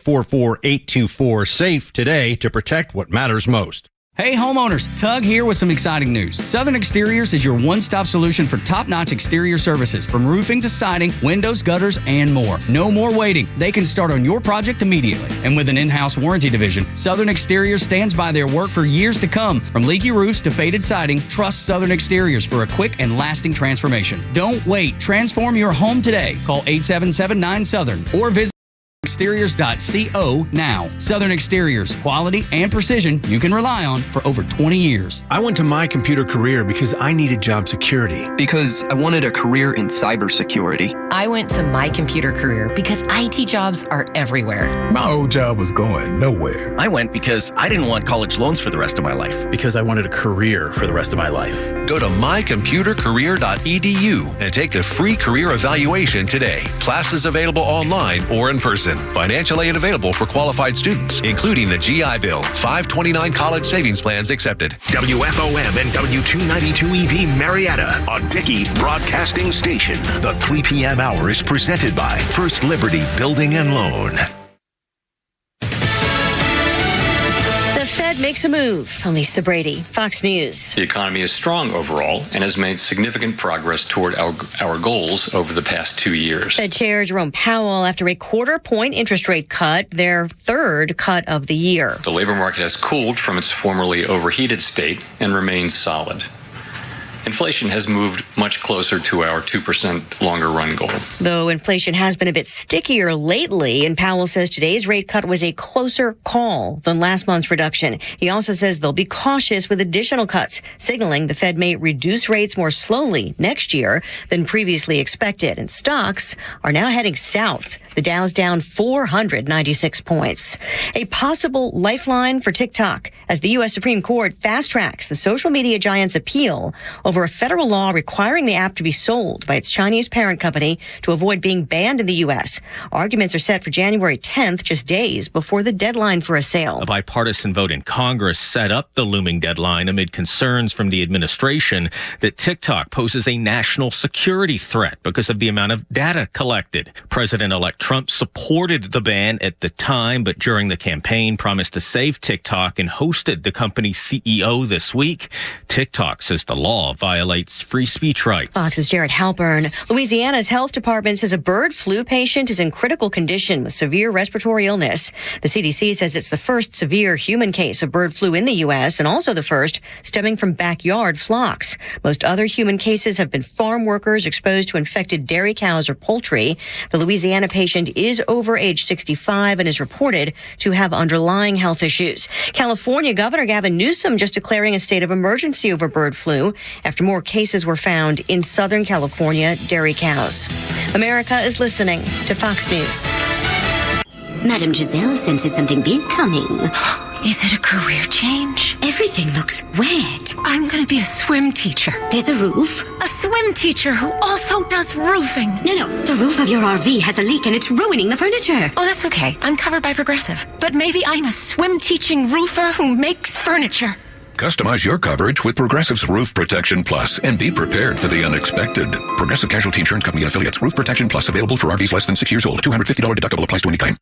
844-824-SAFE today to protect what matters most. Hey homeowners, Tug here with some exciting news. Southern Exteriors is your one-stop solution for top-notch exterior services, from roofing to siding, windows, gutters, and more. No more waiting. They can start on your project immediately. And with an in-house warranty division, Southern Exteriors stands by their work for years to come. From leaky roofs to faded siding, trust Southern Exteriors for a quick and lasting transformation. Don't wait. Transform your home today. Call 877-9-SOUTHERN or visit exteriors.co now. Southern Exteriors, quality and precision you can rely on for over 20 years. I went to My Computer Career because I needed job security. Because I wanted a career in cybersecurity. I went to My Computer Career because IT jobs are everywhere. My old job was going nowhere. I went because I didn't want college loans for the rest of my life. Because I wanted a career for the rest of my life. Go to mycomputercareer.edu and take the free career evaluation today. Classes available online or in person. Financial aid available for qualified students, including the GI Bill. 529 college savings plans accepted. WFOM and W292EV Marietta on Dickey Broadcasting Station. The 3 p.m. hour is presented by First Liberty Building and Loan. The Fed makes a move. Lisa Brady, Fox News. The economy is strong overall and has made significant progress toward our goals over the past 2 years. Fed Chair Jerome Powell after a quarter-point interest rate cut, their third cut of the year. The labor market has cooled from its formerly overheated state and remains solid. Inflation has moved much closer to our 2% longer run goal. Though inflation has been a bit stickier lately, and Powell says today's rate cut was a closer call than last month's reduction. He also says they'll be cautious with additional cuts, signaling the Fed may reduce rates more slowly next year than previously expected. And stocks are now heading south. The Dow's down 496 points. A possible lifeline for TikTok as the U.S. Supreme Court fast-tracks the social media giant's appeal over a federal law requiring the app to be sold by its Chinese parent company to avoid being banned in the U.S. Arguments are set for January 10th, just days before the deadline for a sale. A bipartisan vote in Congress set up the looming deadline amid concerns from the administration that TikTok poses a national security threat because of the amount of data collected. President-elect Trump supported the ban at the time, but during the campaign promised to save TikTok and hosted the company's CEO this week. TikTok says the law violates free speech rights. Fox's Jared Halpern. Louisiana's health department says a bird flu patient is in critical condition with severe respiratory illness. The CDC says it's the first severe human case of bird flu in the U.S. and also the first stemming from backyard flocks. Most other human cases have been farm workers exposed to infected dairy cows or poultry. The Louisiana patient is over age 65 and is reported to have underlying health issues. California Governor Gavin Newsom just declaring a state of emergency over bird flu after more cases were found in Southern California dairy cows. America is listening to Fox News. Madame Giselle senses something big coming. Is it a career change? Everything looks wet. I'm going to be a swim teacher. There's a roof. A swim teacher who also does roofing. No, the roof of your RV has a leak and it's ruining the furniture. Oh, that's okay. I'm covered by Progressive. But maybe I'm a swim teaching roofer who makes furniture. Customize your coverage with Progressive's Roof Protection Plus and be prepared for the unexpected. Progressive Casualty Insurance Company and affiliates. Roof Protection Plus available for RVs less than 6 years old. $250 deductible applies to any claim.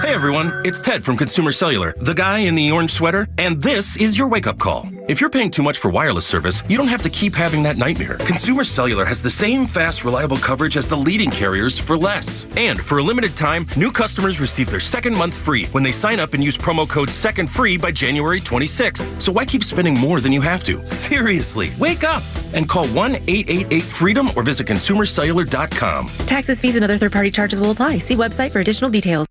Hey everyone, it's Ted from Consumer Cellular, the guy in the orange sweater, and this is your wake-up call. If you're paying too much for wireless service, you don't have to keep having that nightmare. Consumer Cellular has the same fast, reliable coverage as the leading carriers for less. And for a limited time, new customers receive their second month free when they sign up and use promo code SECONDFREE by January 26th. So why keep spending more than you have to? Seriously, wake up and call 1-888-FREEDOM or visit consumercellular.com. Taxes, fees, and other third-party charges will apply. See website for additional details.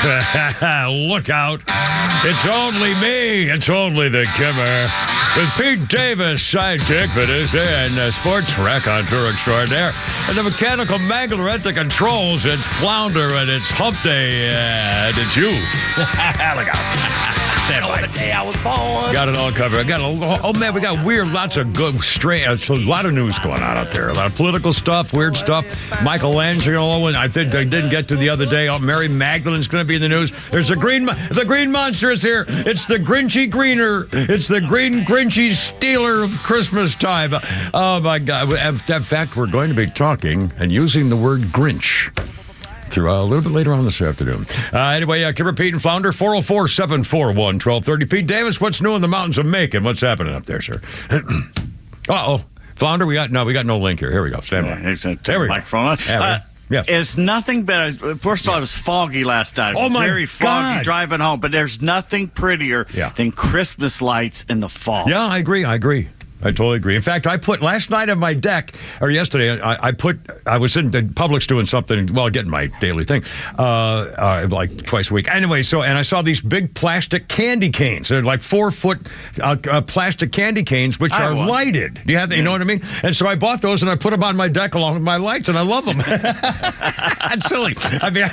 Look out. It's only me. It's only the Kimmer. With Pete Davis, sidekick for this and sports raconteur extraordinaire. And the mechanical mangler at the controls. It's Flounder and it's Hump Day. And it's you. Look out. Stand by. The day I was born. Got it all covered. We got weird, lots of good, strange, a lot of news going on out there. A lot of political stuff, weird stuff. Michelangelo, and I think they didn't get to the other day. Oh, Mary Magdalene's going to be in the news. There's the green monster is here. It's the Grinchy Greener. It's the green Grinchy stealer of Christmas time. Oh, my God. In fact, we're going to be talking and using the word Grinch through a little bit later on this afternoon. Anyway, Kimber, Pete, and Flounder, 404-741-1230. Pete Davis, what's new in the mountains of Macon? What's happening up there, sir? Uh-oh. Flounder, we got no link here. Here we go. Stand by. There we go. Microphone. Yes. It's nothing better. First of all, it was foggy last night. Oh, my Very foggy God. driving home. But there's nothing prettier than Christmas lights in the fall. Yeah, I agree. I totally agree. In fact, I put last night on my deck, or yesterday, I was in the Publix doing something, well, getting my daily thing, like twice a week. Anyway, and I saw these big plastic candy canes. They're like 4-foot plastic candy canes, which are lighted. Do you have, you know what I mean? And so I bought those and I put them on my deck along with my lights, and I love them. That's silly. I mean,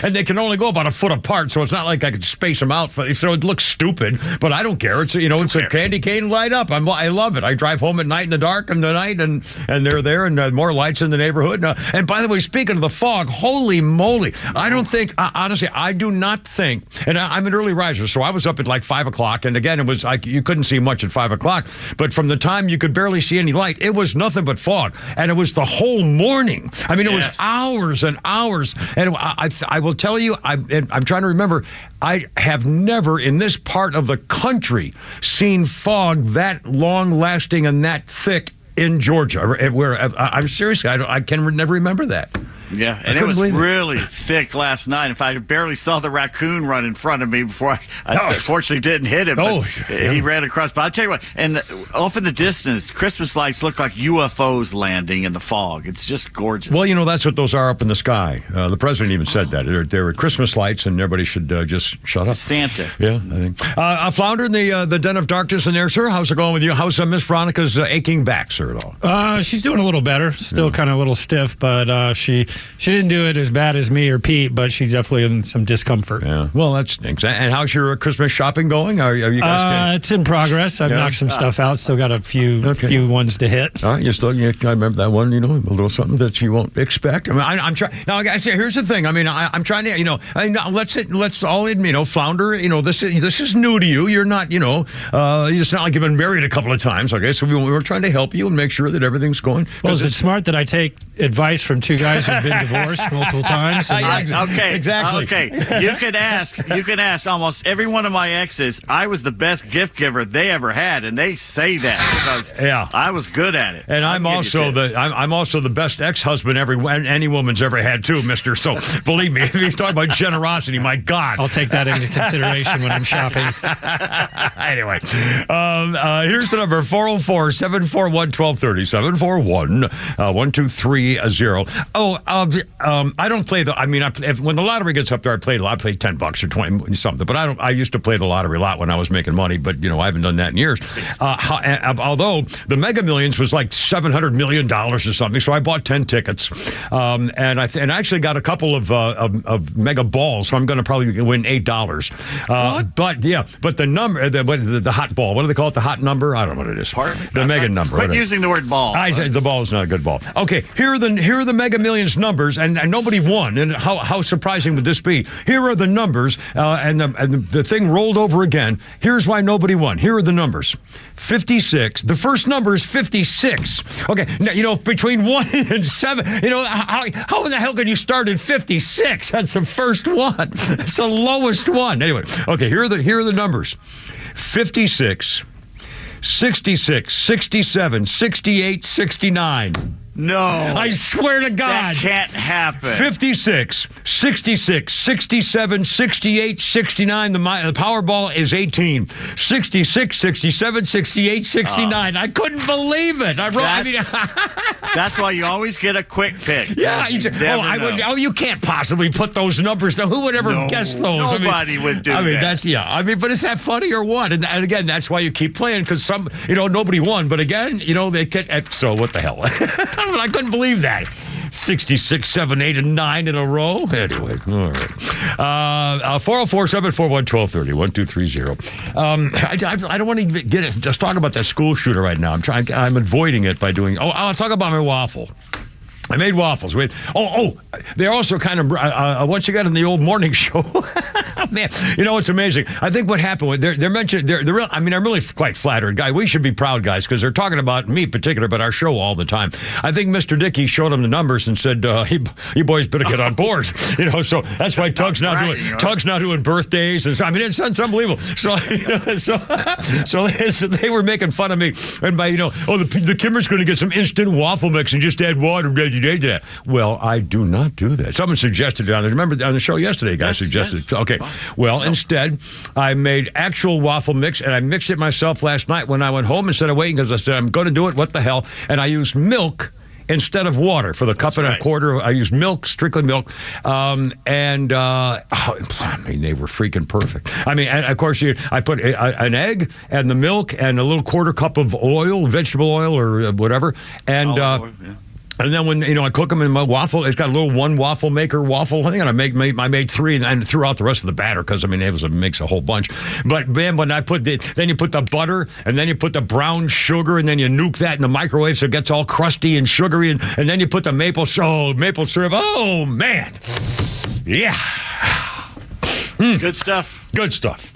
and they can only go about a foot apart, so it's not like I could space them out. So it looks stupid, but I don't care. It's it's a candy cane light up. I love it. I drive home at night in the dark and they're there, and more lights in the neighborhood. And by the way, speaking of the fog, holy moly! I don't think, honestly, I do not think, and I'm an early riser, so I was up at like 5 o'clock, and again, it was like you couldn't see much at 5 o'clock, but from the time you could barely see any light, it was nothing but fog, and it was the whole morning. I mean, it was hours and hours, and I will tell you, I'm trying to remember, I have never in this part of the country seen fog that long-lasting and that thick in Georgia. Where I'm seriously, I can never remember that. Yeah, and it was really thick last night. In fact, I barely saw the raccoon run in front of me before I fortunately didn't hit him. He ran across. But I'll tell you what, and off in the distance, Christmas lights look like UFOs landing in the fog. It's just gorgeous. Well, that's what those are up in the sky. The president even said that. They're Christmas lights, and everybody should just shut up. Santa. Yeah, I think. Flounder in the den of darkness in there, sir. How's it going with you? How's Miss Veronica's aching back, sir, at all? She's doing a little better. Still kind of a little stiff, but she didn't do it as bad as me or Pete, but she's definitely in some discomfort. Yeah. Well, that stinks. And how's your Christmas shopping going? Are you guys it's in progress. I've knocked some stuff out. Still got a few ones to hit. All right. I remember that one, a little something that you won't expect. I mean, I'm trying. Now, I say, here's the thing. I mean, I'm trying to, let's all admit, Flounder, this is new to you. You're not, it's not like you've been married a couple of times, okay? So we were trying to help you and make sure that everything's going. Well, is it smart that I take advice from two guys who've been divorced multiple times? Okay, exactly. Okay, you can ask almost every one of my exes. I was the best gift giver they ever had, and they say that because I was good at it. And I'm also the best ex-husband any woman's ever had too, Mister. So believe me, if you talk about generosity, my God, I'll take that into consideration when I'm shopping. Anyway, here's the number: 404-741-1230. 741-1230. Oh, I don't play when the lottery gets up there, I play $10 or 20 something. But I used to play the lottery a lot when I was making money. But I haven't done that in years. Although the Mega Millions was like $700 million or something, so I bought 10 tickets, and I actually got a couple of Mega Balls. So I'm going to probably win $8. But the number, the hot ball. What do they call it? The hot number? I don't know what it is. The Mega number. Quit using the word ball. The ball is not a good ball. Okay, here are the Mega Millions numbers, and nobody won. And how surprising would this be? Here are the numbers, and the thing rolled over again. Here's why nobody won. Here are the numbers. 56. The first number is 56. Okay, now, between 1 and 7, how in the hell can you start at 56? That's the first one. That's the lowest one. Anyway, okay, here are the numbers. 56, 66, 67, 68, 69. No. I swear to God. That can't happen. 56, 66, 67, 68, 69. The Powerball is 18. 66, 67, 68, 69. I couldn't believe it. That's why you always get a quick pick. Yeah. You can't possibly put those numbers down. Who would ever guess those? Nobody would do that. But is that funny or what? And again, that's why you keep playing, because nobody won. But again, they get, so what the hell? I couldn't believe that. 66, 7, 8, and 9 in a row. Anyway, all right. 404-741-1230, 1230. I don't want to just talk about that school shooter right now. I'm avoiding it by doing. I'll talk about my waffle. I made waffles with. They're also kind of once you got in the old morning show. Man, it's amazing. I think what happened, they're mentioned, they're real, I'm really quite flattered. Guy, we should be proud, guys, because they're talking about me in particular, but our show all the time. I think Mr. Dickey showed them the numbers and said, you boys better get on board. So that's why Tug's not doing birthdays. And it's unbelievable. So, so they were making fun of me. And by, the Kimmer's going to get some instant waffle mix and just add water. Well, I do not do that. Someone suggested it remember on the show yesterday, guys suggested it. Okay. Well, instead, I made actual waffle mix, and I mixed it myself last night when I went home instead of waiting, because I said, I'm going to do it. What the hell? And I used milk instead of water for the cup and a quarter. I used milk, strictly milk, they were freaking perfect. And of course, I put an egg and the milk and a little quarter cup of oil, vegetable oil or whatever, and. And then when I cook them in my waffle, it's got a little one waffle maker waffle thing, and I made 3 and threw out the rest of the batter because it makes a whole bunch. But then when I then you put the butter, and then you put the brown sugar, and then you nuke that in the microwave so it gets all crusty and sugary, and then you put the maple syrup. Oh man, yeah, Good stuff. Good stuff.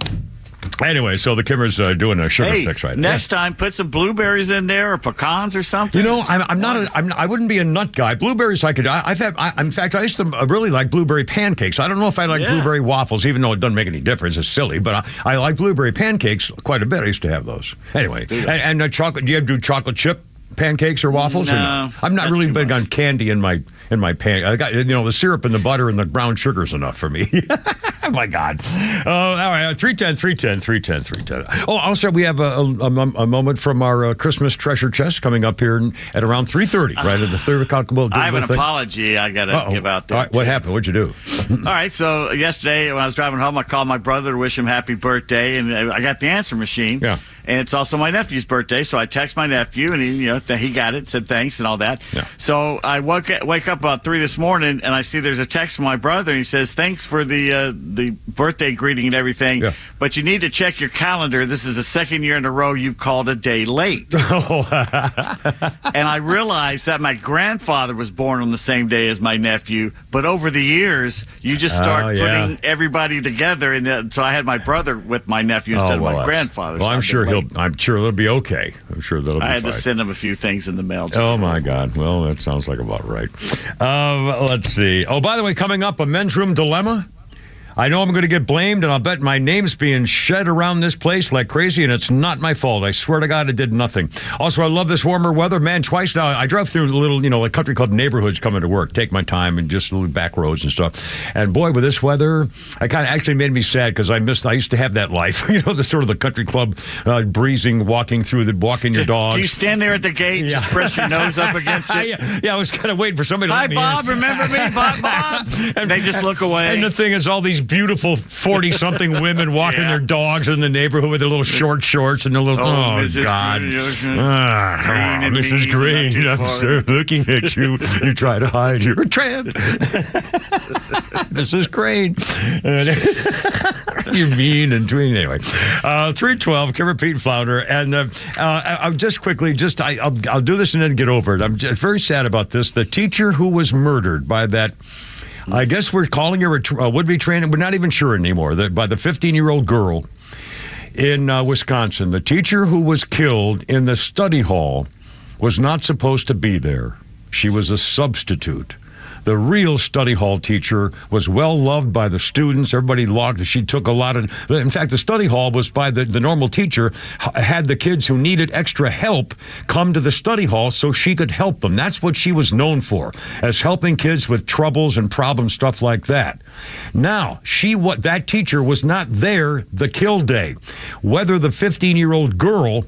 Anyway, so the Kimmer's doing a sugar fix right now. Next time, put some blueberries in there or pecans or something. I wouldn't be a nut guy. Blueberries, in fact, I used to really like blueberry pancakes. I don't know if I like blueberry waffles, even though it doesn't make any difference. It's silly, but I like blueberry pancakes quite a bit. I used to have those. Anyway, and chocolate. Do you ever do chocolate chip pancakes or waffles? No, or no? I'm not really big on candy in my pan. I got the syrup and the butter and the brown sugar is enough for me. Oh my God! All right, 310. Oh, also we have a moment from our Christmas treasure chest coming up here at around 3:30, right at the 3 o'clock. I have an apology I got to give out there. All right, what happened? What'd you do? All right, so yesterday when I was driving home, I called my brother to wish him happy birthday, and I got the answer machine. Yeah. And it's also my nephew's birthday, so I text my nephew, and he got it, said thanks and all that. Yeah. So I wake up about 3 this morning, and I see there's a text from my brother, and he says, thanks for the birthday greeting and everything, but you need to check your calendar. This is the second year in a row you've called a day late. And I realized that my grandfather was born on the same day as my nephew, but over the years, you just start putting everybody together, and so I had my brother with my nephew instead of my grandfather. Well, I'm sure it'll be okay. I'm sure that'll be fine. I had to send him a few things in the mail. Oh, my God. Well, that sounds like about right. Let's see. Oh, by the way, coming up, a men's room dilemma. I know I'm going to get blamed, and I'll bet my name's being shed around this place like crazy, and it's not my fault. I swear to God, I did nothing. Also, I love this warmer weather. Man, twice now, I drove through a country club neighborhoods coming to work, take my time, and just little back roads and stuff. And boy, with this weather, it kind of actually made me sad because I used to have that life. The sort of the country club breezing, walking your dogs. Do you stand there at the gate, just press your nose up against it? Yeah, I was kind of waiting for somebody to Hi, let me Bob, in. remember me? Bob? And they just look away. And the thing is, all these beautiful 40-something women walking their dogs in the neighborhood with their little short shorts and their little, Mrs. God. Green Mrs. Green, I'm so looking at you. You try to hide. You're a tramp. Mrs. Green. You're mean and tween. Anyway, 312, Kimmer, Pete, Flounder. And I'll just quickly, I'll do this and then get over it. I'm just very sad about this. The teacher who was murdered by that, I guess we're calling her a would-be trainee. We're not even sure anymore. By the 15-year-old girl in Wisconsin. The teacher who was killed in the study hall was not supposed to be there. She was a substitute. The real study hall teacher was well loved by the students. Everybody logged. She took a lot of. In fact, the study hall was by the normal teacher had the kids who needed extra help come to the study hall so she could help them. That's what she was known for, as helping kids with troubles and problems, stuff like that. Now, that teacher was not there the kill day. Whether the 15-year-old girl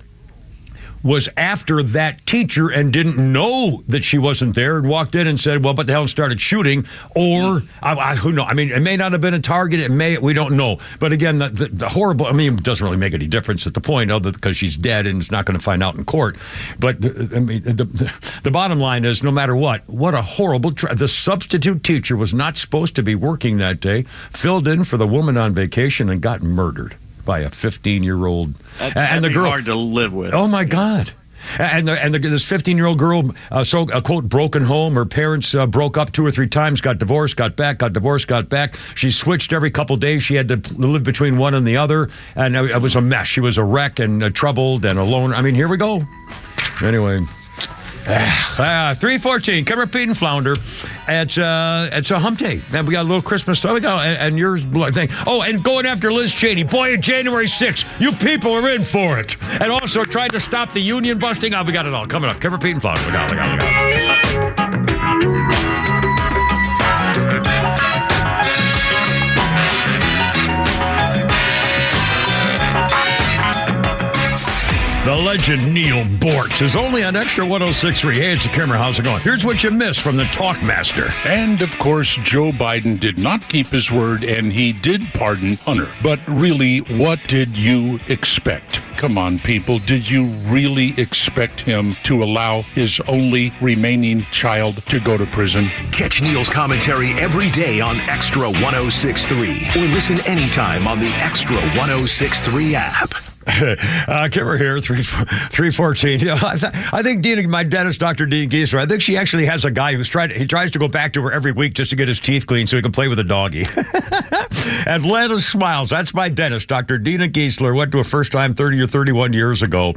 was after that teacher and didn't know that she wasn't there and walked in and said, well, but the hell, and started shooting, or who knows? I mean, it may not have been a target. We don't know. But again, the horrible, it doesn't really make any difference at the point, other because she's dead and it's not going to find out in court. But the bottom line is, no matter what a horrible, the substitute teacher was not supposed to be working that day, filled in for the woman on vacation and got murdered by a 15-year-old. And the girl, hard to live with. Oh my God! And this 15-year-old girl, a quote, broken home. Her parents broke up 2 or 3 times, got divorced, got back, got divorced, got back. She switched every couple days. She had to live between one and the other. And it was a mess. She was a wreck and troubled and alone. I mean, here we go. Anyway. 3:14. Come repeat and flounder. It's a hump day. And we got a little Christmas stuff. And your thing. Oh, and going after Liz Cheney. Boy, on January 6th, you people are in for it. And also trying to stop the union busting. Oh, we got it all coming up. Come repeat and flounder. We got it. The legend Neil Bortz is only on Extra 106.3. Hey, it's the Kimmer. How's it going? Here's what you missed from the Talkmaster. And, of course, Joe Biden did not keep his word, and he did pardon Hunter. But really, what did you expect? Come on, people. Did you really expect him to allow his only remaining child to go to prison? Catch Neil's commentary every day on Extra 106.3 or listen anytime on the Extra 106.3 app. Kimmer here, 314. You know, I think my dentist, Dr. Dean Giesler, I think she actually has a guy he tries to go back to her every week just to get his teeth cleaned so he can play with a doggy. Atlanta Smiles, that's my dentist, Dr. Dina Giesler, went to a first time 30 or 31 years ago,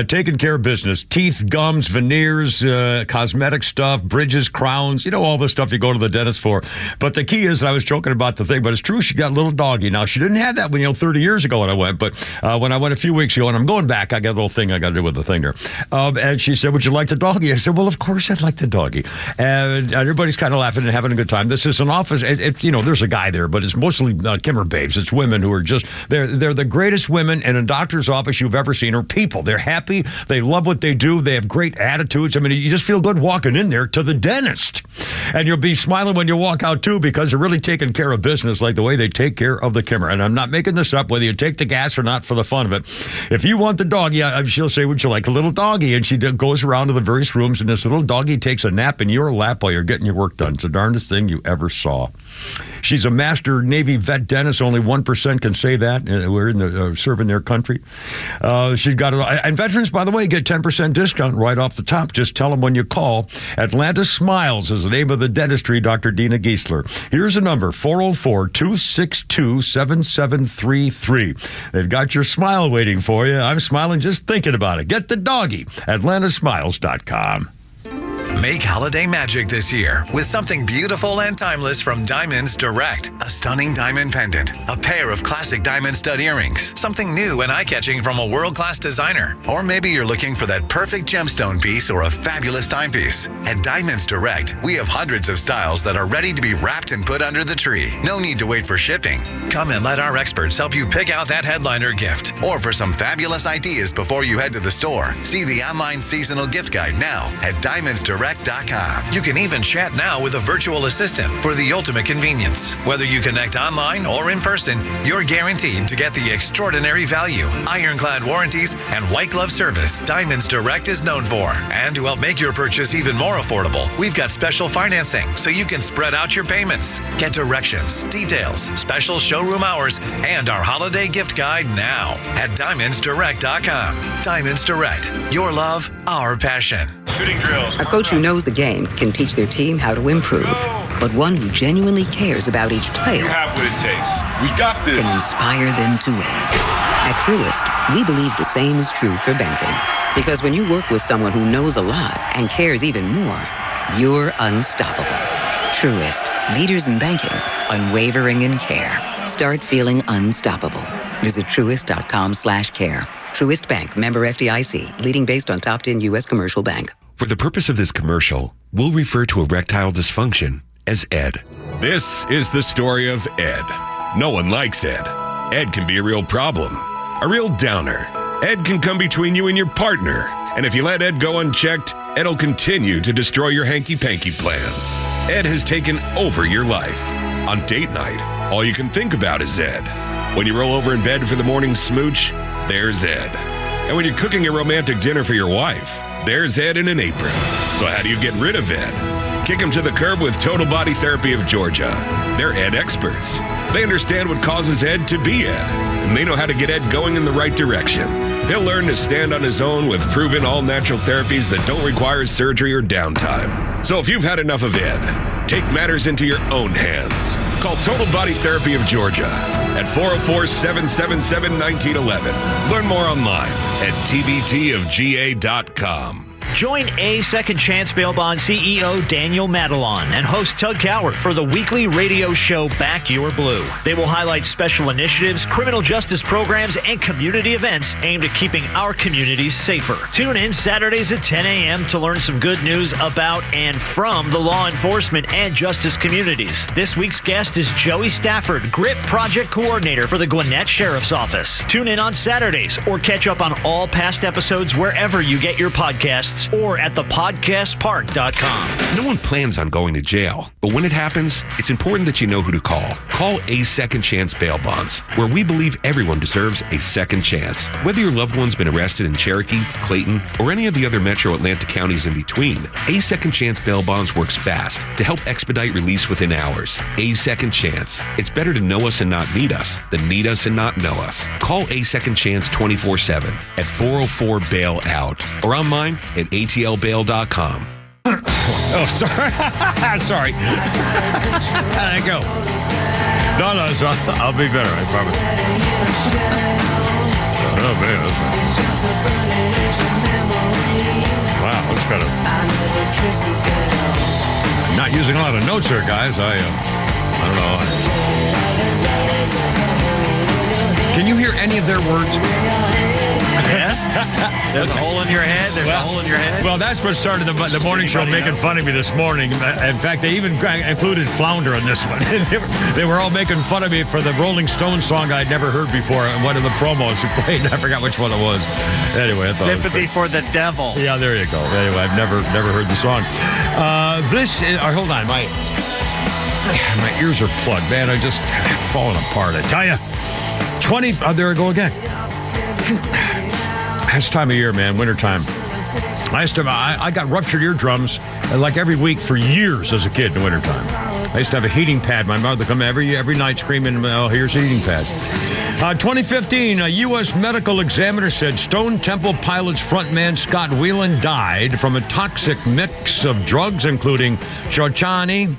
taking care of business, teeth, gums, veneers, cosmetic stuff, bridges, crowns, all the stuff you go to the dentist for. But the key is, I was joking about the thing, but it's true, she got a little doggy. Now, she didn't have that when 30 years ago when I went, but when I went a few weeks ago, and I'm going back, I got a little thing I got to do with the thing there. And she said, would you like the doggy? I said, well, of course I'd like the doggy. And everybody's kind of laughing and having a good time. This is an office. There's a guy there, but it's mostly Kimmer babes. It's women who are just, they're the greatest women in a doctor's office you've ever seen, or people. They're happy. They love what they do. They have great attitudes. I mean, you just feel good walking in there to the dentist. And you'll be smiling when you walk out, too, because they're really taking care of business like the way they take care of the Kimmer. And I'm not making this up, whether you take the gas or not for the fun of it. If you want the doggy, she'll say, would you like a little doggy? And she goes around to the various rooms, and this little doggy takes a nap in your lap while you're getting your work done. It's the darndest thing you ever saw. She's a master Navy vet dentist. Only 1% can say that. We're in the serving their country. She's got and veterans, by the way, get 10% discount right off the top. Just tell them when you call. Atlanta Smiles is the name of the dentistry, Dr. Dina Giesler. Here's a number, 404-262-7733. They've got your smile waiting for you. I'm smiling just thinking about it. Get the doggy. AtlantaSmiles.com. Make holiday magic this year with something beautiful and timeless from Diamonds Direct. A stunning diamond pendant, a pair of classic diamond stud earrings, something new and eye-catching from a world-class designer. Or maybe you're looking for that perfect gemstone piece or a fabulous timepiece. At Diamonds Direct, we have hundreds of styles that are ready to be wrapped and put under the tree. No need to wait for shipping. Come and let our experts help you pick out that headliner gift. Or for some fabulous ideas before you head to the store, see the online seasonal gift guide now at DiamondsDirect.com. You can even chat now with a virtual assistant for the ultimate convenience. Whether you connect online or in person, you're guaranteed to get the extraordinary value, ironclad warranties, and white glove service Diamonds Direct is known for. And to help make your purchase even more affordable, we've got special financing so you can spread out your payments. Get directions, details, special showroom hours, and our holiday gift guide now at DiamondsDirect.com. Diamonds Direct. Your love, our passion. Shooting drills. A coach who knows the game can teach their team how to improve, but one who genuinely cares about each player, you have what it takes. We got this. Can inspire them to win. At Truist, we believe the same is true for banking. Because when you work with someone who knows a lot and cares even more, you're unstoppable. Truist, leaders in banking, unwavering in care. Start feeling unstoppable. Visit Truist.com/care. Truist Bank, member FDIC, leading based on top 10 U.S. commercial bank. For the purpose of this commercial, we'll refer to erectile dysfunction as ED. This is the story of Ed. No one likes Ed. Ed can be a real problem, a real downer. Ed can come between you and your partner. And if you let Ed go unchecked, Ed'll continue to destroy your hanky-panky plans. Ed has taken over your life. On date night, all you can think about is Ed. When you roll over in bed for the morning smooch, there's Ed. And when you're cooking a romantic dinner for your wife, there's Ed in an apron. So how do you get rid of Ed? Kick him to the curb with Total Body Therapy of Georgia. They're Ed experts. They understand what causes Ed to be Ed, and they know how to get Ed going in the right direction. He'll learn to stand on his own with proven all-natural therapies that don't require surgery or downtime. So if you've had enough of Ed, take matters into your own hands. Call Total Body Therapy of Georgia at 404-777-1911. Learn more online at tbtofga.com. Join A Second Chance Bail Bond CEO Daniel Madelon and host Tug Coward for the weekly radio show Back Your Blue. They will highlight special initiatives, criminal justice programs, and community events aimed at keeping our communities safer. Tune in Saturdays at 10 a.m. to learn some good news about and from the law enforcement and justice communities. This week's guest is Joey Stafford, GRIP Project Coordinator for the Gwinnett Sheriff's Office. Tune in on Saturdays or catch up on all past episodes wherever you get your podcasts or at thepodcastpark.com. No one plans on going to jail, but when it happens, it's important that you know who to call. Call A Second Chance Bail Bonds, where we believe everyone deserves a second chance. Whether your loved one's been arrested in Cherokee, Clayton, or any of the other metro Atlanta counties in between, A Second Chance Bail Bonds works fast to help expedite release within hours. A Second Chance. It's better to know us and not need us than need us and not know us. Call A Second Chance 24/7 at 404-BAIL-OUT or online at atlbail.com. Oh, sorry. Sorry. There you go. No, I'll be better, I promise. Oh, man. Wow, that's kind of... Not using a lot of notes here, guys. I don't know. Can you hear any of their words? Yes. There's a hole in your head. There's a hole in your head. Well, that's what started the morning show making fun of me this morning. In fact, they even included Flounder in this one. They were all making fun of me for the Rolling Stones song I'd never heard before, and one of the promos you played. I forgot which one it was. Anyway, I thought Sympathy for the Devil. Yeah, there you go. Anyway, I've never heard the song. This is... hold on, my ears are plugged, man. I'm just falling apart. I tell you. There I go again. Last time of year, man, wintertime. Last time I got ruptured eardrums like every week for years as a kid in the wintertime. I used to have a heating pad. My mother would come every night screaming, oh, here's a heating pad. 2015, a U.S. medical examiner said Stone Temple Pilots frontman Scott Whelan died from a toxic mix of drugs, including chochani,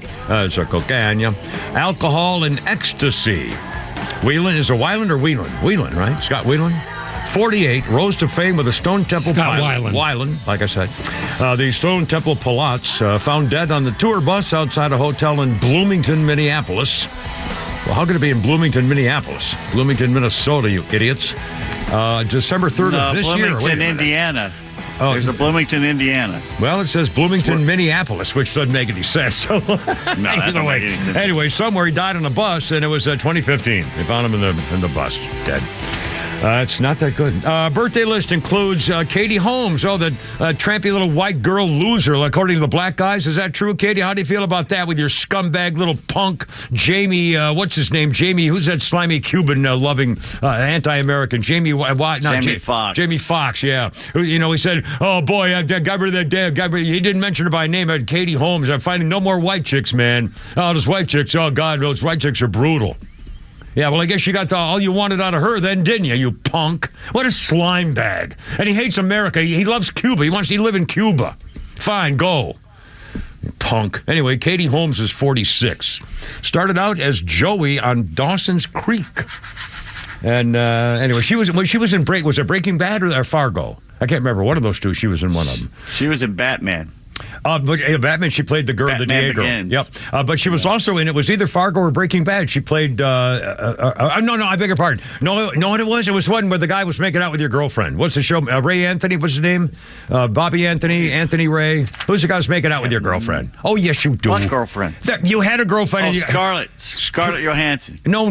cocaine, alcohol, and ecstasy. Whelan, is it Weiland or Whelan? Whelan, right? Scott Whelan? 48, rose to fame with the Stone Temple Pilots. Weiland, like I said. The Stone Temple Pilots found dead on the tour bus outside a hotel in Bloomington, Minneapolis. Well, how could it be in Bloomington, Minneapolis? Bloomington, Minnesota, you idiots. December 3rd of this year. Bloomington, Indiana. Oh, there's a Bloomington, Indiana. Well, it says Bloomington, Minneapolis, which doesn't make any sense. So, no, that don't make any sense. Anyway, somewhere he died on a bus, and it was 2015. They found him in the bus, dead. It's not that good. Birthday list includes Katie Holmes. Oh, the trampy little white girl loser, according to the black guys. Is that true, Katie? How do you feel about that with your scumbag little punk, Jamie, what's his name? Jamie, who's that slimy Cuban-loving anti-American? Jamie Foxx. Jamie Foxx, yeah. Who, he said, oh, boy, I got rid of that damn guy. He didn't mention her by name. Katie Holmes. I'm finding no more white chicks, man. Oh, those white chicks. Oh, God, those white chicks are brutal. Yeah, well, I guess you got all you wanted out of her then, didn't you, you punk? What a slime bag. And he hates America. He loves Cuba. He wants to live in Cuba. Fine, go. You punk. Anyway, Katie Holmes is 46. Started out as Joey on Dawson's Creek. And anyway, she was in was it Breaking Bad or Fargo? I can't remember. One of those two. She was in one of them. She was in Batman. But Batman, she played the girl, Batman the DA girl. Begins. Yep. But she was also in, it was either Fargo or Breaking Bad. She played, no, I beg your pardon. No, what it was? It was one where the guy was making out with your girlfriend. What's the show? Ray Anthony, what's his name? Bobby Anthony, Anthony Ray. Who's the guy who's making out with your girlfriend? Oh, yes, you do. What girlfriend? You had a girlfriend. Oh, Scarlett Johansson. No.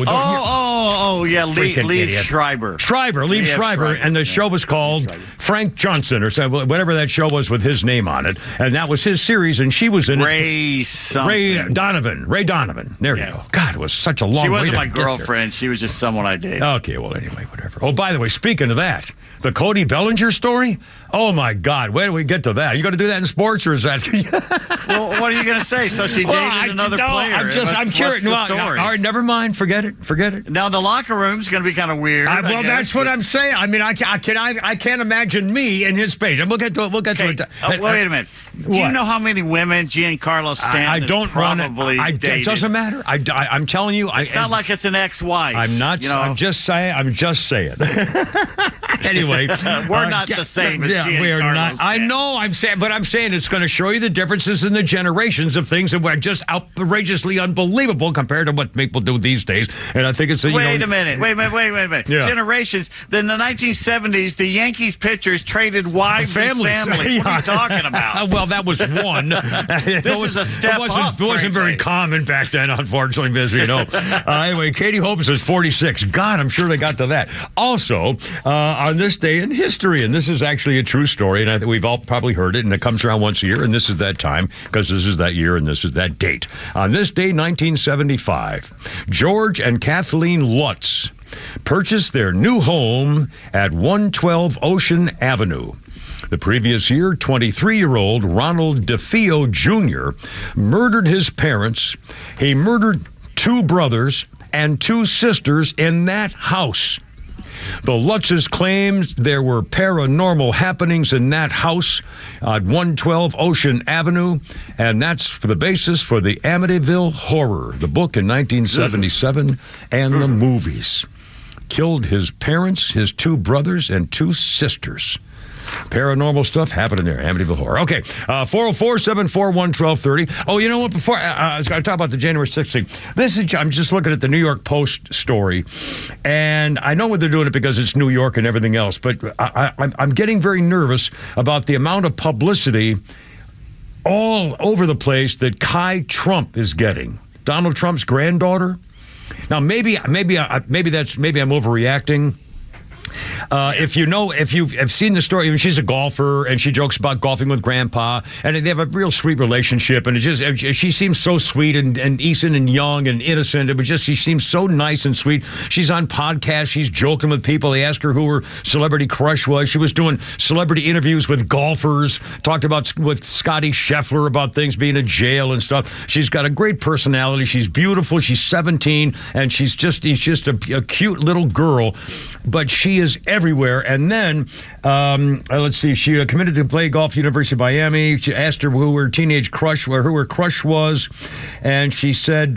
Oh, yeah, Liev Schreiber. Liev Schreiber. And the show was called Frank Johnson or whatever that show was with his name on it. And that was his series, and she was in Ray Donovan. There you go. God, it was such a long way. She wasn't my girlfriend. She was just someone I dated. Okay, well, anyway, whatever. Oh, by the way, speaking of that, the Cody Bellinger story, Oh, my God. Where do we get to that? Are you going to do that in sports, or is that... Well, what are you going to say? So she dated another player. I'm curious. All right, never mind. Forget it. Now, the locker room's going to be kind of weird. Well, that's what I'm saying. I mean, I can't imagine me in his space. And we'll get to it. Wait a minute. Do you know how many women Giancarlo Stanton is probably dated? It doesn't matter. I'm telling you. It's not like it's an ex-wife. I'm not. I'm just saying. Anyway, we're not the same as Giancarlo we're not. Stanton. I know. I'm saying it's going to show you the differences in the generations of things that were just outrageously unbelievable compared to what people do these days. And I think it's Wait a minute. Yeah. Generations. Then in the 1970s, the Yankees pitchers traded wives and families. What are you talking about? Well, that was one. This is a step up. It wasn't very common back then, unfortunately, as we know. Anyway, Katie Hope says 46. God, I'm sure they got to that. Also, on this day in history, and this is actually a true story, and I think we've all probably heard it, and it comes around once a year, and this is that time, because this is that year, and this is that date. On this day, 1975, George and Kathleen Lutz purchased their new home at 112 Ocean Avenue. The previous year, 23-year-old Ronald DeFeo Jr. murdered his parents. He murdered 2 brothers and 2 sisters in that house. The Lutzes claimed there were paranormal happenings in that house at 112 Ocean Avenue, and that's the basis for the Amityville Horror, the book in 1977, and the movies. Killed his parents, his 2 brothers, and 2 sisters. Paranormal stuff happening there. Amityville Horror. Okay, 404-741-1230. Oh, you know what? Before I talk about the January 6th thing, I'm just looking at the New York Post story, and I know what they're doing it because it's New York and everything else, but I'm getting very nervous about the amount of publicity all over the place that Kai Trump is getting. Donald Trump's granddaughter. Now, maybe I'm overreacting. If you've seen the story, I mean, she's a golfer and she jokes about golfing with Grandpa, and they have a real sweet relationship. And she seems so sweet and decent and young and innocent. She seems so nice and sweet. She's on podcasts. She's joking with people. They ask her who her celebrity crush was. She was doing celebrity interviews with golfers. Talked about with Scotty Scheffler about things being in jail and stuff. She's got a great personality. She's beautiful. She's 17, and she's just a cute little girl. But she is everywhere. And then, let's see, she committed to play golf at University of Miami. She asked her who her teenage crush, who her crush was, and she said,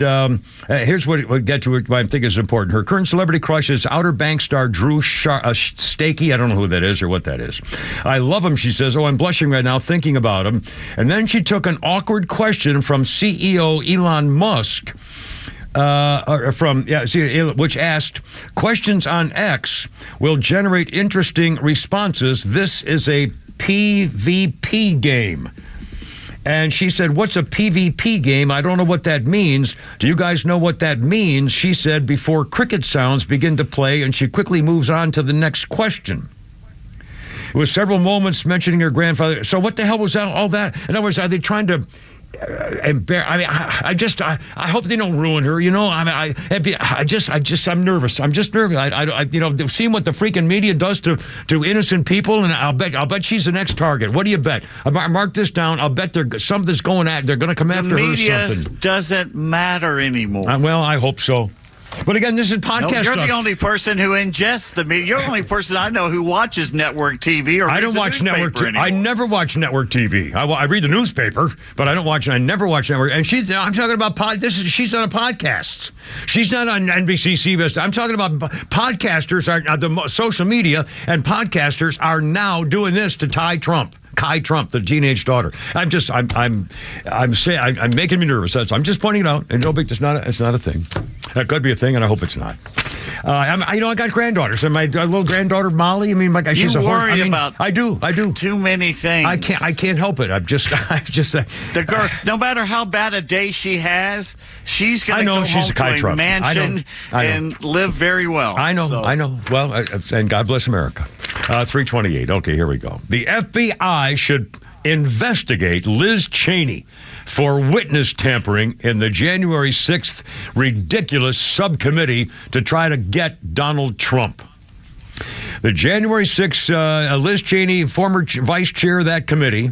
here's what I think is important. Her current celebrity crush is Outer Banks star Drew Stakey. I don't know who that is or what that is. I love him, she says. Oh, I'm blushing right now thinking about him. And then she took an awkward question from CEO Elon Musk, which asked, questions on X will generate interesting responses. This is a PvP game. And she said, what's a PvP game? I don't know what that means. Do you guys know what that means? She said, before cricket sounds begin to play, and she quickly moves on to the next question. It was several moments mentioning her grandfather. So what the hell was all that? In other words, are they trying to I hope they don't ruin her. You know, I'm nervous. I'm just nervous. Seeing what the freaking media does to innocent people, and I'll bet she's the next target. What do you bet? I mark this down. I'll bet something's going at. They're going to come after her or something. Media doesn't matter anymore. Well, I hope so. But again, this is podcast You're stuff. the only person who ingests the media. You're the only person I know who watches network TV or I don't watch network TV. I never watch network TV. I read the newspaper, but I don't watch it. I never watch network. And I'm talking about she's on a podcast. She's not on NBC, CBS. I'm talking about podcasters, the social media, and podcasters are now doing this to Kai Trump, the teenage daughter. I'm making me nervous. I'm just pointing it out. And no big, it's not a thing. That could be a thing, and I hope it's not. I got granddaughters, and my little granddaughter Molly. I mean, she's a worry about. I do. Too many things. I can't help it. I'm just the girl. No matter how bad a day she has, she's going to go home to a mansion and live very well. I know. So. I know. Well, and God bless America. 328. Okay, here we go. The FBI should investigate Liz Cheney for witness tampering in the January 6th ridiculous subcommittee to try to get Donald Trump. The January 6th, Liz Cheney, former vice chair of that committee,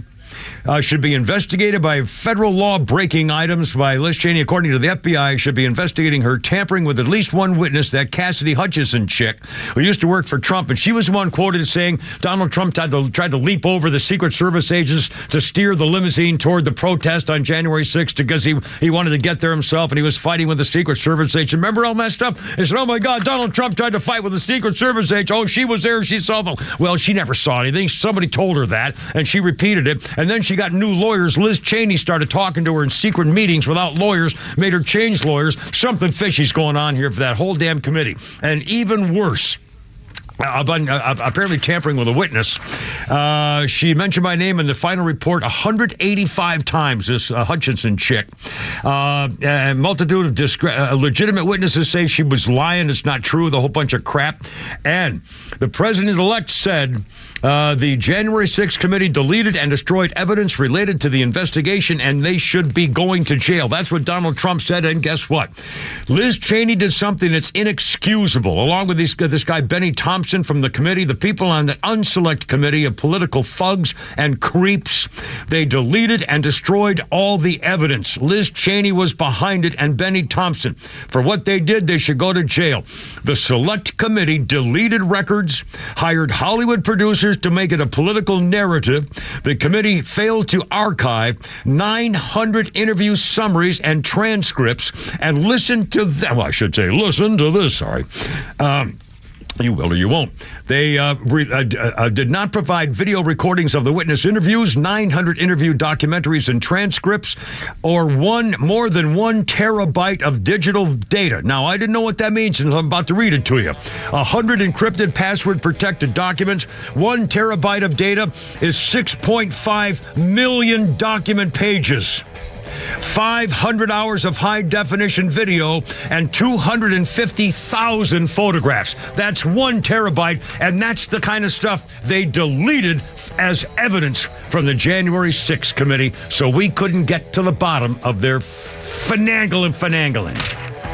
should be investigated by federal law-breaking items by Liz Cheney. According to the FBI, should be investigating her tampering with at least one witness, that Cassidy Hutchinson chick, who used to work for Trump. And she was the one quoted as saying Donald Trump tried to leap over the Secret Service agents to steer the limousine toward the protest on January 6th because he wanted to get there himself, and he was fighting with the Secret Service agent. Remember all that stuff? They said, oh, my God, Donald Trump tried to fight with the Secret Service agent. Oh, she was there. She saw them. Well, she never saw anything. Somebody told her that, and she repeated it. And then she got new lawyers. Liz Cheney started talking to her in secret meetings without lawyers, made her change lawyers. Something fishy's going on here for that whole damn committee. And even worse, apparently tampering with a witness. She mentioned my name in the final report 185 times, this Hutchinson chick. A multitude of legitimate witnesses say she was lying. It's not true, the whole bunch of crap. And the president-elect said the January 6th committee deleted and destroyed evidence related to the investigation, and they should be going to jail. That's what Donald Trump said, and guess what? Liz Cheney did something that's inexcusable, along with this guy, Benny Thompson, from the committee, the people on the unselect committee of political thugs and creeps. They deleted and destroyed all the evidence. Liz Cheney was behind it, and Benny Thompson. For what they did, they should go to jail. The select committee deleted records, hired Hollywood producers to make it a political narrative. The committee failed to archive 900 interview summaries and transcripts, and listen to them. Well, I should say, listen to this, sorry. You will or you won't. They did not provide video recordings of the witness interviews, 900 interview documentaries and transcripts, or more than 1 terabyte of digital data. Now, I didn't know what that means, and I'm about to read it to you. 100 encrypted, password-protected documents. 1 terabyte of data is 6.5 million document pages. 500 hours of high-definition video, and 250,000 photographs. That's 1 terabyte, and that's the kind of stuff they deleted as evidence from the January 6th committee, so we couldn't get to the bottom of their finagling.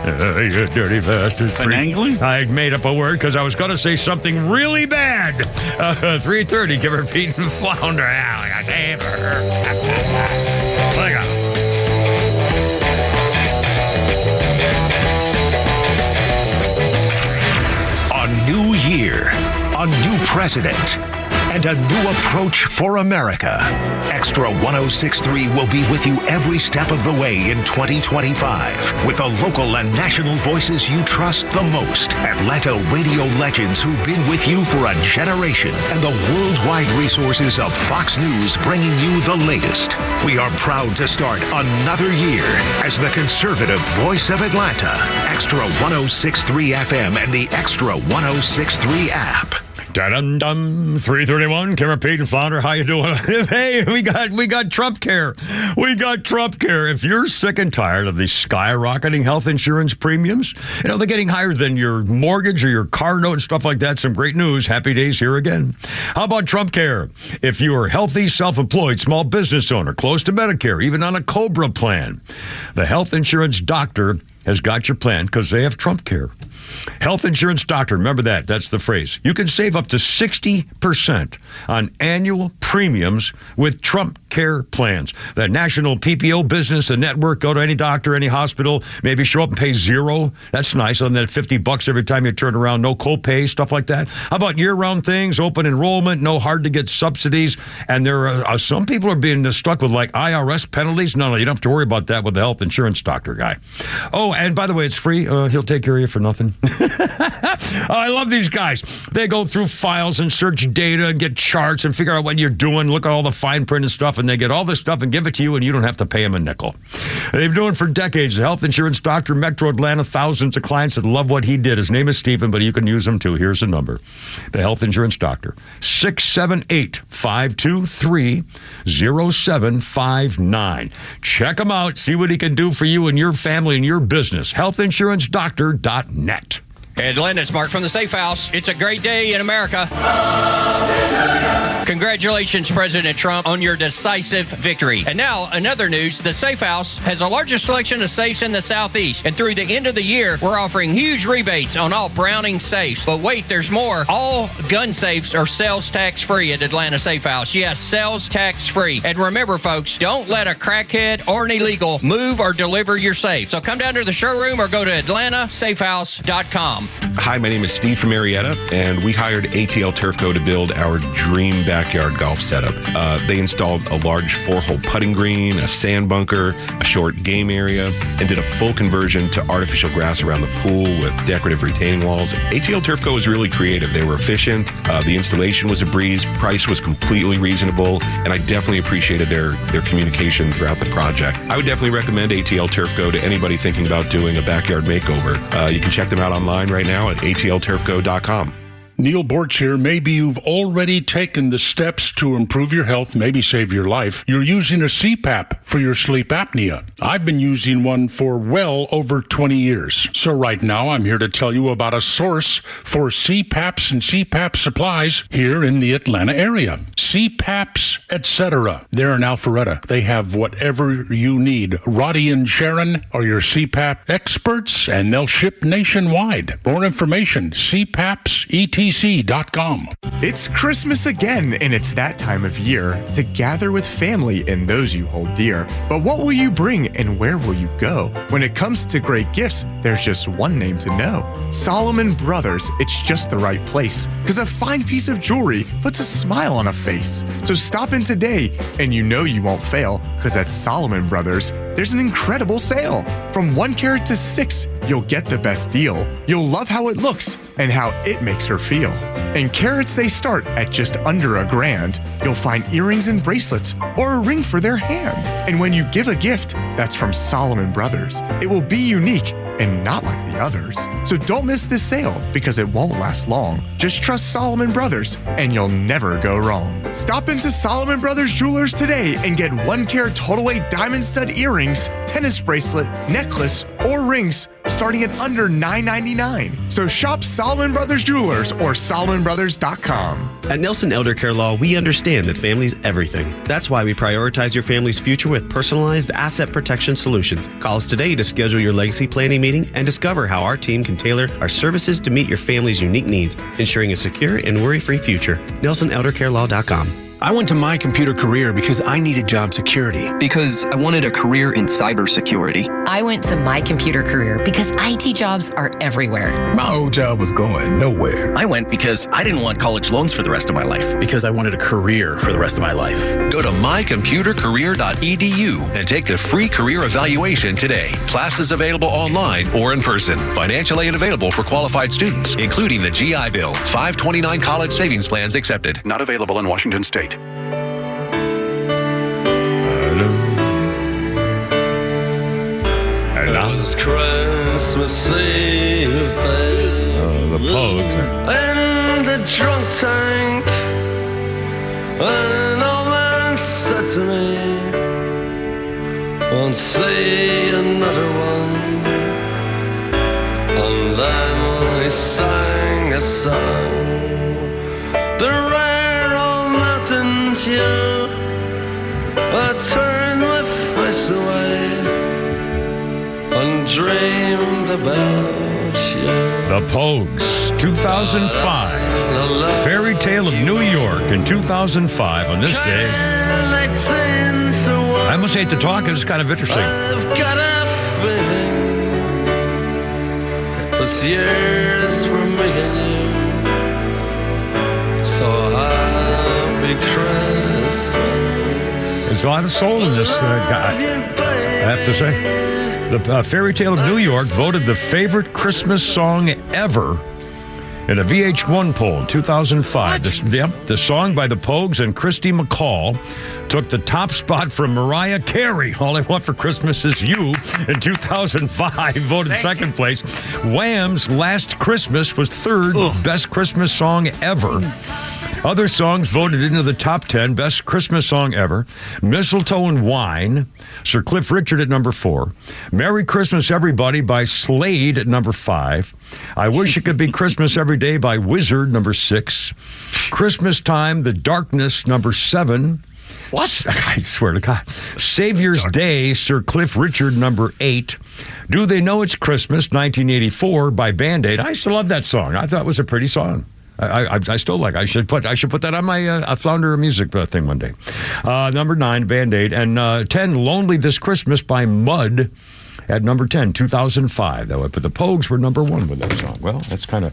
You dirty bastard. Finagling? I made up a word because I was going to say something really bad. 3:30, give her Pete and Flounder. A new year, a new president, and a new approach for America. Extra 106.3 will be with you every step of the way in 2025 with the local and national voices you trust the most. Atlanta radio legends who've been with you for a generation, and the worldwide resources of Fox News bringing you the latest. We are proud to start another year as the conservative voice of Atlanta. Extra 106.3 FM and the Extra 106.3 app. Dum 331, Cameron Pete and Flounder, how you doing? Hey, we got Trump Care. We got Trump Care. If you're sick and tired of these skyrocketing health insurance premiums, they're getting higher than your mortgage or your car note and stuff like that. Some great news. Happy days here again. How about Trump Care? If you are healthy, self-employed, small business owner, close to Medicare, even on a COBRA plan, the health insurance doctor has got your plan because they have Trump Care. Health insurance doctor, remember that. That's the phrase. You can save up to 60% on annual premiums with Trump Care plans. The national PPO business, the network, go to any doctor, any hospital, maybe show up and pay $0. That's nice. On that $50 every time you turn around, no copay, stuff like that. How about year-round things, open enrollment, no hard-to-get subsidies, and there are some people are being stuck with like IRS penalties. No, you don't have to worry about that with the health insurance doctor guy. Oh, and by the way, it's free. He'll take care of you for nothing. I love these guys. They go through files and search data and get charts and figure out what you're doing, look at all the fine print and stuff, and they get all this stuff and give it to you, and you don't have to pay them a nickel. They've been doing it for decades. The health insurance doctor, Metro Atlanta, thousands of clients that love what he did. His name is Stephen, but you can use him too. Here's the number. The health insurance doctor, 678-523-0759. Check him out. See what he can do for you and your family and your business. Healthinsurancedoctor.net. Atlanta, it's Mark from the Safe House. It's a great day in America. Congratulations, President Trump, on your decisive victory. And now, another news, the Safe House has the largest selection of safes in the Southeast. And through the end of the year, we're offering huge rebates on all Browning safes. But wait, there's more. All gun safes are sales tax free at Atlanta Safe House. Yes, sales tax free. And remember, folks, don't let a crackhead or an illegal move or deliver your safe. So come down to the showroom or go to atlantasafehouse.com. Hi, my name is Steve from Marietta, and we hired ATL Turf Co. to build our dream backyard golf setup. They installed a large 4-hole putting green, a sand bunker, a short game area, and did a full conversion to artificial grass around the pool with decorative retaining walls. ATL Turf Co. was really creative. They were efficient. The installation was a breeze. Price was completely reasonable, and I definitely appreciated their communication throughout the project. I would definitely recommend ATL Turf Co. to anybody thinking about doing a backyard makeover. You can check them out online right now at atlturfco.com. Neil Borch here. Maybe you've already taken the steps to improve your health, maybe save your life. You're using a CPAP for your sleep apnea. I've been using one for well over 20 years. So right now, I'm here to tell you about a source for CPAPs and CPAP supplies here in the Atlanta area. CPAPs, etc. They're in Alpharetta. They have whatever you need. Roddy and Sharon are your CPAP experts, and they'll ship nationwide. More information, CPAPs.com. It's Christmas again, and it's that time of year to gather with family and those you hold dear. But what will you bring and where will you go? When it comes to great gifts, there's just one name to know. Solomon Brothers. It's just the right place, because a fine piece of jewelry puts a smile on a face. So stop in today, and you know you won't fail, because at Solomon Brothers, there's an incredible sale. From 1 carat to 6, you'll get the best deal. You'll love how it looks and how it makes her feel. In carats, they start at just under $1,000. You'll find earrings and bracelets or a ring for their hand. And when you give a gift that's from Solomon Brothers, it will be unique and not like the others. So don't miss this sale, because it won't last long. Just trust Solomon Brothers and you'll never go wrong. Stop into Solomon Brothers Jewelers today and get 1 carat total weight diamond stud earrings, tennis bracelet, necklace, or rings starting at under $9.99. So shop Solomon Brothers Jewelers or SolomonBrothers.com. At Nelson Elder Care Law, we understand that family's everything. That's why we prioritize your family's future with personalized asset protection solutions. Call us today to schedule your legacy planning meeting and discover how our team can tailor our services to meet your family's unique needs, ensuring a secure and worry-free future. NelsonElderCareLaw.com. I went to My Computer Career because I needed job security. Because I wanted a career in cybersecurity. I went to My Computer Career because IT jobs are everywhere. My old job was going nowhere. I went because I didn't want college loans for the rest of my life. Because I wanted a career for the rest of my life. Go to mycomputercareer.edu and take the free career evaluation today. Classes available online or in person. Financial aid available for qualified students, including the GI Bill. 529 college savings plans accepted. Not available in Washington State. It was Christmas Eve, babe. The Pogues. In the drunk tank, an old man said to me, won't see another one. And then he sang a song, the rare old mountain tune. I turned my face away and dreamed about you. The Pogues, 2005. Fairy Tale of New York in 2005 on this day. I must hate to talk, it's kind of interesting. I've got a feeling this year's for me and you. So happy Christmas. There's a lot of soul in this guy, I have to say. The Fairy Tale of New York voted the favorite Christmas song ever in a VH1 poll in 2005. The song by the Pogues and Christy McCall took the top spot from Mariah Carey, All I Want for Christmas Is You, in 2005, voted second place. Wham's Last Christmas was third best Christmas song ever. Other songs voted into the top 10, best Christmas song ever. Mistletoe and Wine, Sir Cliff Richard at number 4. Merry Christmas Everybody by Slade at number 5. I Wish It Could Be Christmas Every Day by Wizard, number 6. Christmas Time, The Darkness, number 7. What? I swear to God. Savior's Day, Sir Cliff Richard, number 8. Do They Know It's Christmas, 1984 by Band-Aid. I used to love that song. I thought it was a pretty song. I still like. I should put that on my Flounder music thing one day. Number 9, Band-Aid, and 10, Lonely This Christmas by Mud at number 10, 2005. But the Pogues were number 1 with that song. Well, that's kind of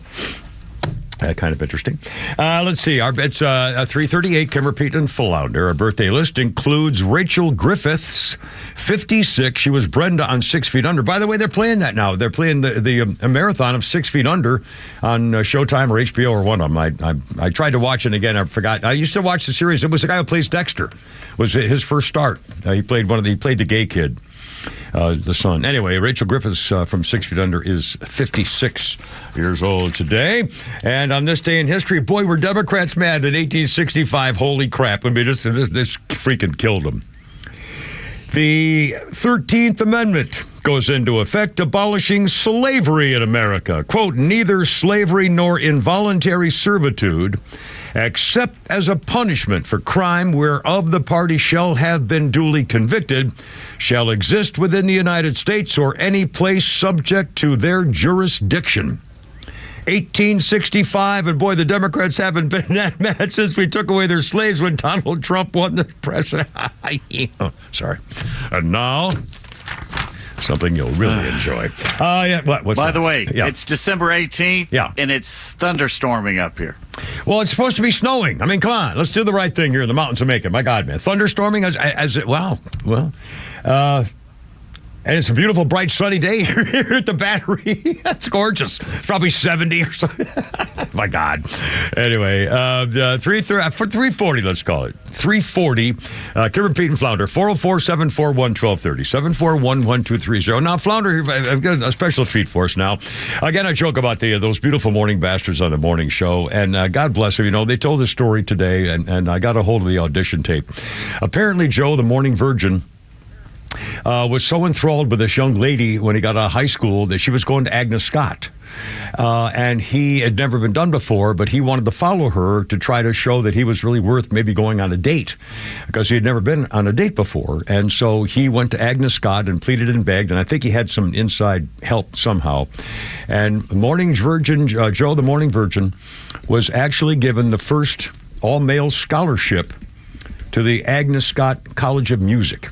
interesting. Let's see. It's 3:38. Kim Repeat and Flounder. Our birthday list includes Rachel Griffiths, 56. She was Brenda on 6 Feet Under. By the way, they're playing that now. They're playing the marathon of 6 Feet Under on Showtime or HBO or one of them. I tried to watch it again. I forgot. I used to watch the series. It was the guy who plays Dexter. It was his first start. He played the gay kid. The son. Anyway, Rachel Griffiths from 6 Feet Under is 56 years old today. And on this day in history, boy, were Democrats mad in 1865. Holy crap. I mean, this freaking killed them. The 13th Amendment goes into effect, abolishing slavery in America. Quote, neither slavery nor involuntary servitude, except as a punishment for crime whereof the party shall have been duly convicted, shall exist within the United States or any place subject to their jurisdiction. 1865, and boy, the Democrats haven't been that mad since we took away their slaves when Donald Trump won the president. Sorry. And now, something you'll really enjoy. By the way, it's December 18th, and it's thunderstorming up here. Well, it's supposed to be snowing. I mean, come on. Let's do the right thing here in the mountains of Macon. My God, man. Thunderstorming and it's a beautiful, bright, sunny day here at the Battery. It's gorgeous. It's probably 70 or something. My God. Anyway, 340, let's call it. 340. Kim Repeat and Flounder. 404-741-1230. 741-1230. Now, Flounder, I've got a special treat for us now. Again, I joke about those beautiful morning bastards on the morning show. And God bless them. You know, they told this story today, and I got a hold of the audition tape. Apparently, Joe, the morning virgin, was so enthralled with this young lady when he got out of high school that she was going to Agnes Scott. And he had never been done before, but he wanted to follow her to try to show that he was really worth maybe going on a date because he had never been on a date before. And so he went to Agnes Scott and pleaded and begged, and I think he had some inside help somehow. And Morning Virgin, Joe the Morning Virgin, was actually given the first all-male scholarship to the Agnes Scott College of Music.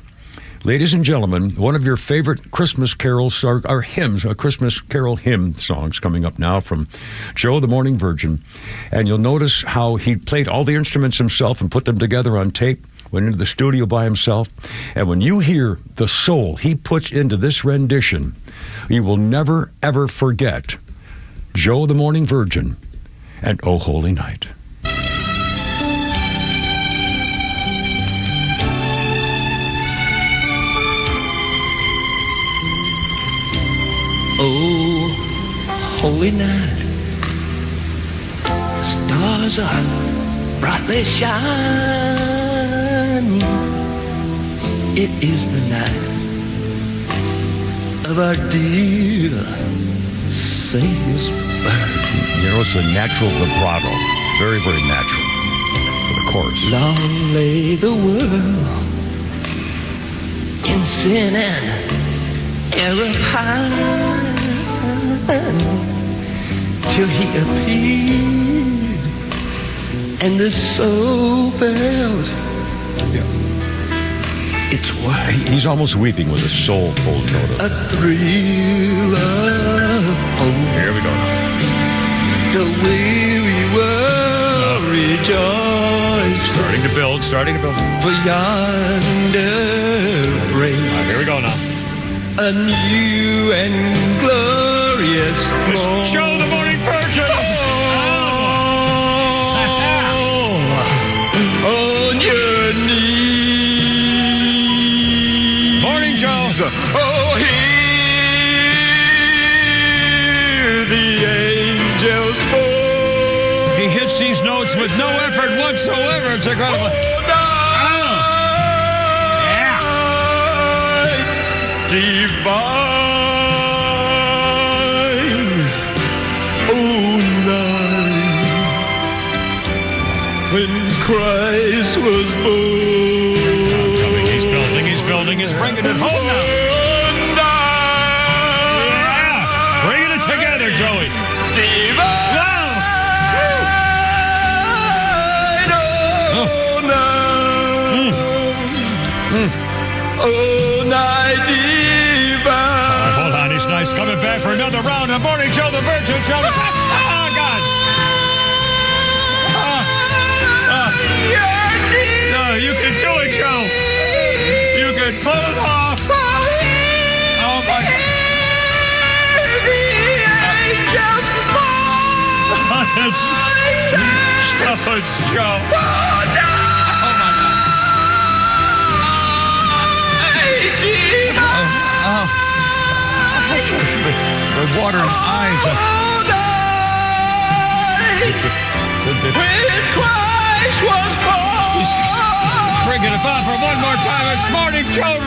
Ladies and gentlemen, one of your favorite Christmas carols or hymns, Christmas carol hymn songs coming up now from Joe the Morning Virgin. And you'll notice how he played all the instruments himself and put them together on tape, went into the studio by himself. And when you hear the soul he puts into this rendition, you will never, ever forget Joe the Morning Virgin and Oh Holy Night. Oh, holy night, stars are brightly shining. It is the night of our dear Savior's birth. You know, it's a natural vibrato. Very, very natural. For the chorus. Long lay the world in sin and error high, till he appeared and the soul felt its worth. He's almost weeping with a soulful note of a thrill of hope. Here we go. The weary world rejoiced. Starting to build. For yonder breaks. Here we go now. A new and glorious morn. Joe the Morning Virgin. On your knees. Morning, Joe. Oh, hear the angels voice. He hits these notes with no effort whatsoever. It's incredible. Divine, oh night, when Christ was born. He's building, he's bringing it home now. Yeah. Bringing it together, Joey. Divine, oh night, oh night divine. Hold on, he's nice. Coming back for another round of Morning Joe, the Virgin Show. Oh, God. No, you can do it, Joe. You can pull it off. Oh, my God. It's Joe. Oh, my God. The watering eyes. When Christ was born. He's bringing it on for one more time. It's Morning Joe.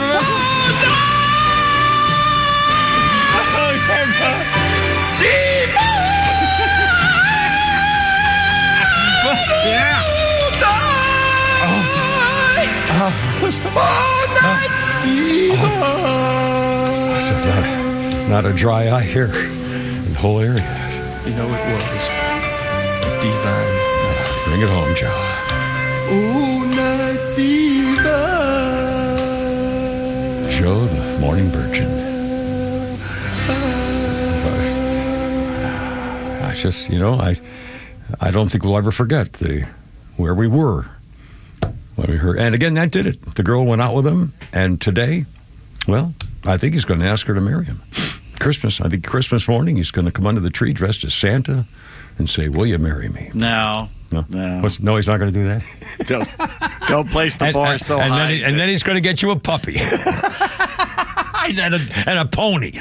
Yeah. Not a dry eye here in the whole area. You know it was divine. Bring it home, Joe. Oh, night divine. Joe, the Morning Virgin. I just, I don't think we'll ever forget where we were when we heard. And again, that did it. The girl went out with him, and today, well, I think he's going to ask her to marry him. Christmas morning, he's going to come under the tree dressed as Santa and say, "Will you marry me?" No. No, he's not going to do that. Don't place the bar so high. And then he's going to get you a puppy and a pony.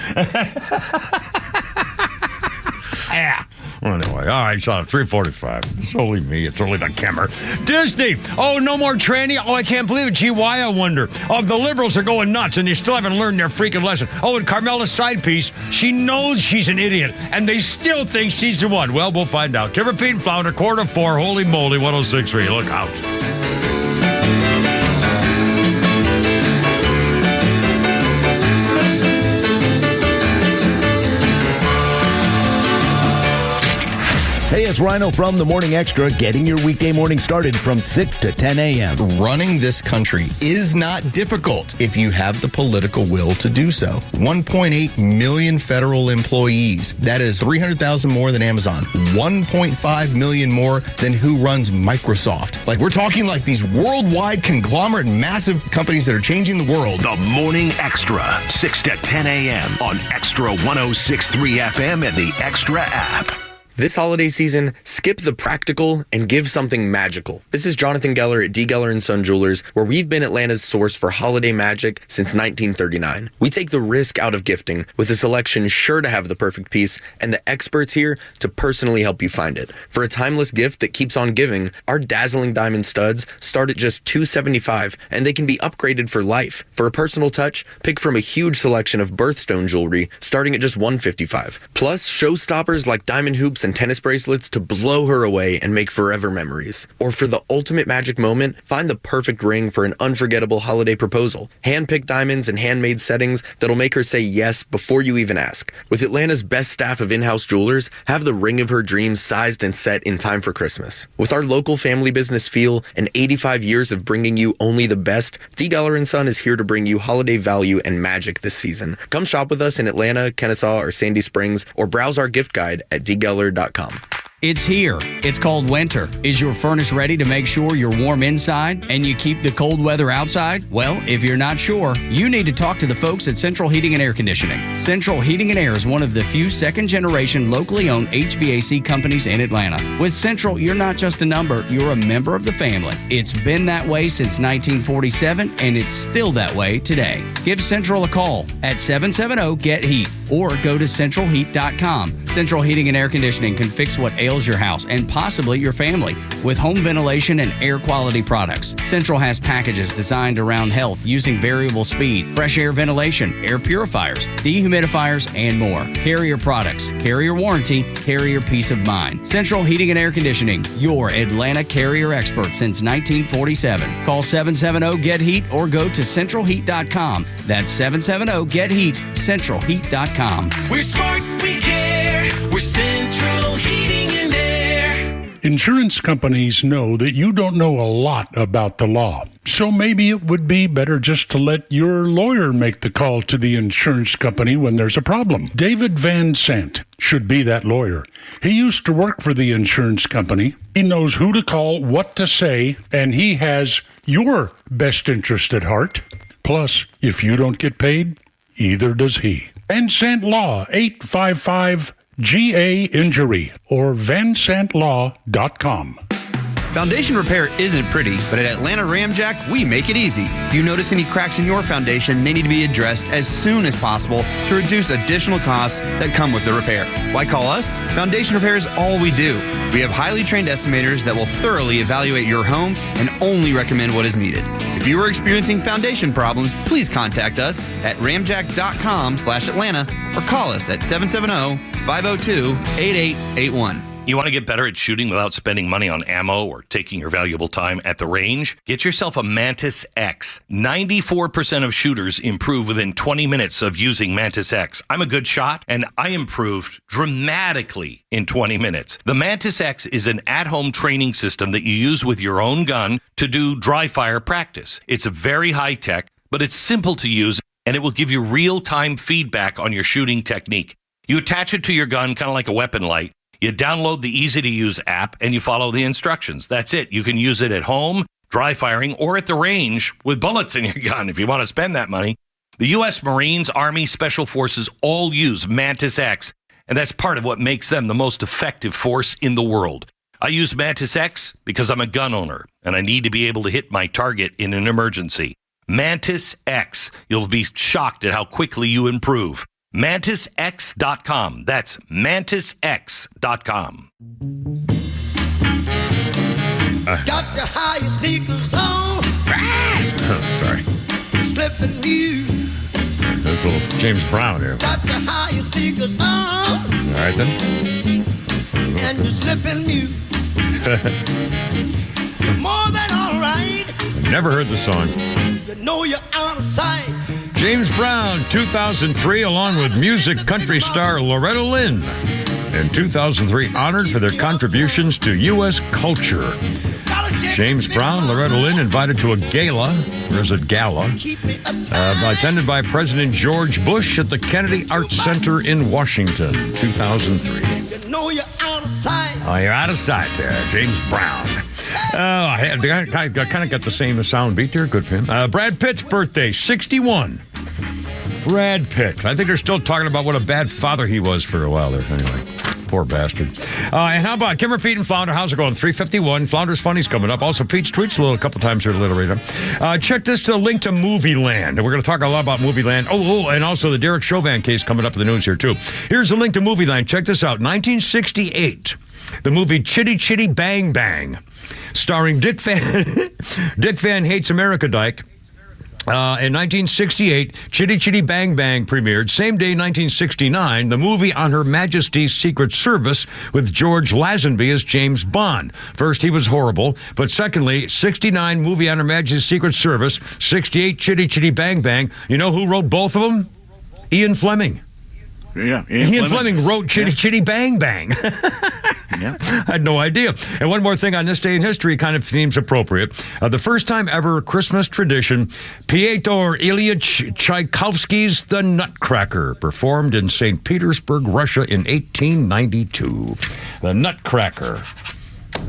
Yeah. Anyway, all right, Sean, 3:45. It's only me. It's only the Kemmer. Disney. Oh, no more tranny. Oh, I can't believe it. Gee, why, I wonder. Oh, the liberals are going nuts, and they still haven't learned their freaking lesson. Oh, and Carmela's side piece, she knows she's an idiot, and they still think she's the one. Well, we'll find out. Timber Pete and Flounder, 4:45. Holy moly, 106.3. Look out. Hey, it's Rhino from The Morning Extra, getting your weekday morning started from 6 to 10 a.m. Running this country is not difficult if you have the political will to do so. 1.8 million federal employees. That is 300,000 more than Amazon. 1.5 million more than who runs Microsoft. Like, we're talking like these worldwide conglomerate, massive companies that are changing the world. The Morning Extra, 6 to 10 a.m. on Extra 106.3 FM and the Extra app. This holiday season, skip the practical and give something magical. This is Jonathan Geller at D. Geller & Son Jewelers, where we've been Atlanta's source for holiday magic since 1939. We take the risk out of gifting with a selection sure to have the perfect piece and the experts here to personally help you find it. For a timeless gift that keeps on giving, our dazzling diamond studs start at just $275, and they can be upgraded for life. For a personal touch, pick from a huge selection of birthstone jewelry starting at just $155. Plus, showstoppers like diamond hoops and tennis bracelets to blow her away and make forever memories. Or for the ultimate magic moment, find the perfect ring for an unforgettable holiday proposal. Hand-picked diamonds and handmade settings that'll make her say yes before you even ask. With Atlanta's best staff of in-house jewelers, have the ring of her dreams sized and set in time for Christmas. With our local family business feel and 85 years of bringing you only the best, D. Geller & Son is here to bring you holiday value and magic this season. Come shop with us in Atlanta, Kennesaw, or Sandy Springs, or browse our gift guide at dgeller.com. It's here. It's called winter. Is your furnace ready to make sure you're warm inside and you keep the cold weather outside? Well, if you're not sure, you need to talk to the folks at Central Heating and Air Conditioning. Central Heating and Air is one of the few second-generation locally owned HVAC companies in Atlanta. With Central, you're not just a number, you're a member of the family. It's been that way since 1947, and it's still that way today. Give Central a call at 770-GET-HEAT. or go to centralheat.com. Central Heating and Air Conditioning can fix what ails your house and possibly your family with home ventilation and air quality products. Central has packages designed around health using variable speed, fresh air ventilation, air purifiers, dehumidifiers, and more. Carrier products, carrier warranty, carrier peace of mind. Central Heating and Air Conditioning, your Atlanta carrier expert since 1947. Call 770-GET-HEAT or go to centralheat.com. That's 770-GET-HEAT, centralheat.com. We're smart, we care. We're Central Heating and Air. Insurance companies know that you don't know a lot about the law. So maybe it would be better just to let your lawyer make the call to the insurance company when there's a problem. David Van Sant should be that lawyer. He used to work for the insurance company. He knows who to call, what to say, and he has your best interest at heart. Plus, if you don't get paid, either does he. Van Sant Law, 855-GA-INJURY or vansantlaw.com. Foundation repair isn't pretty, but at Atlanta Ramjack, we make it easy. If you notice any cracks in your foundation, they need to be addressed as soon as possible to reduce additional costs that come with the repair. Why call us? Foundation repair is all we do. We have highly trained estimators that will thoroughly evaluate your home and only recommend what is needed. If you are experiencing foundation problems, please contact us at ramjack.com/Atlanta or call us at 770-502-8881. You want to get better at shooting without spending money on ammo or taking your valuable time at the range? Get yourself a Mantis X. 94% of shooters improve within 20 minutes of using Mantis X. I'm a good shot, and I improved dramatically in 20 minutes. The Mantis X is an at-home training system that you use with your own gun to do dry fire practice. It's very high-tech, but it's simple to use, and it will give you real-time feedback on your shooting technique. You attach it to your gun kind of like a weapon light. You download the easy-to-use app, and you follow the instructions. That's it. You can use it at home, dry firing, or at the range with bullets in your gun if you want to spend that money. The U.S. Marines, Army, Special Forces all use Mantis X, and that's part of what makes them the most effective force in the world. I use Mantis X because I'm a gun owner, and I need to be able to hit my target in an emergency. Mantis X. You'll be shocked at how quickly you improve. MantisX.com. That's MantisX.com. Got your highest sneakers on. Sorry. Slipping you. There's a little James Brown here. Got your highest sneakers on. All right, then. And you're slipping you. You're more than all right. Never heard the song. You know you're out of sight. James Brown, 2003, along with music country star Loretta Lynn. In 2003, honored for their contributions to U.S. culture. James Brown, Loretta Lynn invited to a gala, or is it gala, attended by President George Bush at the Kennedy Arts Center in Washington, 2003. You know you're out of sight. Oh, you're out of sight there, James Brown. I kind of got the same sound beat there. Good for him. Brad Pitt's birthday, 61. Brad Pitt. I think they're still talking about what a bad father he was for a while there. Anyway, poor bastard. And how about Kimmer, Pete, and Flounder? How's it going? 351. Flounder's Funny's coming up. Also, Pete's Tweets a couple times here a little later. Check this to link to Movie Land. We're going to talk a lot about Movie Land. Oh, and also the Derek Chauvin case coming up in the news here, too. Here's a link to Movie Land. Check this out. 1968. The movie Chitty Chitty Bang Bang, starring Dick Van Hates America Dyke. In 1968, Chitty Chitty Bang Bang premiered. Same day, 1969, the movie on Her Majesty's Secret Service with George Lazenby as James Bond. First, he was horrible, but secondly, 69 movie on Her Majesty's Secret Service, 68 Chitty Chitty Bang Bang. You know who wrote both of them? Ian Fleming. Yeah, Ian Fleming wrote Chitty Chitty Bang Bang. Yeah. I had no idea. And one more thing on this day in history kind of seems appropriate. The first time ever Christmas tradition, Pyotr Ilyich Tchaikovsky's The Nutcracker, performed in St. Petersburg, Russia in 1892. The Nutcracker.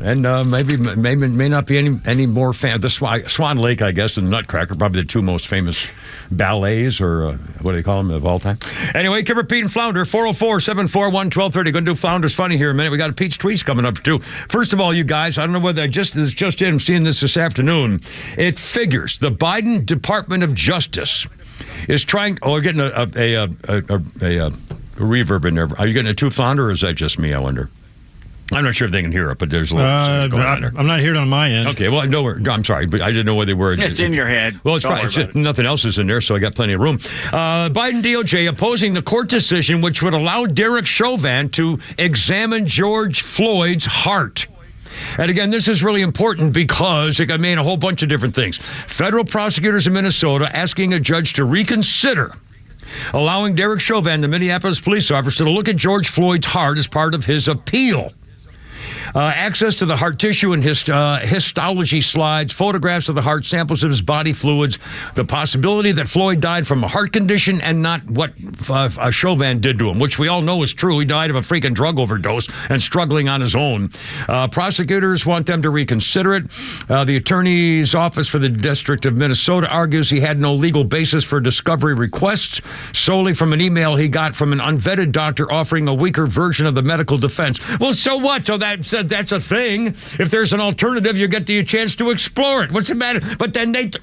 And may not be any more fan. The Swan Lake, I guess, and the Nutcracker, probably the two most famous ballets, or what do they call them, of all time. Anyway, Kimmer, Pete, and Flounder, 404-741-1230. Going to do Flounder's Funny here in a minute. We got a Pete's Tweets coming up, too. First of all, you guys, I don't know whether I'm seeing this afternoon. It figures the Biden Department of Justice is trying, getting a reverb in there. Are you getting a too flounder, or is that just me, I wonder? I'm not sure if they can hear it, but there's a little going on there. I'm not hearing on my end. Okay, well, no, I'm sorry, but I didn't know where they were. It's in your head. Well, it's Don't probably worry about just nothing else is in there, so I got plenty of room. Biden DOJ opposing the court decision which would allow Derek Chauvin to examine George Floyd's heart. And again, this is really important because it mean a whole bunch of different things. Federal prosecutors in Minnesota asking a judge to reconsider allowing Derek Chauvin, the Minneapolis police officer, to look at George Floyd's heart as part of his appeal. Access to the heart tissue and histology slides, photographs of the heart, samples of his body fluids, the possibility that Floyd died from a heart condition and not what Chauvin did to him, which we all know is true. He died of a freaking drug overdose and struggling on his own. Prosecutors want them to reconsider it. The attorney's office for the District of Minnesota argues he had no legal basis for discovery requests solely from an email he got from an unvetted doctor offering a weaker version of the medical defense. Well, so what? So that's a thing. If there's an alternative, you get the chance to explore it. What's the matter? But then this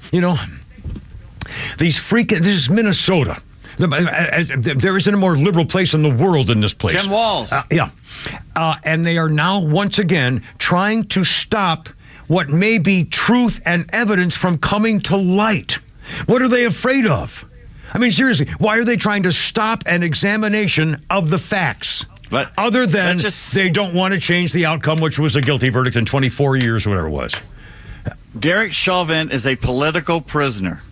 is Minnesota. There isn't a more liberal place in the world than this place. Tim Walz. And they are now, once again, trying to stop what may be truth and evidence from coming to light. What are they afraid of? I mean, seriously, why are they trying to stop an examination of the facts? But other than they don't want to change the outcome, which was a guilty verdict in 24 years, whatever it was. Derek Chauvin is a political prisoner.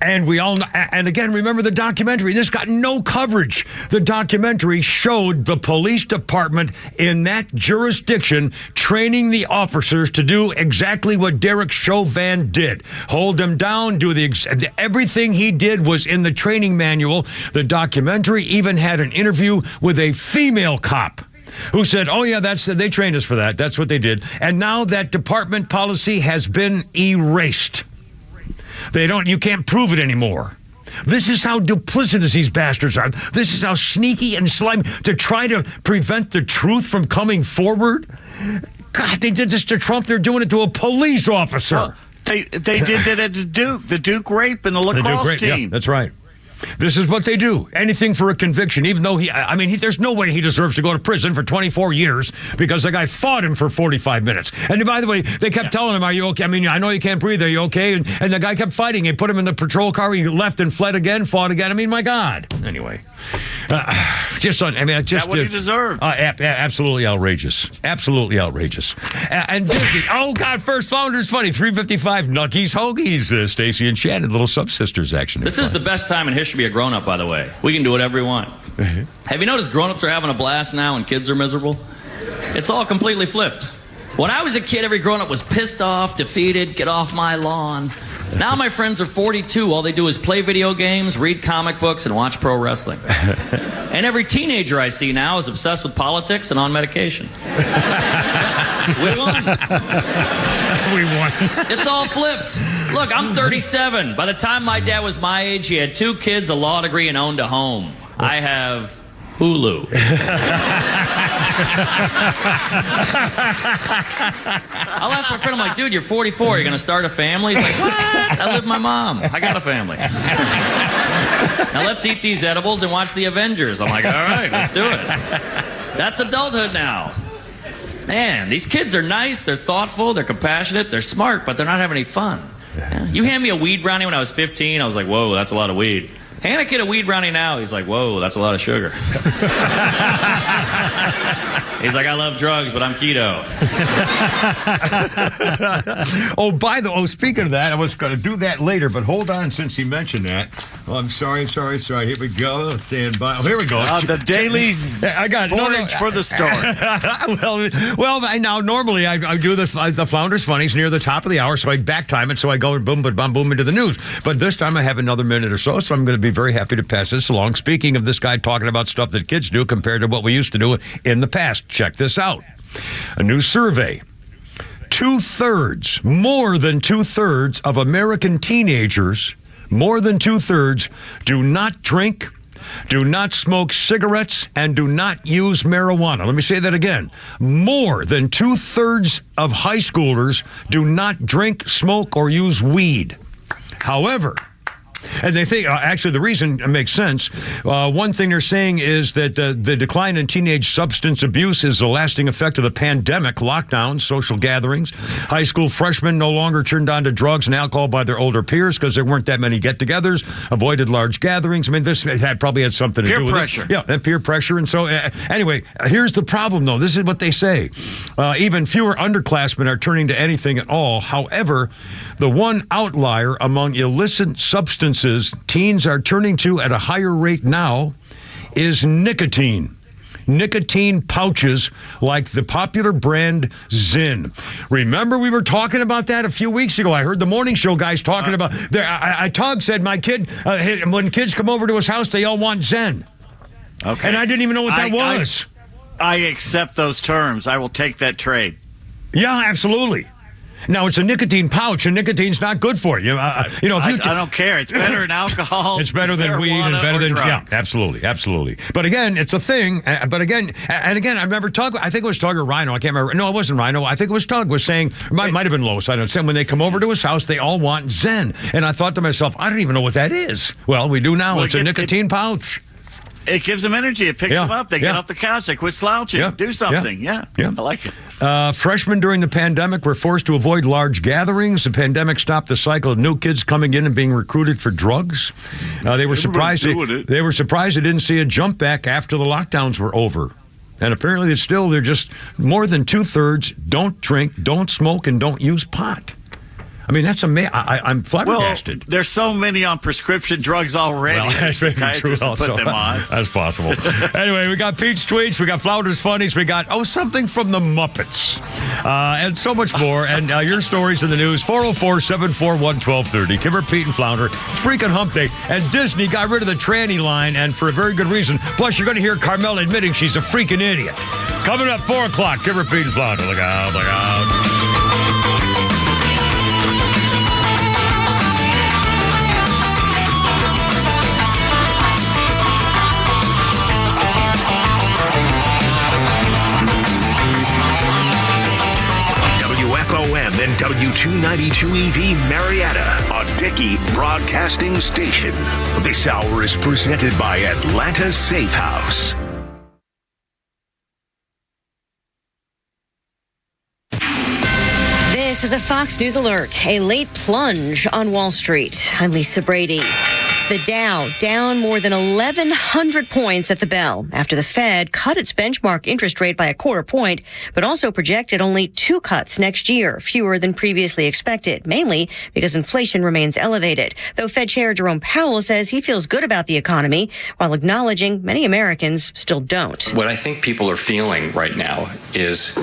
And we all know, and again, remember the documentary. This got no coverage. The documentary showed the police department in that jurisdiction training the officers to do exactly what Derek Chauvin did. Hold them down, everything he did was in the training manual. The documentary even had an interview with a female cop who said, oh yeah, they trained us for that. That's what they did. And now that department policy has been erased. You can't prove it anymore. This is how duplicitous these bastards are. This is how sneaky and slimy to try to prevent the truth from coming forward. God, they did this to Trump. They're doing it to a police officer. Well, they did that at the Duke rape and the lacrosse team. Yeah, that's right. This is what they do. Anything for a conviction, even though there's no way he deserves to go to prison for 24 years because the guy fought him for 45 minutes. And by the way, they kept telling him, are you okay? I mean, I know you can't breathe. Are you okay? And the guy kept fighting. He put him in the patrol car. He left and fled again, fought again. I mean, my God. Anyway. That's what he deserved. Absolutely outrageous. Absolutely outrageous. And Disney, oh God, first founder's funny. 355 Nuckies Hoagies. Stacy and Shannon, little subsisters action. This is the best time in history to be a grown-up, by the way. We can do whatever we want. Have you noticed grown-ups are having a blast now and kids are miserable? It's all completely flipped. When I was a kid, every grown-up was pissed off, defeated, get off my lawn. Now my friends are 42. All they do is play video games, read comic books, and watch pro wrestling. And every teenager I see now is obsessed with politics and on medication. We won. We won. It's all flipped. Look, I'm 37. By the time my dad was my age, he had 2 kids, a law degree, and owned a home. I have Hulu. I'll ask my friend, I'm like, dude, you're 44. You're going to start a family? He's like, what? I live with my mom. I got a family. Now let's eat these edibles and watch the Avengers. I'm like, all right, let's do it. That's adulthood now. Man, these kids are nice. They're thoughtful. They're compassionate. They're smart, but they're not having any fun. Yeah. You hand me a weed brownie when I was 15, I was like, whoa, that's a lot of weed. Hand a kid a weed brownie now, he's like, whoa, that's a lot of sugar. He's like, I love drugs, but I'm keto. Speaking of that, I was going to do that later, but hold on since you mentioned that. Oh, I'm sorry. Here we go. Stand by. Oh, here we go. The daily forage for the story. Now normally I do the Flounders Funnies near the top of the hour, so I back time it, so I go boom, boom into the news. But this time I have another minute or so I'm going to be very happy to pass this along. Speaking of this guy talking about stuff that kids do compared to what we used to do in the past, check this out. A new survey. More than two-thirds of American teenagers, do not drink, do not smoke cigarettes, and do not use marijuana. Let me say that again. More than two-thirds of high schoolers do not drink, smoke, or use weed. However, And they think, actually, the reason makes sense. One thing they're saying is that the decline in teenage substance abuse is the lasting effect of the pandemic, lockdowns, social gatherings. High school freshmen no longer turned on to drugs and alcohol by their older peers because there weren't that many get-togethers, avoided large gatherings. I mean, this probably had something to do with pressure. it. Yeah, and peer pressure. And so, anyway, here's the problem, though. This is what they say. Even fewer underclassmen are turning to anything at all. However, the one outlier among illicit substances teens are turning to at a higher rate now is nicotine. Nicotine pouches like the popular brand Zyn. Remember we were talking about that a few weeks ago. I heard the morning show guys talking about Tug said my kid, when kids come over to his house, they all want Zen. Okay. And I didn't even know what that was. I accept those terms. I will take that trade. Yeah, absolutely. Now, it's a nicotine pouch, and nicotine's not good for you. I don't care. It's better than alcohol. It's better than weed and better than drugs. Yeah, absolutely. But again, it's a thing. But again, I remember Tug. I think it was Tug or Rhino. I can't remember. No, it wasn't Rhino. I think it was Tug was saying. Might have been Lois. I don't know. When they come over to his house, they all want Zen. And I thought to myself, I don't even know what that is. Well, we do now. It's a nicotine pouch. It gives them energy. It picks them up. They get off the couch. They quit slouching. Do something. Yeah. I like it. Freshmen during the pandemic were forced to avoid large gatherings. The pandemic stopped the cycle of new kids coming in and being recruited for drugs. They were surprised. They were surprised they didn't see a jump back after the lockdowns were over. And apparently, they're just more than 2/3 don't drink, don't smoke, and don't use pot. I mean, that's amazing. I'm flabbergasted. Well, there's so many on prescription drugs already. Well, that's maybe true also. Put them on. That's possible. Anyway, we got Pete's tweets, we got Flounder's funnies, we got something from the Muppets, and so much more. And your stories in the news. 404-741-1230. Kimber, Pete, and Flounder. It's freaking Hump Day, and Disney got rid of the tranny line, and for a very good reason. Plus, you're going to hear Carmel admitting she's a freaking idiot. Coming up 4 o'clock. Kimber, Pete, and Flounder. Look out! Look out! WFOM and W292EV Marietta, a Dickey Broadcasting Station. This hour is presented by Atlanta Safe House. This is a Fox News alert. A late plunge on Wall Street. I'm Lisa Brady. The Dow down more than 1,100 points at the bell after the Fed cut its benchmark interest rate by 1/4 point, but also projected only 2 cuts next year, fewer than previously expected, mainly because inflation remains elevated. Though Fed Chair Jerome Powell says he feels good about the economy, while acknowledging many Americans still don't. What I think people are feeling right now is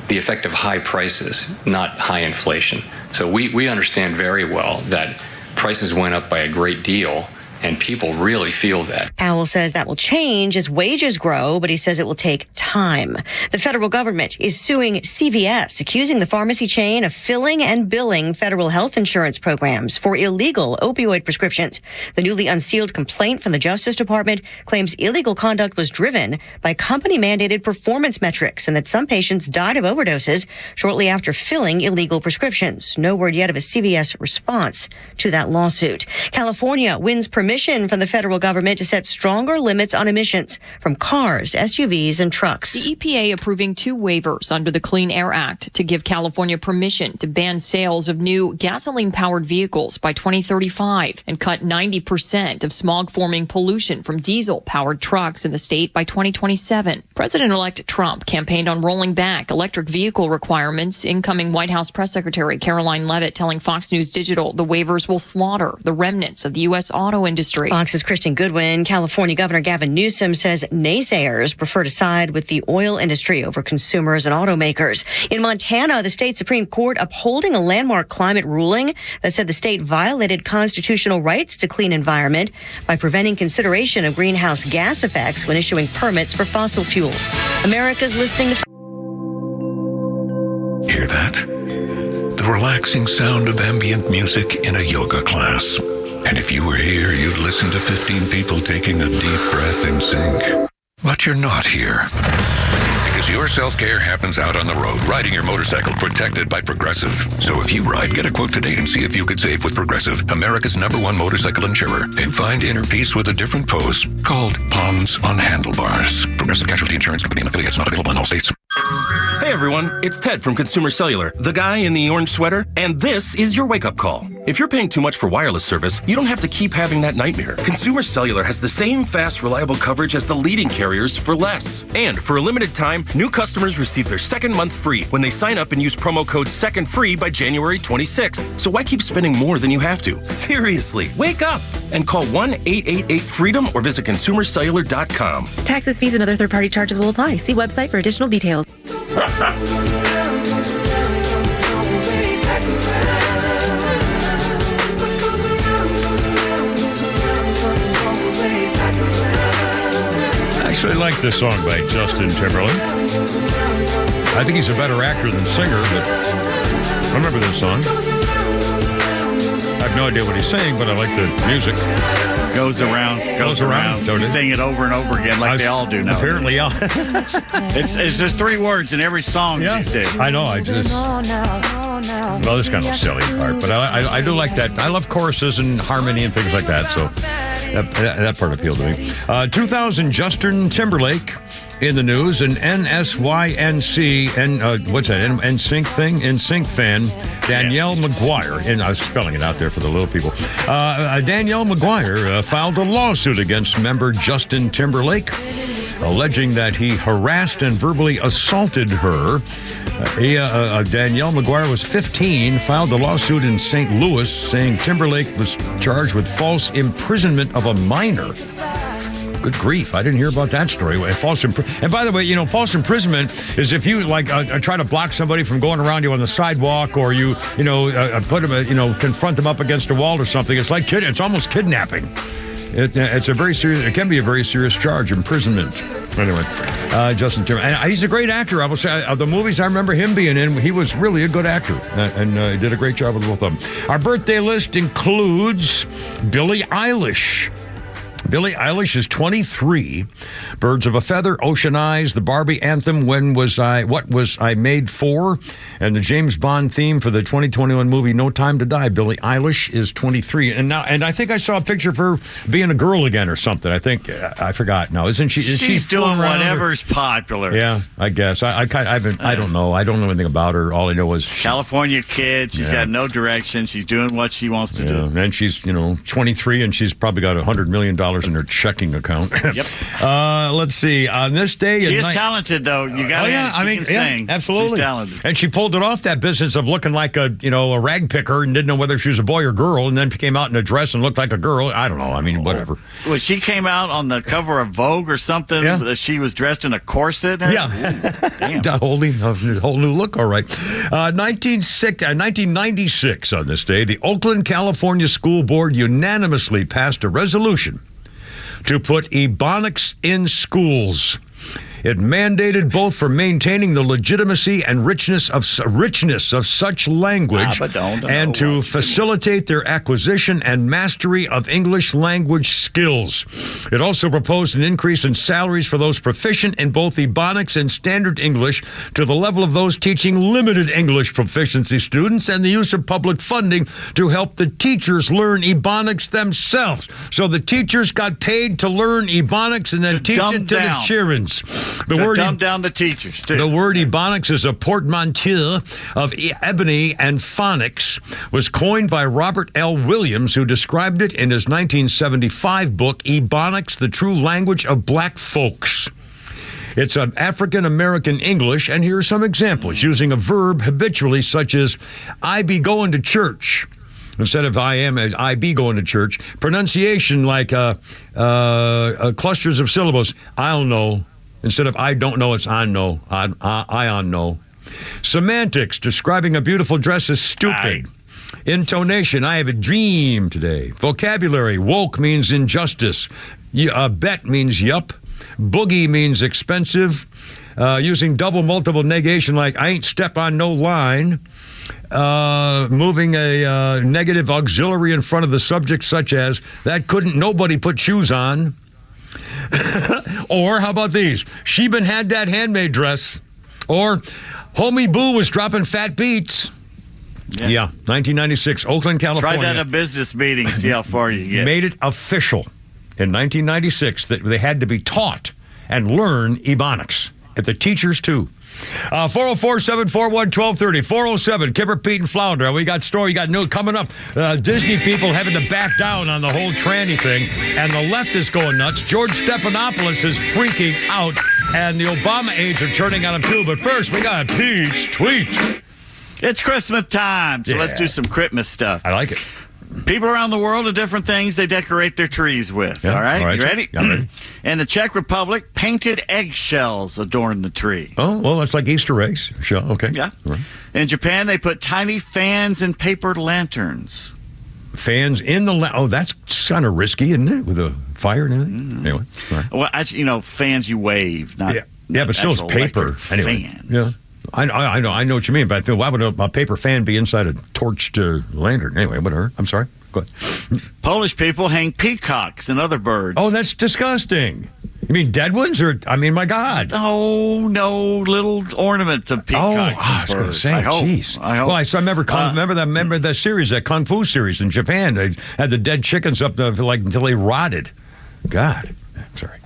the effect of high prices, not high inflation. So we understand very well that prices went up by a great deal, and people really feel that. Powell says that will change as wages grow, but he says it will take time. The federal government is suing CVS, accusing the pharmacy chain of filling and billing federal health insurance programs for illegal opioid prescriptions. The newly unsealed complaint from the Justice Department claims illegal conduct was driven by company-mandated performance metrics and that some patients died of overdoses shortly after filling illegal prescriptions. No word yet of a CVS response to that lawsuit. California wins permission from the federal government to set stronger limits on emissions from cars, SUVs, and trucks. The EPA approving 2 waivers under the Clean Air Act to give California permission to ban sales of new gasoline-powered vehicles by 2035 and cut 90% of smog-forming pollution from diesel-powered trucks in the state by 2027. President-elect Trump campaigned on rolling back electric vehicle requirements. Incoming White House Press Secretary Caroline Leavitt telling Fox News Digital the waivers will slaughter the remnants of the U.S. auto industry. Fox's Kristen Goodwin. California Governor Gavin Newsom says naysayers prefer to side with the oil industry over consumers and automakers. In Montana, the state Supreme Court upholding a landmark climate ruling that said the state violated constitutional rights to clean environment by preventing consideration of greenhouse gas effects when issuing permits for fossil fuels. America's listening to... Hear that? The relaxing sound of ambient music in a yoga class. And if you were here, you'd listen to 15 people taking a deep breath in sync. But you're not here. Because Because your self-care happens out on the road, riding your motorcycle protected by Progressive. So if you ride, get a quote today and see if you could save with Progressive, America's #1 motorcycle insurer, and find inner peace with a different pose called Palms on Handlebars. Progressive Casualty Insurance Company and affiliates, not available in all states. Hey everyone, it's Ted from Consumer Cellular, the guy in the orange sweater, and this is your wake-up call. If you're paying too much for wireless service, you don't have to keep having that nightmare. Consumer Cellular has the same fast, reliable coverage as the leading carriers for less. And for a limited time, new customers receive their second month free when they sign up and use promo code SECONDFREE by January 26th. So why keep spending more than you have to? Seriously, wake up and call 1-888-FREEDOM or visit consumercellular.com. Taxes, fees, and other third-party charges will apply. See website for additional details. I actually like this song by Justin Timberlake. I think he's a better actor than singer, but I remember this song. I have no idea what he's saying, but I like the music. Goes around. You sing it over and over again like they all do now. Apparently, yeah. It's just 3 words in every song these days. I know. Well, this kind of silly part, but I do like that. I love choruses and harmony and things like that, so that part appealed to me. 2000, Justin Timberlake in the news, an NSYNC, what's that, NSYNC thing? NSYNC fan, Danielle McGuire, and I was spelling it out there for the little people. Danielle McGuire filed a lawsuit against member Justin Timberlake, alleging that he harassed and verbally assaulted her. Danielle McGuire was 15, filed a lawsuit in St. Louis, saying Timberlake was charged with false imprisonment of a minor. Good grief, I didn't hear about that story. And by the way, false imprisonment is if you try to block somebody from going around you on the sidewalk, or you put them, confront them up against a wall or something. It's like it's almost kidnapping. It's a very serious. It can be a very serious charge, imprisonment. Anyway, Justin Timberlake, and he's a great actor. I will say, of the movies I remember him being in, he was really a good actor, and he did a great job with both of them. Our birthday list includes Billie Eilish. Billie Eilish is 23. Birds of a Feather, Ocean Eyes, the Barbie anthem, What Was I Made For? And the James Bond theme for the 2021 movie No Time to Die. Billie Eilish is 23. And I think I saw a picture of her being a girl again or something. I think, I forgot now. Isn't she? She's doing whatever's popular. Yeah, I guess. I don't know. I don't know anything about her. All I know is California kid. She's got no direction. She's doing what she wants to do. And she's, 23, and she's probably got $100 million in her checking account. Yep. Let's see. On this day, she is talented, though. You got to. Sing. Absolutely. She's talented, and she pulled it off. That business of looking like a rag picker and didn't know whether she was a boy or girl, and then came out in a dress and looked like a girl. I don't know. I mean, whatever. Well, she came out on the cover of Vogue or something. Yeah. That she was dressed in a corset. Yeah. Damn. Holding a whole new look. All right. 1996 on this day, the Oakland, California School Board unanimously passed a resolution to put Ebonics in schools. It mandated both for maintaining the legitimacy and richness of such language and to facilitate their acquisition and mastery of English language skills. It also proposed an increase in salaries for those proficient in both Ebonics and Standard English to the level of those teaching limited English proficiency students, and the use of public funding to help the teachers learn Ebonics themselves. So the teachers got paid to learn Ebonics and then teach it to the children. Dumb down the teachers, too. The word Ebonics is a portmanteau of ebony and phonics, was coined by Robert L. Williams, who described it in his 1975 book, Ebonics, The True Language of Black Folks. It's an African-American English, and here are some examples, using a verb habitually, such as, I be going to church. Instead of I be going to church. Pronunciation like clusters of syllables. I'll know. Instead of I don't know, it's I know. I on know. Semantics, describing a beautiful dress as stupid. Intonation, I have a dream today. Vocabulary, woke means injustice. Bet means yup. Boogie means expensive. Using double multiple negation like I ain't step on no line. Moving a negative auxiliary in front of the subject such as that couldn't nobody put shoes on. Or how about these? Sheben had that handmade dress. Or Homie Boo was dropping fat beats. Yeah, 1996, Oakland, California. Try that at a business meeting, see how far you get. Made it official in 1996 that they had to be taught and learn Ebonics. At the teachers, too. 404-741-1230. 407, Kipper, Pete, and Flounder. We got story, you got new coming up. Disney people having to back down on the whole tranny thing, and the left is going nuts. George Stephanopoulos is freaking out, and the Obama aides are turning on him, too. But first, we got Pete's Tweets. It's Christmas time, so let's do some Christmas stuff. I like it. People around the world have different things they decorate their trees with. Yeah, all right? You sir. ready? Yeah, I'm ready. In the Czech Republic, painted eggshells adorn the tree. Oh, well, that's like Easter eggs. Sure, okay. Yeah. Right. In Japan, they put tiny fans in paper lanterns. Fans in the... oh, that's kind of risky, isn't it? With a fire and everything? Anyway. All right. Well, actually, fans you wave, not Yeah, but still it's actual paper. electric Anyway. fans. Yeah. I know what you mean, but why would a paper fan be inside a torched lantern? Anyway, whatever. I'm sorry. Go ahead. Polish people hang peacocks and other birds. Oh, that's disgusting. You mean dead ones? Or, I mean, my God. Oh, no, little ornaments of peacocks. I was going to say, I hope. jeez. I hope. Well, I remember that series, that Kung Fu series in Japan. They had the dead chickens up there until they rotted. God. Sorry.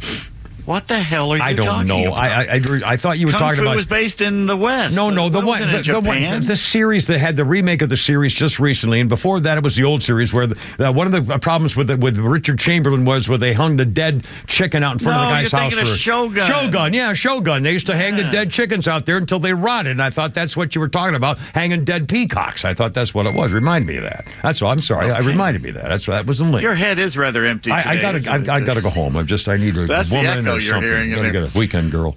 What the hell are you talking about? I don't know. I thought you were talking about... Kung Fu was based in the West. No, the series, they had the remake of the series just recently, and before that it was the old series where one of the problems with Richard Chamberlain was where they hung the dead chicken out in front of the guy's house. You're thinking of Shogun. Shogun, yeah, Shogun. They used to hang the dead chickens out there until they rotted, and I thought that's what you were talking about, hanging dead peacocks. I thought that's what it was. Remind me of that. That's all. I'm sorry. Okay. I reminded me of that. That was the link. Your head is rather empty today. I gotta go home. I need a that's woman the echo or you're something. hearing. Gotta get a weekend girl.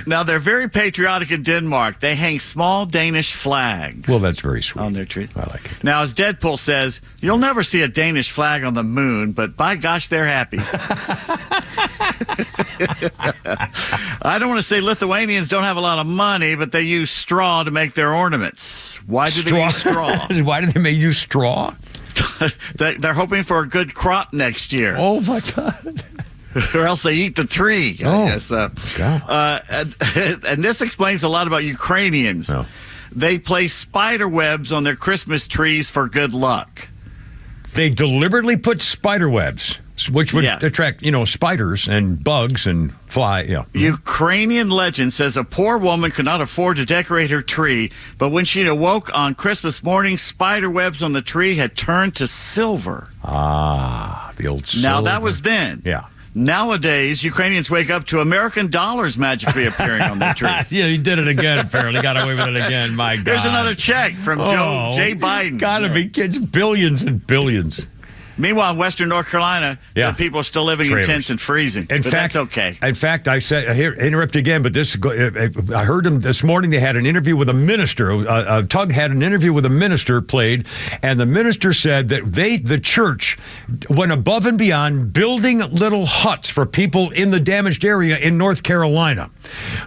Now, they're very patriotic in Denmark. They hang small Danish flags. Well, that's very sweet. On their tree. I like it. Now, as Deadpool says, you'll never see a Danish flag on the moon, but by gosh, they're happy. I don't want to say Lithuanians don't have a lot of money, but they use straw to make their ornaments. Why do they use straw? Why do they use straw? They're hoping for a good crop next year. Oh, my God. Or else they eat the tree. Oh, I guess. And this explains a lot about Ukrainians. Oh. They place spider webs on their Christmas trees for good luck. They deliberately put spider webs, which would attract, spiders and bugs and fly. Yeah. Ukrainian legend says a poor woman could not afford to decorate her tree, but when she awoke on Christmas morning, spider webs on the tree had turned to silver. Ah, the old silver. Now, that was then. Yeah. Nowadays, Ukrainians wake up to American dollars magically appearing on their trees. Yeah, he did it again, apparently. Got away with it again. My God. There's another check from Jay Biden. Gotta be kids. Billions and billions. Meanwhile, in Western North Carolina, the people are still living in tents and freezing. But that's okay. In fact, I said, here, interrupt again, but I heard him this morning. They had an interview with a minister. Tug had an interview with a minister played, and the minister said that the church went above and beyond building little huts for people in the damaged area in North Carolina.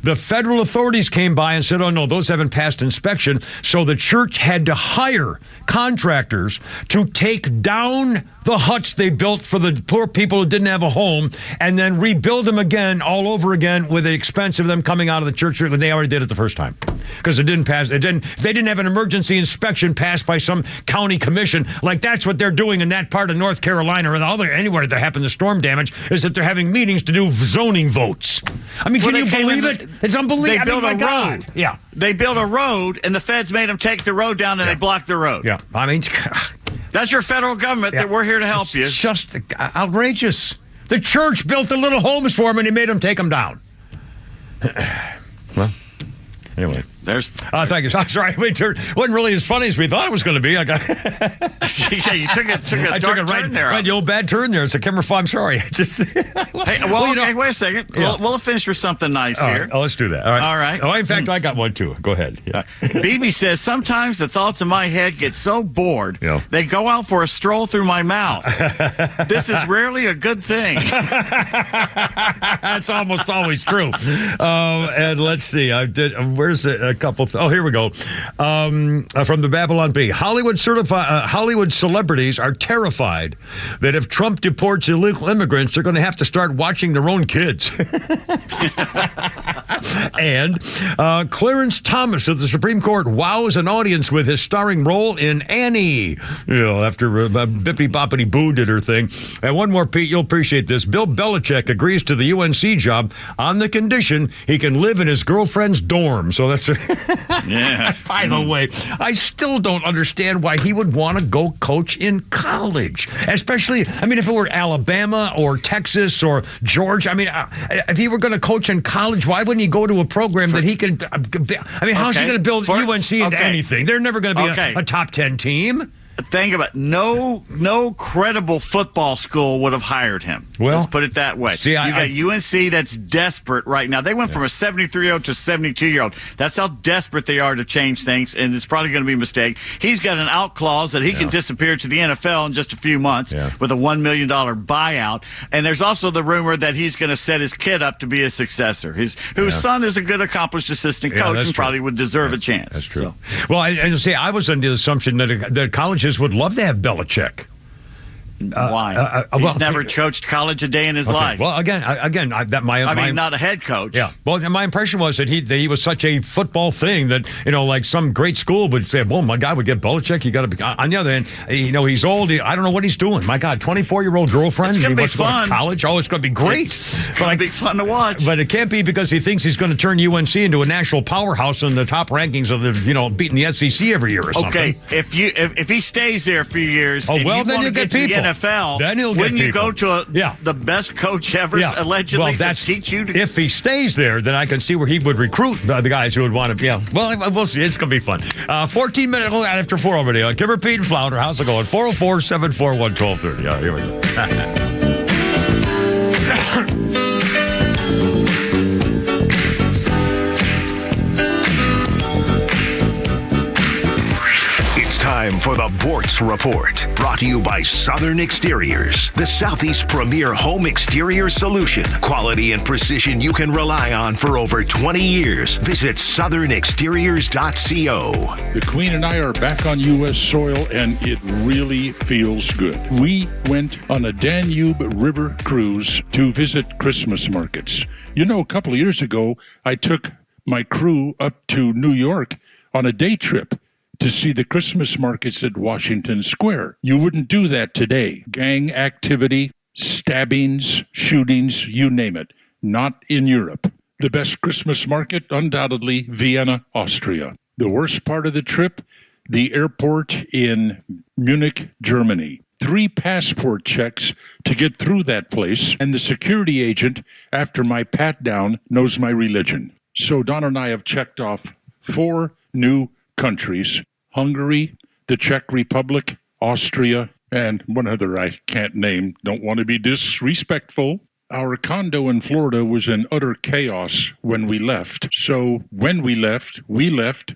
The federal authorities came by and said, oh, no, those haven't passed inspection. So the church had to hire contractors to take down the huts they built for the poor people who didn't have a home and then rebuild them again all over again with the expense of them coming out of the church. They already did it the first time because it didn't pass. They didn't have an emergency inspection passed by some county commission. Like that's what they're doing in that part of North Carolina or anywhere that happened to storm damage is that they're having meetings to do zoning votes. I mean, can you believe it? It's unbelievable. They built a road. God. Yeah. They built a road and the feds made them take the road down and they blocked the road. Yeah. I mean, that's your federal government that we're here to help you. It's just outrageous. The church built the little homes for them and they made them take them down. Well, anyway. Thank you. Sorry, it wasn't really as funny as we thought it was going to be. Yeah, you took a dark turn there. Right, the old bad turn there. It's a camera. I'm sorry. Wait a second. Yeah. We'll finish with something nice here. Right. Oh, let's do that. All right. All right. Oh, in fact, I got one too. Go ahead. Yeah. BB says, sometimes the thoughts in my head get so bored, they go out for a stroll through my mouth. This is rarely a good thing. That's almost always true. And let's see. Where's it? couple. Oh, here we go. From the Babylon Bee. Hollywood celebrities are terrified that if Trump deports illegal immigrants, they're going to have to start watching their own kids. And Clarence Thomas of the Supreme Court wows an audience with his starring role in Annie. After Bippity Boppity Boo did her thing. And one more, Pete, you'll appreciate this. Bill Belichick agrees to the UNC job on the condition he can live in his girlfriend's dorm. So that's yeah. By the way, I still don't understand why he would want to go coach in college. Especially, if it were Alabama or Texas or Georgia. If he were going to coach in college, why wouldn't he go to a program that he can... how's he going to build UNC into anything? They're never going to be a top 10 team. Think about it. No credible football school would have hired him. Well, let's put it that way. You got UNC that's desperate right now. They went from a 73-year-old to a 72-year-old. That's how desperate they are to change things, and it's probably going to be a mistake. He's got an out clause that he can disappear to the NFL in just a few months with a $1 million buyout. And there's also the rumor that he's going to set his kid up to be his successor. Whose son is a good, accomplished assistant coach and probably would deserve a chance. That's true. Well, I was under the assumption that colleges would love to have Belichick. Why? He's never coached college a day in his life. Well, not a head coach. Yeah. Well, my impression was that he was such a football thing that like some great school would say, "Well, my guy would get Belichick. You got to be." On the other hand, he's old. I don't know what he's doing. My God, 24-year-old girlfriend. It's going to be fun. To college. Oh, it's going to be great. It's going to be fun to watch. But it can't be because he thinks he's going to turn UNC into a national powerhouse in the top rankings of the beating the SEC every year or something. Okay, if he stays there a few years, then you'll get people. NFL, then he'll get wouldn't you people. go to the best coach ever, allegedly, to teach you to... If he stays there, then I can see where he would recruit the guys who would want to... Yeah, well, we'll see. It's going to be fun. 14 minutes after 4 over there. Kimmer, Pete, and Flounder. How's it going? 404-741-1230. Yeah, here we go. Time for the Bortz Report, brought to you by Southern Exteriors, the Southeast premier home exterior solution. Quality and precision you can rely on for over 20 years. Visit southernexteriors.co. The Queen and I are back on U.S. soil, and it really feels good. We went on a Danube River cruise to visit Christmas markets. A couple of years ago, I took my crew up to New York on a day trip to see the Christmas markets at Washington Square. You wouldn't do that today. Gang activity, stabbings, shootings, you name it. Not in Europe. The best Christmas market, undoubtedly, Vienna, Austria. The worst part of the trip, the airport in Munich, Germany. 3 passport checks to get through that place, and the security agent, after my pat-down, knows my religion. So Don and I have checked off 4 new countries: Hungary, the Czech Republic, Austria, and one other I can't name. Don't want to be disrespectful. Our condo in Florida was in utter chaos when we left. So when we left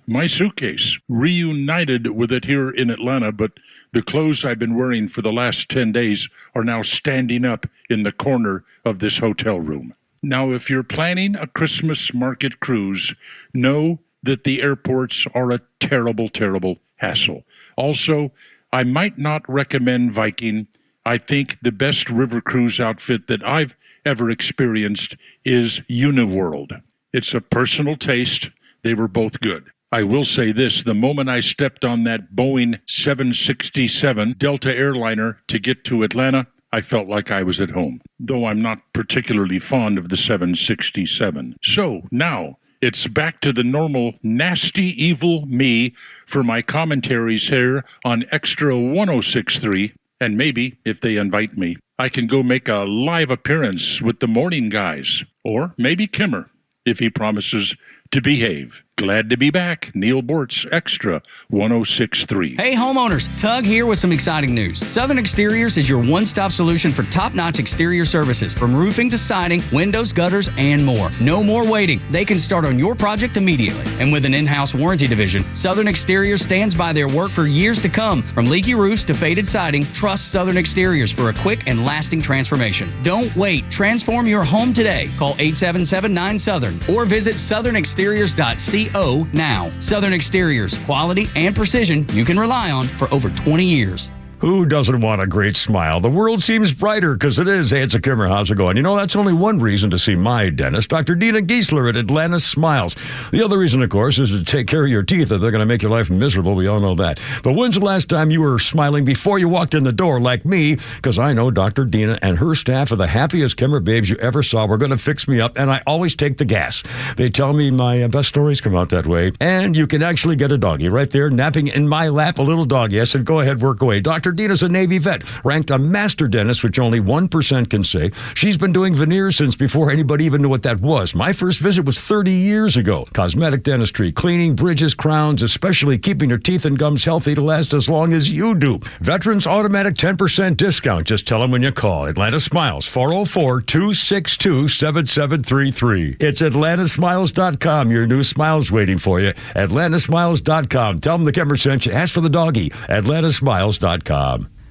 my suitcase. Reunited with it here in Atlanta, but the clothes I've been wearing for the last 10 days are now standing up in the corner of this hotel room. Now, if you're planning a Christmas market cruise, know that the airports are a terrible, terrible hassle. Also, I might not recommend Viking. I think the best river cruise outfit that I've ever experienced is Uniworld. It's a personal taste. They were both good. I will say this, the moment I stepped on that Boeing 767 Delta airliner to get to Atlanta, I felt like I was at home, though I'm not particularly fond of the 767. So now, it's back to the normal nasty, evil me for my commentaries here on Extra 106.3. And maybe, if they invite me, I can go make a live appearance with the morning guys. Or maybe Kimmer, if he promises to behave. Glad to be back. Neil Bortz, Extra 106.3. Hey homeowners, Tug here with some exciting news. Southern Exteriors is your one-stop solution for top-notch exterior services, from roofing to siding, windows, gutters, and more. No more waiting. They can start on your project immediately. And with an in-house warranty division, Southern Exteriors stands by their work for years to come. From leaky roofs to faded siding, trust Southern Exteriors for a quick and lasting transformation. Don't wait. Transform your home today. Call 877-9-SOUTHERN or visit southernexteriors.co. S-E-O now. Southern Exteriors, quality and precision you can rely on for over 20 years. Who doesn't want a great smile? The world seems brighter because it is. Hey, it's a Kimmer. How's it going? You know, that's only one reason to see my dentist, Dr. Dina Giesler at Atlanta Smiles. The other reason, of course, is to take care of your teeth, or they're going to make your life miserable. We all know that. But when's the last time you were smiling before you walked in the door like me? Because I know Dr. Dina and her staff are the happiest Kimmer babes you ever saw. We're going to fix me up, and I always take the gas. They tell me my best stories come out that way. And you can actually get a doggy right there, napping in my lap, a little doggy. I said, go ahead, work away. Dr. Dina's a Navy vet, ranked a master dentist, which only 1% can say. She's been doing veneers since before anybody even knew what that was. My first visit was 30 years ago. Cosmetic dentistry, cleaning, bridges, crowns, especially keeping your teeth and gums healthy to last as long as you do. Veterans automatic 10% discount. Just tell them when you call. Atlanta Smiles, 404-262-7733. It's atlantasmiles.com. Your new smile's waiting for you. atlantasmiles.com. Tell them the Kimmer sent you. Ask for the doggy. atlantasmiles.com.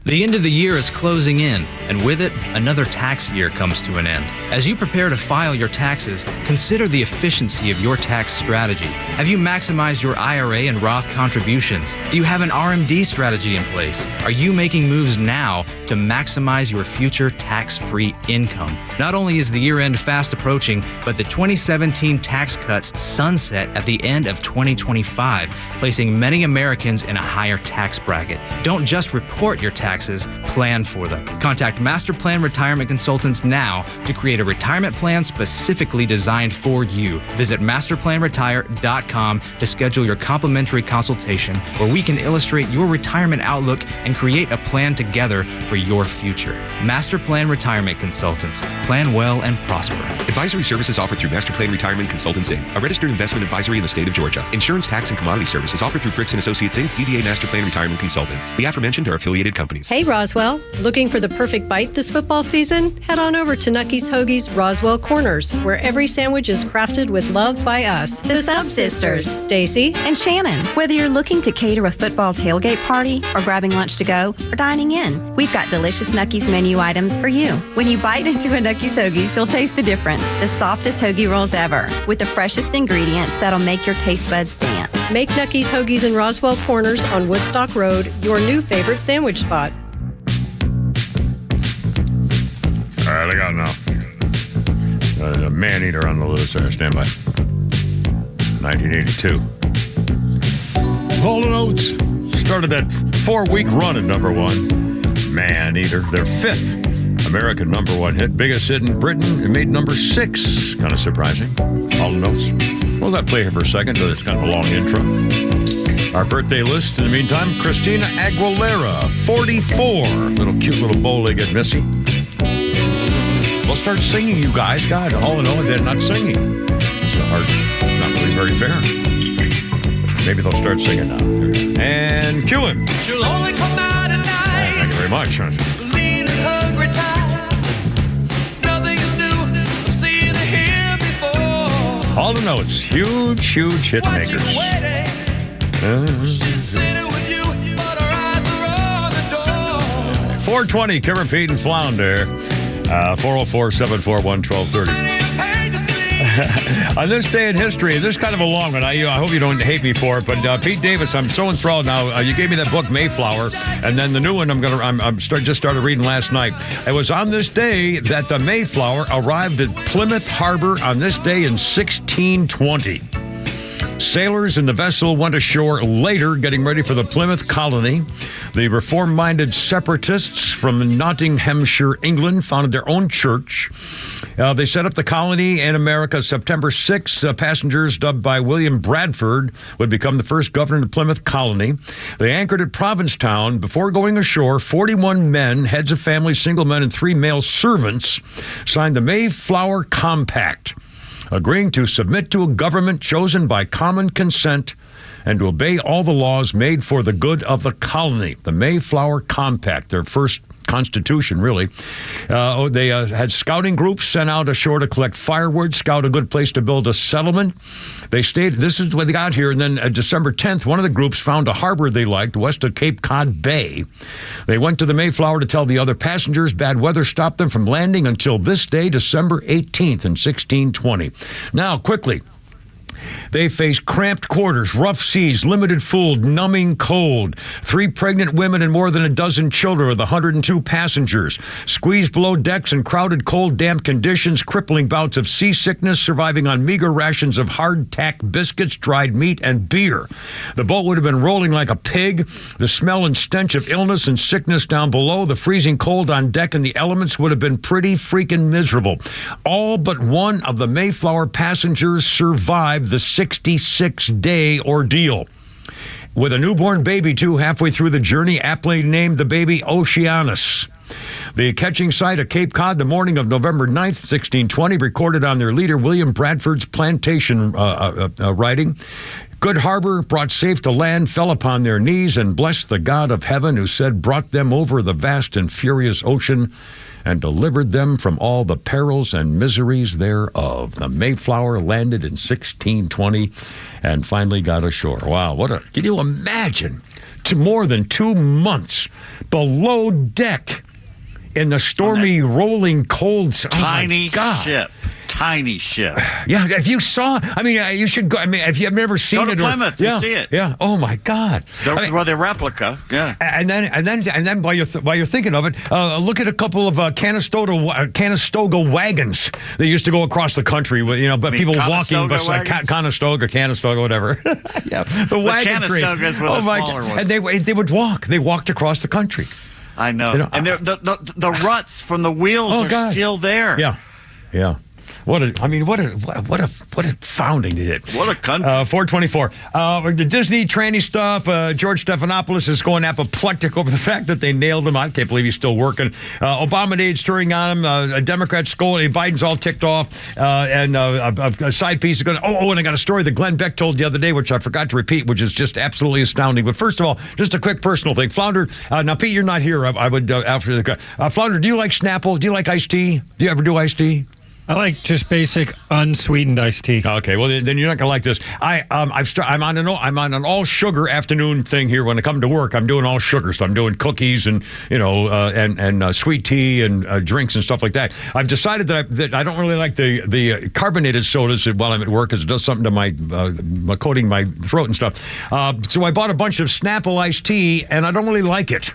The end of the year is closing in, and with it, another tax year comes to an end. As you prepare to file your taxes, consider the efficiency of your tax strategy. Have you maximized your IRA and Roth contributions? Do you have an RMD strategy in place? Are you making moves now to maximize your future tax-free income? Not only is the year-end fast approaching, but the 2017 tax cuts sunset at the end of 2025, placing many Americans in a higher tax bracket. Don't just report your taxes, plan for them. Contact Master Plan Retirement Consultants now to create a retirement plan specifically designed for you. Visit masterplanretire.com to schedule your complimentary consultation where we can illustrate your retirement outlook and create a plan together for your future. Master Plan Retirement Consultants. Plan well and prosper. Advisory services offered through Master Plan Retirement Consultants, Inc., a registered investment advisory in the state of Georgia. Insurance, tax, and commodity services offered through Fricks & Associates, Inc., DBA Master Plan Retirement Consultants. The aforementioned are affiliated companies. Hey, Roswell. Looking for the perfect bite this football season? Head on over to Nucky's Hoagie's Roswell Corners, where every sandwich is crafted with love by us. The Sub Sisters, Stacy and Shannon. Whether you're looking to cater a football tailgate party or grabbing lunch to go or dining in, we've got delicious Nucky's menu items for you. When you bite into a Nucky's Hoagies, you'll taste the difference. The softest hoagie rolls ever, with the freshest ingredients that'll make your taste buds dance. Make Nucky's Hoagies in Roswell Corners on Woodstock Road your new favorite sandwich spot. All right, I got now. A man-eater on the list there. Stand by. 1982. Hall & Oates started that 4-week run at number one. Man-eater. Their 5th American number one hit. Biggest hit in Britain. It made number 6. Kind of surprising. Hall & Oates. We'll let play here for a second. It's kind of a long intro. Our birthday list, in the meantime, Christina Aguilera, 44. Cute little bow-legged missy. We'll start singing, you guys. God, all in all, they're not singing. It's hard, not really very fair. Maybe they'll start singing now. And cue him. She'll only come out at night. Thank you very much. Lean and hungry tired. Nothing is new. I've seen it here before. Hall & Oates, huge hit makers. She's sitting with you, but her eyes are on the door. 420, Kimmer, Pete, and Flounder. 404-741-1230. On this day in history, this is kind of a long one. I hope you don't hate me for it, but Pete Davis, I'm so enthralled now. You gave me that book, Mayflower, and then the new one just started reading last night. It was on this day that the Mayflower arrived at Plymouth Harbor on this day in 1620. Sailors in the vessel went ashore later, getting ready for the Plymouth colony. The reform-minded separatists from Nottinghamshire, England, founded their own church. They set up the colony in America September 6. Passengers dubbed by William Bradford would become the first governor of Plymouth colony. They anchored at Provincetown. Before going ashore, 41 men, heads of families, single men, and 3 male servants signed the Mayflower Compact, agreeing to submit to a government chosen by common consent and to obey all the laws made for the good of the colony. The Mayflower Compact, their first constitution, really. They had scouting groups sent out ashore to collect firewood, scout a good place to build a settlement. They stayed, this is when they got here, and then December 10th, one of the groups found a harbor they liked west of Cape Cod Bay. They went to the Mayflower to tell the other passengers. Bad weather stopped them from landing until this day, December 18th in 1620. Now, quickly, They face cramped quarters, rough seas, limited food, numbing cold. 3 pregnant women and more than a dozen children with 102 passengers. Squeezed below decks in crowded, cold, damp conditions, crippling bouts of seasickness, surviving on meager rations of hardtack biscuits, dried meat, and beer. The boat would have been rolling like a pig. The smell and stench of illness and sickness down below, the freezing cold on deck, and the elements would have been pretty freaking miserable. All but one of the Mayflower passengers survived the 66-day ordeal. With a newborn baby, too, halfway through the journey, aptly named the baby Oceanus. The catching site of Cape Cod the morning of November 9th, 1620, recorded on their leader William Bradford's plantation writing. Good harbor, brought safe to land, fell upon their knees and blessed the God of heaven, who said, brought them over the vast and furious ocean and delivered them from all the perils and miseries thereof. The Mayflower landed in 1620 and finally got ashore. Wow, can you imagine? More than 2 months below deck in the stormy, rolling cold. Tiny ship. Tiny ship. Yeah, if you saw, you should go. If you've never seen it. Go to Plymouth, you see it. Yeah. Oh my God. The replica. Yeah. And then while you're thinking of it, look at a couple of Conestoga wagons that used to go across the country with but people walking beside Conestoga, whatever. Yeah, the wagon train. Conestogas were the smaller ones. And they would walk. They walked across the country. I know. And the ruts from the wheels are still there. Yeah. Yeah. What a founding it. What a country. 424. The Disney tranny stuff. George Stephanopoulos is going apoplectic over the fact that they nailed him. I can't believe he's still working. Obama-aides touring on him. Democrats scolding. Biden's all ticked off. And a side piece is going. And I got a story that Glenn Beck told the other day, which I forgot to repeat, which is just absolutely astounding. But first of all, just a quick personal thing. Flounder. Now, Pete, you're not here. I would after the Flounder. Do you like Snapple? Do you like iced tea? Do you ever do iced tea? I like just basic unsweetened iced tea. Okay, well then you're not gonna like this. I'm on an all sugar afternoon thing here. When I come to work, I'm doing all sugar stuff. I'm doing cookies and sweet tea and drinks and stuff like that. I've decided that I don't really like the carbonated sodas while I'm at work because it does something to my coating my throat and stuff. So I bought a bunch of Snapple iced tea and I don't really like it.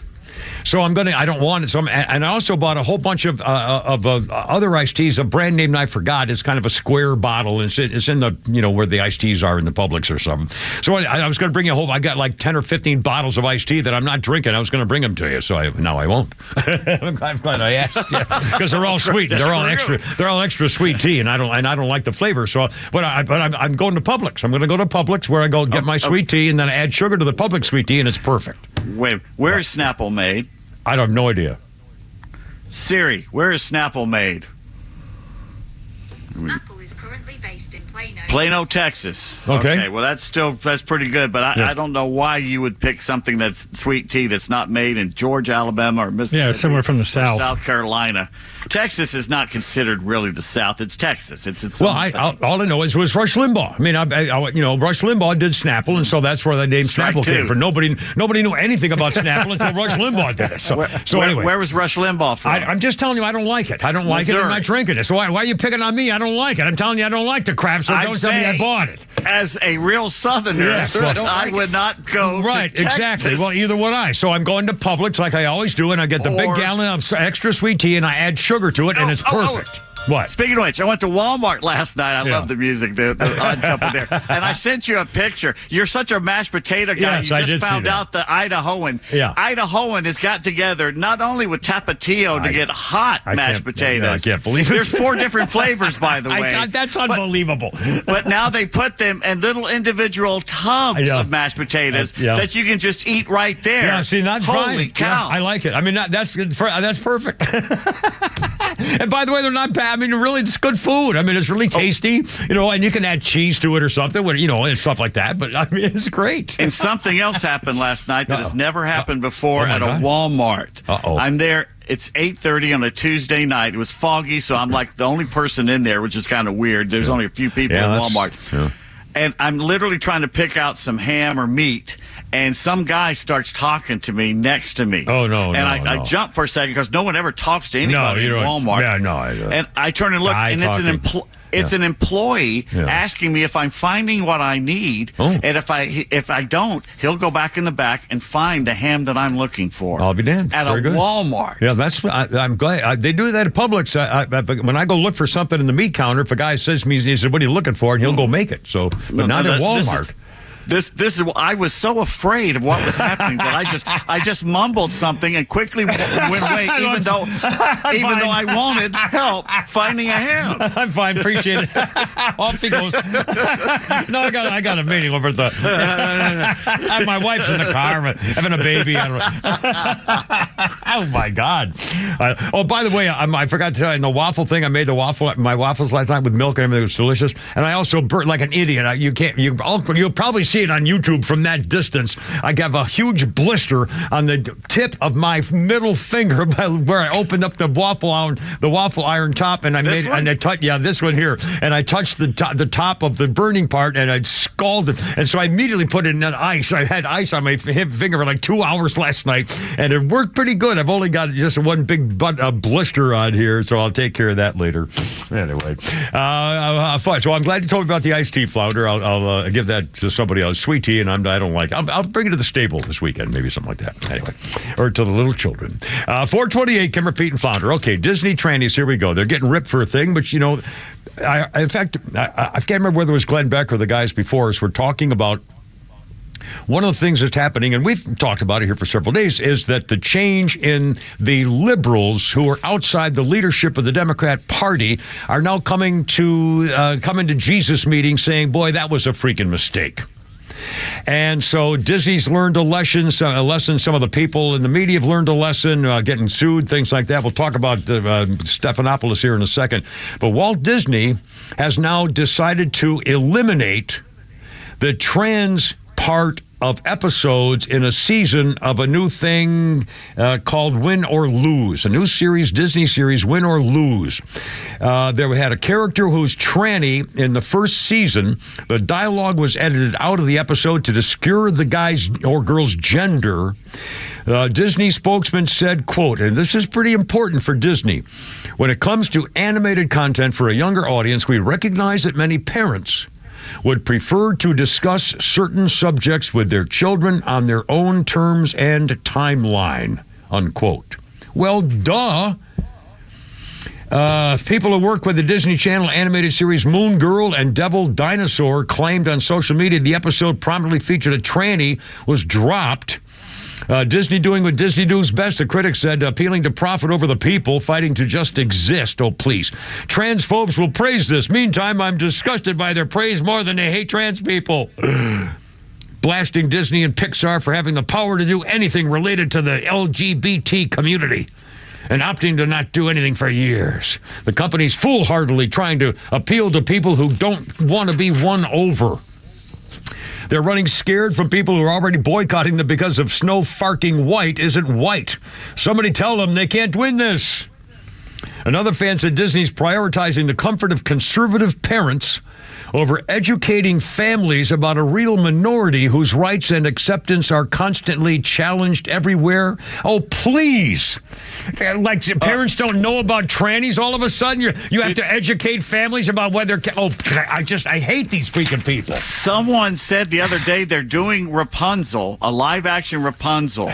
So I don't want it. And I also bought a whole bunch of other iced teas, a brand name I forgot. It's kind of a square bottle, and it's in the, where the iced teas are in the Publix or something. So I was going to bring you I got like 10 or 15 bottles of iced tea that I'm not drinking. I was going to bring them to you, so now I won't. I'm glad I asked, because they're all sweet. They're all extra sweet tea, and I don't like the flavor. So, I'm going to Publix. I'm going to go to Publix where I go get my sweet tea, and then I add sugar to the Publix sweet tea, and it's perfect. Wait, where is Snapple made? I have no idea. Siri, where is Snapple made? Snapple is currently based in Plano, Texas. Okay. Well, that's pretty good, but I don't know why you would pick something that's sweet tea that's not made in Georgia, Alabama, or Mississippi. Yeah, somewhere from the South. South Carolina. Texas is not considered really the South. It's Texas. All I know is it was Rush Limbaugh. Rush Limbaugh did Snapple, and so that's where the name Snapple came from. Nobody knew anything about Snapple until Rush Limbaugh did it. Anyway, where was Rush Limbaugh from? I'm just telling you, I don't like it. I don't like it. I'm not drinking it. So why are you picking on me? I don't like it. I'm telling you, I don't like the crap. So don't tell me I bought it. As a real Southerner, I would not go to Texas. Exactly. Well, either would I. So I'm going to Publix like I always do, and I get the big gallon of extra sweet tea, and I add sugar to it, and it's perfect. What? Speaking of which, I went to Walmart last night. I love the music, the odd couple there. And I sent you a picture. You're such a mashed potato guy. Yes, you just found out the Idahoan. Yeah. Idahoan has got together not only with Tapatio to get hot mashed potatoes. I can't believe it. There's 4 different flavors, by the way. That's unbelievable. But now they put them in little individual tubs of mashed potatoes that you can just eat right there. Yeah, see, that's Holy fine. cow. Yeah, I like it. I mean, that's perfect. And by the way, they're not bad. I mean, really, it's good food. I mean, it's really tasty, and you can add cheese to it or something, and stuff like that. But, I mean, it's great. And something else happened last night that has never happened before at a Walmart. Uh-oh. I'm there. It's 8:30 on a Tuesday night. It was foggy, so I'm like the only person in there, which is kind of weird. There's only a few people in Walmart. Yeah. And I'm literally trying to pick out some ham or meat, and some guy starts talking to me next to me. Oh, no, And I jump for a second because no one ever talks to anybody in Walmart. Yeah, no. And I turn and look, and It's an employee asking me if I'm finding what I need, and if I don't, he'll go back in the back and find the ham that I'm looking for. I'll be damned. At Very a good. Walmart. Yeah, I'm glad. They do that at Publix. When I go look for something in the meat counter, if a guy says to me, he said, "What are you looking for?" and he'll go make it. So, but not at Walmart. This is. I was so afraid of what was happening that I just mumbled something and quickly went away, even though I wanted help finding a ham. I'm fine. Appreciate it. Off he goes. No, I got a meeting over at the. My wife's in the car having a baby. Oh my God. By the way, I forgot to tell you, in the waffle thing, I made my waffles last night with milk and everything. It was delicious. And I also burnt like an idiot. You'll probably see it on YouTube from that distance. I have a huge blister on the tip of my middle finger where I opened up the waffle iron top, and I made this one here, and I touched the top of the burning part, and I scalded, and so I immediately put it in ice. I had ice on my finger for like 2 hours last night, and it worked pretty good. I've only got just one big blister on here, so I'll take care of that later. Anyway, fun. So I'm glad you told me about the iced tea, Flounder. I'll give that to somebody else. Sweet tea, and I don't like. I'll bring it to the stable this weekend, maybe something like that. Anyway, or to the little children. 428, Kimmer, Pete, and Flounder. Okay, Disney trannies. Here we go. They're getting ripped for a thing, but I can't remember whether it was Glenn Beck or the guys before us were talking about. One of the things that's happening, and we've talked about it here for several days, is that the change in the liberals who are outside the leadership of the Democrat Party are now coming to Jesus meetings saying, boy, that was a freaking mistake. And so Disney's learned a lesson. Some of the people in the media have learned a lesson, getting sued, things like that. We'll talk about Stephanopoulos here in a second. But Walt Disney has now decided to eliminate the trans part of episodes in a season of a new thing called Win or Lose, a new series, Disney series, Win or Lose. There we had a character who's tranny in the first season. The dialogue was edited out of the episode to obscure the guy's or girl's gender. Disney spokesman said, quote, and this is pretty important for Disney, when it comes to animated content for a younger audience, we recognize that many parents would prefer to discuss certain subjects with their children on their own terms and timeline, unquote. Well, duh. People who work with the Disney Channel animated series Moon Girl and Devil Dinosaur claimed on social media the episode prominently featured a tranny was dropped. Disney doing what Disney does best, the critics said, appealing to profit over the people, fighting to just exist. Oh, please. Transphobes will praise this. Meantime, I'm disgusted by their praise more than they hate trans people. Blasting Disney and Pixar for having the power to do anything related to the LGBT community and opting to not do anything for years. The company's foolhardily trying to appeal to people who don't want to be won over. They're running scared from people who are already boycotting them because of Snow farting white isn't white. Somebody tell them they can't win this. Another fan said Disney's prioritizing the comfort of conservative parents over educating families about a real minority whose rights and acceptance are constantly challenged everywhere. Oh, please. Like parents don't know about trannies all of a sudden? You have to educate families about whether... I hate these freaking people. Someone said the other day they're doing Rapunzel, a live-action Rapunzel,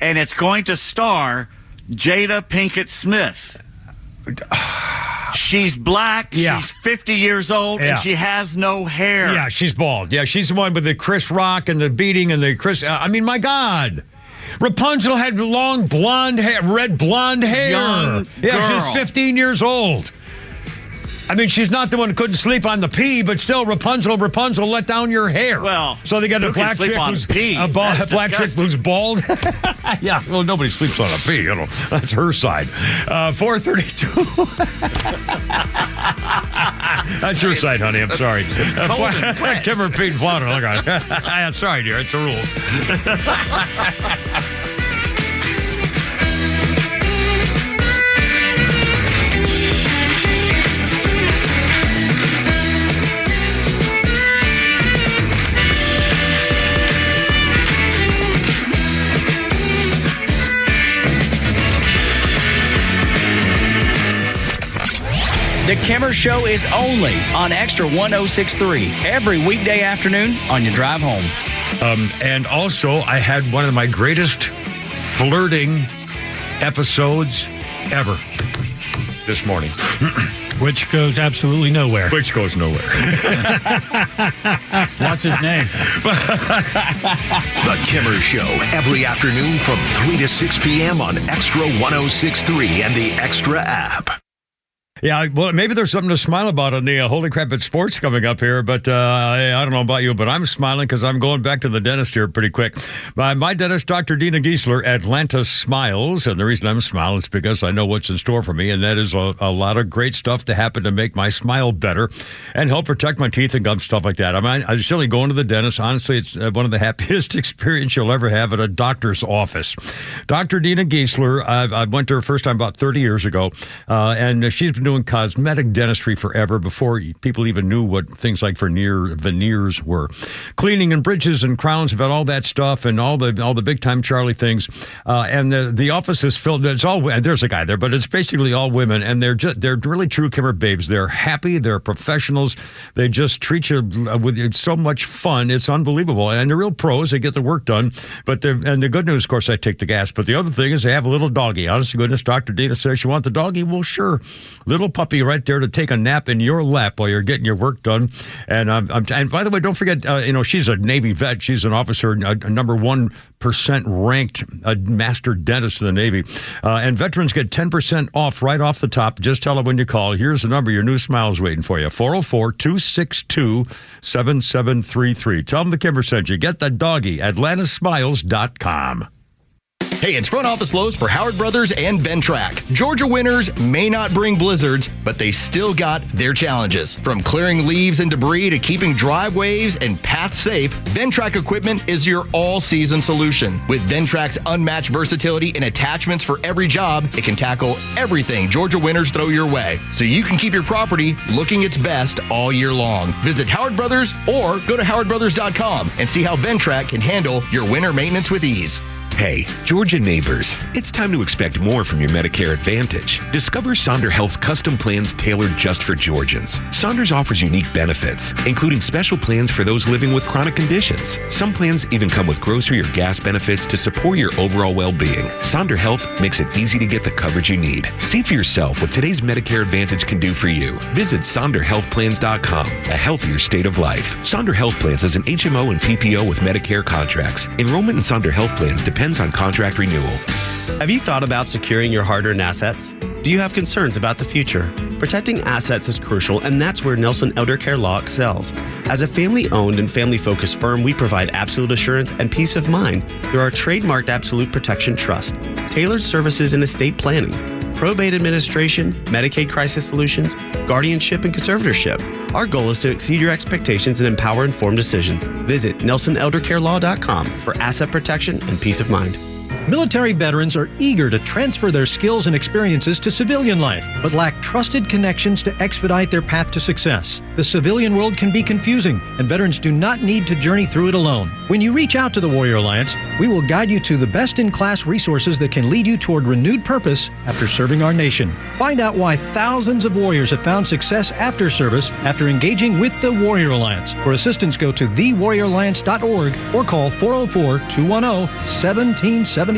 and it's going to star Jada Pinkett Smith. She's black, she's 50 years old, and she has no hair. Yeah, she's bald. Yeah, she's the one with the Chris Rock and the beating and the Chris... I mean, my God. Rapunzel had long blonde hair, red blonde hair. Young girl. She's 15 years old. I mean, she's not the one who couldn't sleep on the pee, but still, Rapunzel, let down your hair. Well, so they got a black chick who's black chick who's bald. Yeah, well, nobody sleeps on a pee. You know, that's her side. 432. That's your side, honey. I'm sorry. It's cold and wet. Kimmer, Pete, and Flounder. Look on. Sorry, dear. It's the rules. The Kimmer Show is only on Extra 106.3 every weekday afternoon on your drive home. And also, I had one of my greatest flirting episodes ever this morning. Which goes absolutely nowhere. Which goes nowhere. What's his name? The Kimmer Show, every afternoon from 3 to 6 p.m. on Extra 106.3 and the Extra app. Yeah, well, maybe there's something to smile about on the Holy Crap at Sports coming up here, but I don't know about you, but I'm smiling because I'm going back to the dentist here pretty quick. My dentist, Dr. Dina Giesler, Atlanta Smiles, and the reason I'm smiling is because I know what's in store for me, and that is a lot of great stuff to happen to make my smile better and help protect my teeth and gums, stuff like that. I mean, I silly going to the dentist. Honestly, it's one of the happiest experiences you'll ever have at a doctor's office. Dr. Dina Giesler, I went to her first time about 30 years ago, and she's been doing cosmetic dentistry forever, before people even knew what things like veneers were. Cleaning and bridges and crowns, have had all that stuff and all the big time Charlie things. And the office is filled. It's all, there's a guy there, but it's basically all women, and they're really true Kimmer babes. They're happy. They're professionals. They just treat you with so much fun. It's unbelievable, and they're real pros. They get the work done. And the good news, of course, I take the gas. But the other thing is they have a little doggy. Honest to goodness, Dr. Dina says, "You want the doggy?" Well, sure. Little puppy right there to take a nap in your lap while you're getting your work done. And and by the way, don't forget, she's a Navy vet. She's an officer, a number 1% ranked master dentist in the Navy. And veterans get 10% off right off the top. Just tell her when you call. Here's the number. Your new smile's waiting for you. 404-262-7733. Tell them the Kimmer sent you. Get the doggy. AtlantaSmiles.com. Hey, it's Front Office Lows for Howard Brothers and Ventrac. Georgia winters may not bring blizzards, but they still got their challenges. From clearing leaves and debris to keeping driveways and paths safe, Ventrac equipment is your all-season solution. With Ventrac's unmatched versatility and attachments for every job, it can tackle everything Georgia winters throw your way, so you can keep your property looking its best all year long. Visit Howard Brothers or go to howardbrothers.com and see how Ventrac can handle your winter maintenance with ease. Hey, Georgia neighbors, it's time to expect more from your Medicare Advantage. Discover Sonder Health's custom plans tailored just for Georgians. Saunders offers unique benefits, including special plans for those living with chronic conditions. Some plans even come with grocery or gas benefits to support your overall well-being. Sonder Health makes it easy to get the coverage you need. See for yourself what today's Medicare Advantage can do for you. Visit SonderHealthPlans.com, a healthier state of life. Sonder Health Plans is an HMO and PPO with Medicare contracts. Enrollment in Sonder Health Plans depends on contract renewal. Have you thought about securing your hard-earned assets? Do you have concerns about the future? Protecting assets is crucial, and that's where Nelson Elder Care Law excels. As a family-owned and family-focused firm, we provide absolute assurance and peace of mind through our trademarked Absolute Protection Trust, tailored services in estate planning, probate administration, Medicaid crisis solutions, guardianship, and conservatorship. Our goal is to exceed your expectations and empower informed decisions. Visit NelsonElderCareLaw.com for asset protection and peace of mind. Military veterans are eager to transfer their skills and experiences to civilian life, but lack trusted connections to expedite their path to success. The civilian world can be confusing, and veterans do not need to journey through it alone. When you reach out to the Warrior Alliance, we will guide you to the best-in-class resources that can lead you toward renewed purpose after serving our nation. Find out why thousands of warriors have found success after service after engaging with the Warrior Alliance. For assistance, go to thewarrioralliance.org or call 404-210-1776.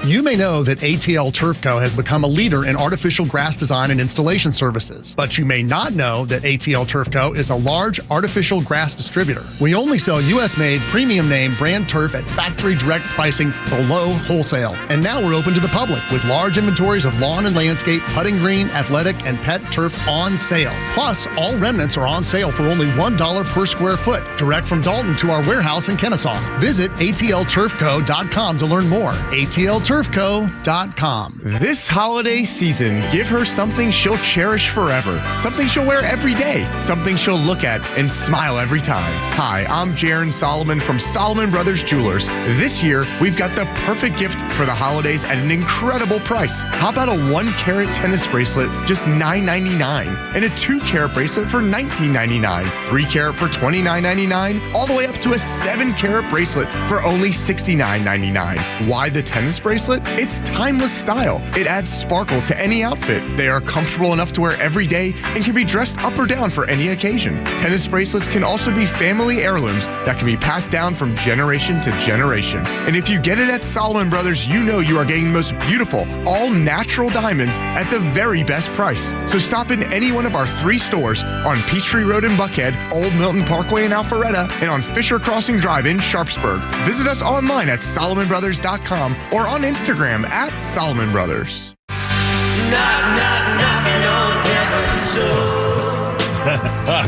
You may know that ATL Turf Co. has become a leader in artificial grass design and installation services, but you may not know that ATL Turf Co. is a large artificial grass distributor. We only sell U.S.-made, premium name brand turf at factory direct pricing below wholesale. And now we're open to the public with large inventories of lawn and landscape, putting green, athletic, and pet turf on sale. Plus, all remnants are on sale for only $1 per square foot, direct from Dalton to our warehouse in Kennesaw. Visit atlturfco.com to learn more. atlturfco.com. This holiday season, give her something she'll cherish forever. Something she'll wear every day. Something she'll look at and smile every time. Hi, I'm Jaron Solomon from Solomon Brothers Jewelers. This year, we've got the perfect gift for the holidays at an incredible price. How about a 1-carat tennis bracelet, just $9.99, and a 2-carat bracelet for $19.99, 3-carat for $29.99, all the way up to a 7-carat bracelet for only $69.99. Why the tennis bracelet? It's timeless style. It adds sparkle to any outfit. They are comfortable enough to wear every day and can be dressed up or down for any occasion. Tennis bracelets can also be family heirlooms that can be passed down from generation to generation. And if you get it at Solomon Brothers, you know you are getting the most beautiful, all-natural diamonds at the very best price. So stop in any one of our 3 stores on Peachtree Road in Buckhead, Old Milton Parkway in Alpharetta, and on Fisher Crossing Drive in Sharpsburg. Visit us online at SolomonBrothers.com or on Instagram at Solomon Brothers. Knock, knock, knocking on heaven's door.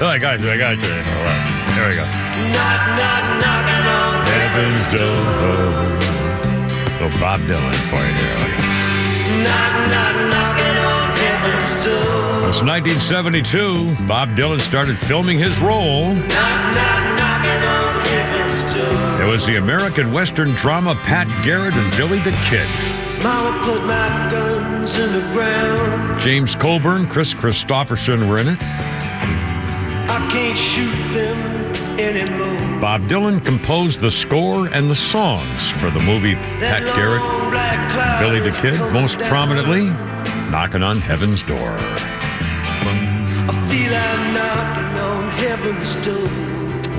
I got you. All right. There we go. Knock, knock, knocking on Heaven's door. Little Bob Dylan for you there. Knock, knock, knocking on heaven's door. It's 1972. Bob Dylan started filming his role. Knock, knock, knocking on heaven's door. It was the American Western drama Pat Garrett and Billy the Kid. Mama put my guns in the ground. James Coburn, Chris Christopherson were in it. I can't shoot them anymore. Bob Dylan composed the score and the songs for the movie Pat Garrett, Billy the Kid, most prominently, Knocking on Heaven's Door. I feel I'm knocking on heaven's door.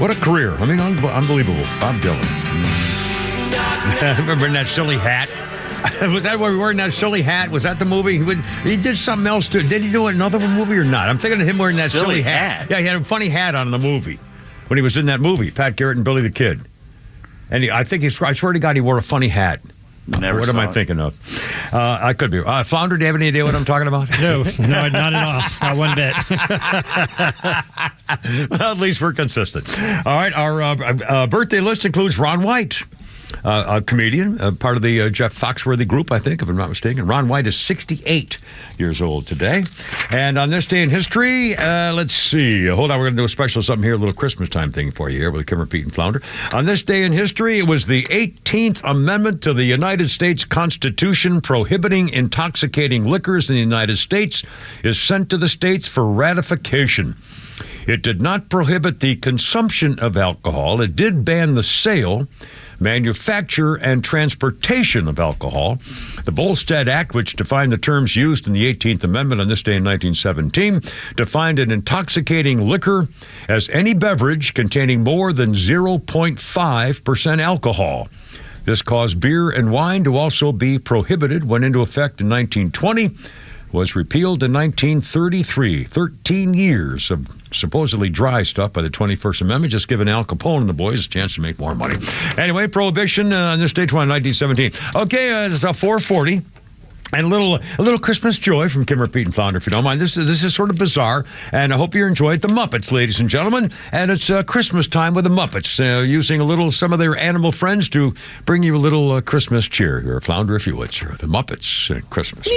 What a career. I mean, unbelievable. Bob Dylan. Remember in that silly hat? Was that where we were wearing that silly hat? Was that the movie? He did something else too. Did he do another movie or not? I'm thinking of him wearing that silly hat. Yeah, he had a funny hat on in the movie when he was in that movie, Pat Garrett and Billy the Kid. And I swear to God, he wore a funny hat. What am I thinking of? I could be. Flounder, do you have any idea what I'm talking about? No, not at all. Not one bit. Well, at least we're consistent. All right, our birthday list includes Ron White. A comedian, part of the Jeff Foxworthy group, I think, if I'm not mistaken. Ron White is 68 years old today. And on this day in history, let's see. Hold on, we're going to do a special something here, a little Christmas time thing for you here with Kimmer, Pete, and Flounder. On this day in history, it was the 18th Amendment to the United States Constitution prohibiting intoxicating liquors in the United States is sent to the states for ratification. It did not prohibit the consumption of alcohol. It did ban the sale, manufacture, and transportation of alcohol. The Volstead Act, which defined the terms used in the 18th Amendment on this day in 1917, defined an intoxicating liquor as any beverage containing more than 0.5% alcohol. This caused beer and wine to also be prohibited, went into effect in 1920, was repealed in 1933. 13 years of supposedly dry stuff by the 21st Amendment, just giving Al Capone and the boys a chance to make more money. Anyway, Prohibition on this date, 1917. Okay, it's 4:40. And a little Christmas joy from Kimmer, Pete, and Flounder, if you don't mind. This is sort of bizarre, and I hope you enjoyed the Muppets, ladies and gentlemen. And it's Christmas time with the Muppets, using some of their animal friends to bring you a little Christmas cheer. Here, Flounder, if you would, sir. The Muppets at Christmas.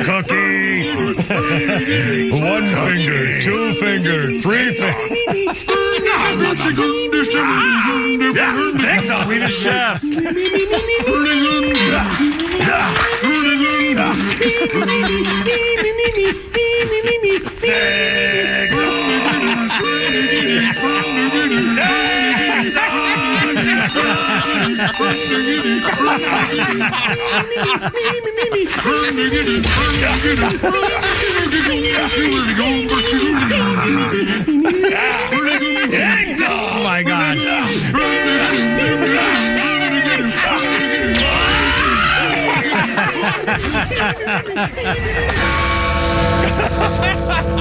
Cookie. One finger, 2 fingers, 3 fingers. TikTok, we the chef. Oh my God.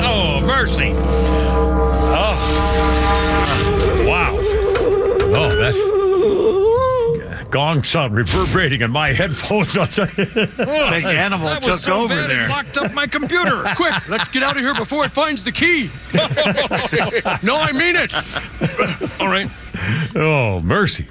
Oh, mercy. Oh. Wow. Oh, that's gong sound reverberating in my headphones. Big animal that took was so over bad there. It locked up my computer. Quick, let's get out of here before it finds the key. No, I mean it. All right. Oh, mercy.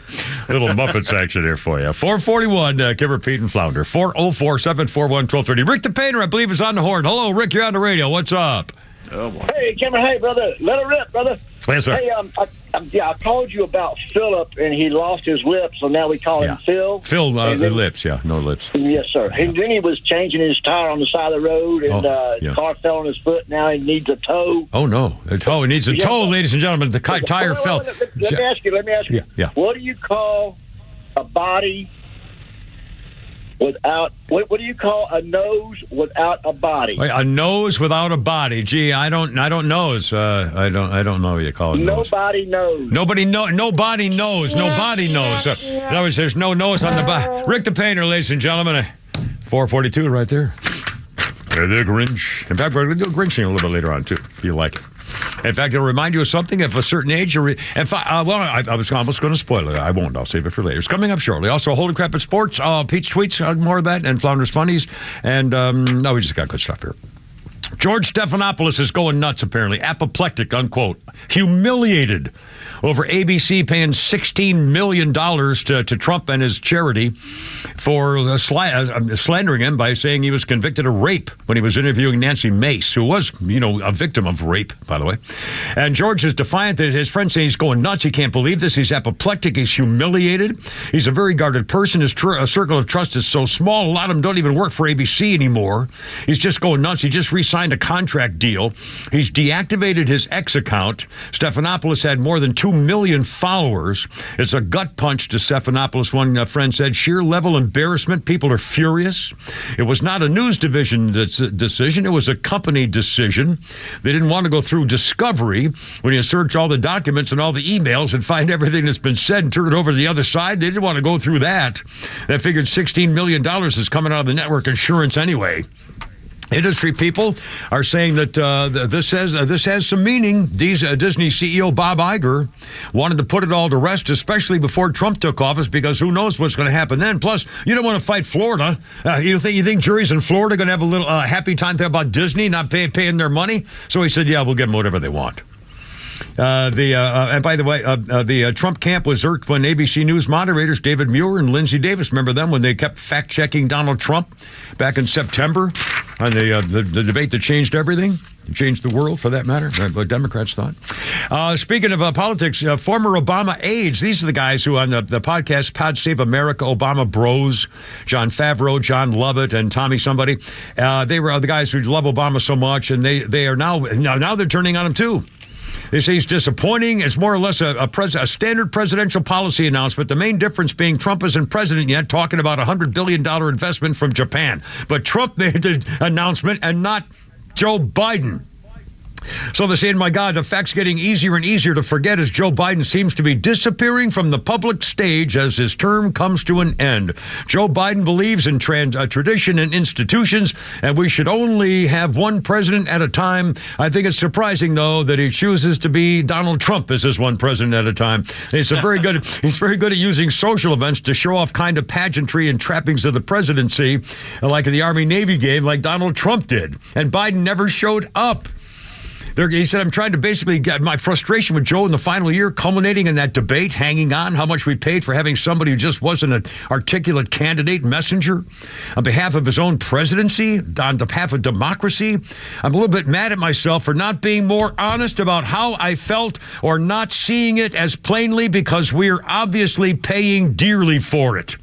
Little Muppets action here for you. 441, Kimmer, Pete, and Flounder. 404-741-1230. Rick the Painter, I believe, is on the horn. Hello, Rick, you're on the radio. What's up? Oh, boy. Hey, Cameron. Hey, brother. Let it rip, brother. Yes, sir. Hey, I called you about Philip, and he lost his lip, so now we call him Phil. Phil, And then- lips, no lips. Yes, sir. And then he was changing his tire on the side of the road, and yeah. car fell on his foot. Now he needs a tow. Oh, no. He needs a toe, ladies and gentlemen. The tire fell. Let me ask you. Yeah. What do you call a body without? What do you call a nose without a body? Wait, a nose without a body. Gee, I don't know. I don't know what you call it. Nobody knows. Nobody knows. Nobody knows. In other words, there's no nose on the body. Rick the Painter, ladies and gentlemen. 442 right there. The Grinch. In fact, we're going to do Grinching a little bit later on, too, if you like it. In fact, it'll remind you of something of a certain age. I was almost going to spoil it. I won't. I'll save it for later. It's coming up shortly. Also, Holy Crap at Sports, Pete's Tweets, more of that, and Flounder's Funnies. And, we just got good stuff here. George Stephanopoulos is going nuts, apparently. Apoplectic, unquote. Humiliated over ABC paying $16 million to Trump and his charity for slandering him by saying he was convicted of rape when he was interviewing Nancy Mace, who was, a victim of rape, by the way. And George is defiant that his friends say he's going nuts. He can't believe this. He's apoplectic. He's humiliated. He's a very guarded person. His circle of trust is so small, a lot of them don't even work for ABC anymore. He's just going nuts. He just re-signed a contract deal. He's deactivated his X account. Stephanopoulos had more than 2 million followers. It's a gut punch to Stephanopoulos. One friend said, sheer level embarrassment. People are furious. It was not a news division decision. It was a company decision. They didn't want to go through discovery when you search all the documents and all the emails and find everything that's been said and turn it over to the other side. They didn't want to go through that. They figured $16 million is coming out of the network insurance anyway. Industry people are saying that this has some meaning. Disney CEO Bob Iger wanted to put it all to rest, especially before Trump took office, because who knows what's going to happen then. Plus, you don't want to fight Florida. You think juries in Florida are going to have a little happy time there about Disney not paying their money? So he said, yeah, we'll give them whatever they want. And by the way, the Trump camp was irked when ABC News moderators David Muir and Lindsay Davis, remember them when they kept fact-checking Donald Trump back in September on the debate that changed everything, changed the world for that matter, what Democrats thought. Speaking of politics, former Obama aides, these are the guys who on the podcast Pod Save America, Obama Bros, John Favreau, John Lovett, and Tommy somebody. They were the guys who love Obama so much, and they are now they're turning on him too. They say he's disappointing. It's more or less a standard presidential policy announcement. The main difference being Trump isn't president yet, talking about a $100 billion investment from Japan. But Trump made the announcement and not Joe Biden. So they're saying, my God, the fact's getting easier and easier to forget as Joe Biden seems to be disappearing from the public stage as his term comes to an end. Joe Biden believes in tradition and institutions, and we should only have one president at a time. I think it's surprising, though, that he chooses to be Donald Trump as his one president at a time. He's very good at using social events to show off kind of pageantry and trappings of the presidency, like in the Army-Navy game, like Donald Trump did. And Biden never showed up. He said, I'm trying to basically get my frustration with Joe in the final year, culminating in that debate, hanging on, how much we paid for having somebody who just wasn't an articulate candidate messenger on behalf of his own presidency, on behalf of democracy. I'm a little bit mad at myself for not being more honest about how I felt or not seeing it as plainly because we're obviously paying dearly for it.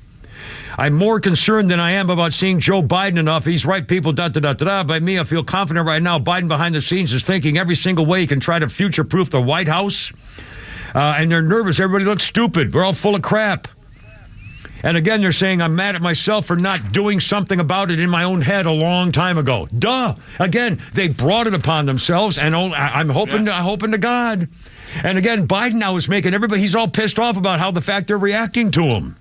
I'm more concerned than I am about seeing Joe Biden enough. He's right, people, da-da-da-da-da. By me, I feel confident right now. Biden behind the scenes is thinking every single way he can try to future-proof the White House. And they're nervous. Everybody looks stupid. We're all full of crap. And again, they're saying I'm mad at myself for not doing something about it in my own head a long time ago. Duh. Again, they brought it upon themselves, and I'm hoping to God. And again, Biden now is making everybody, he's all pissed off about how the fact they're reacting to him.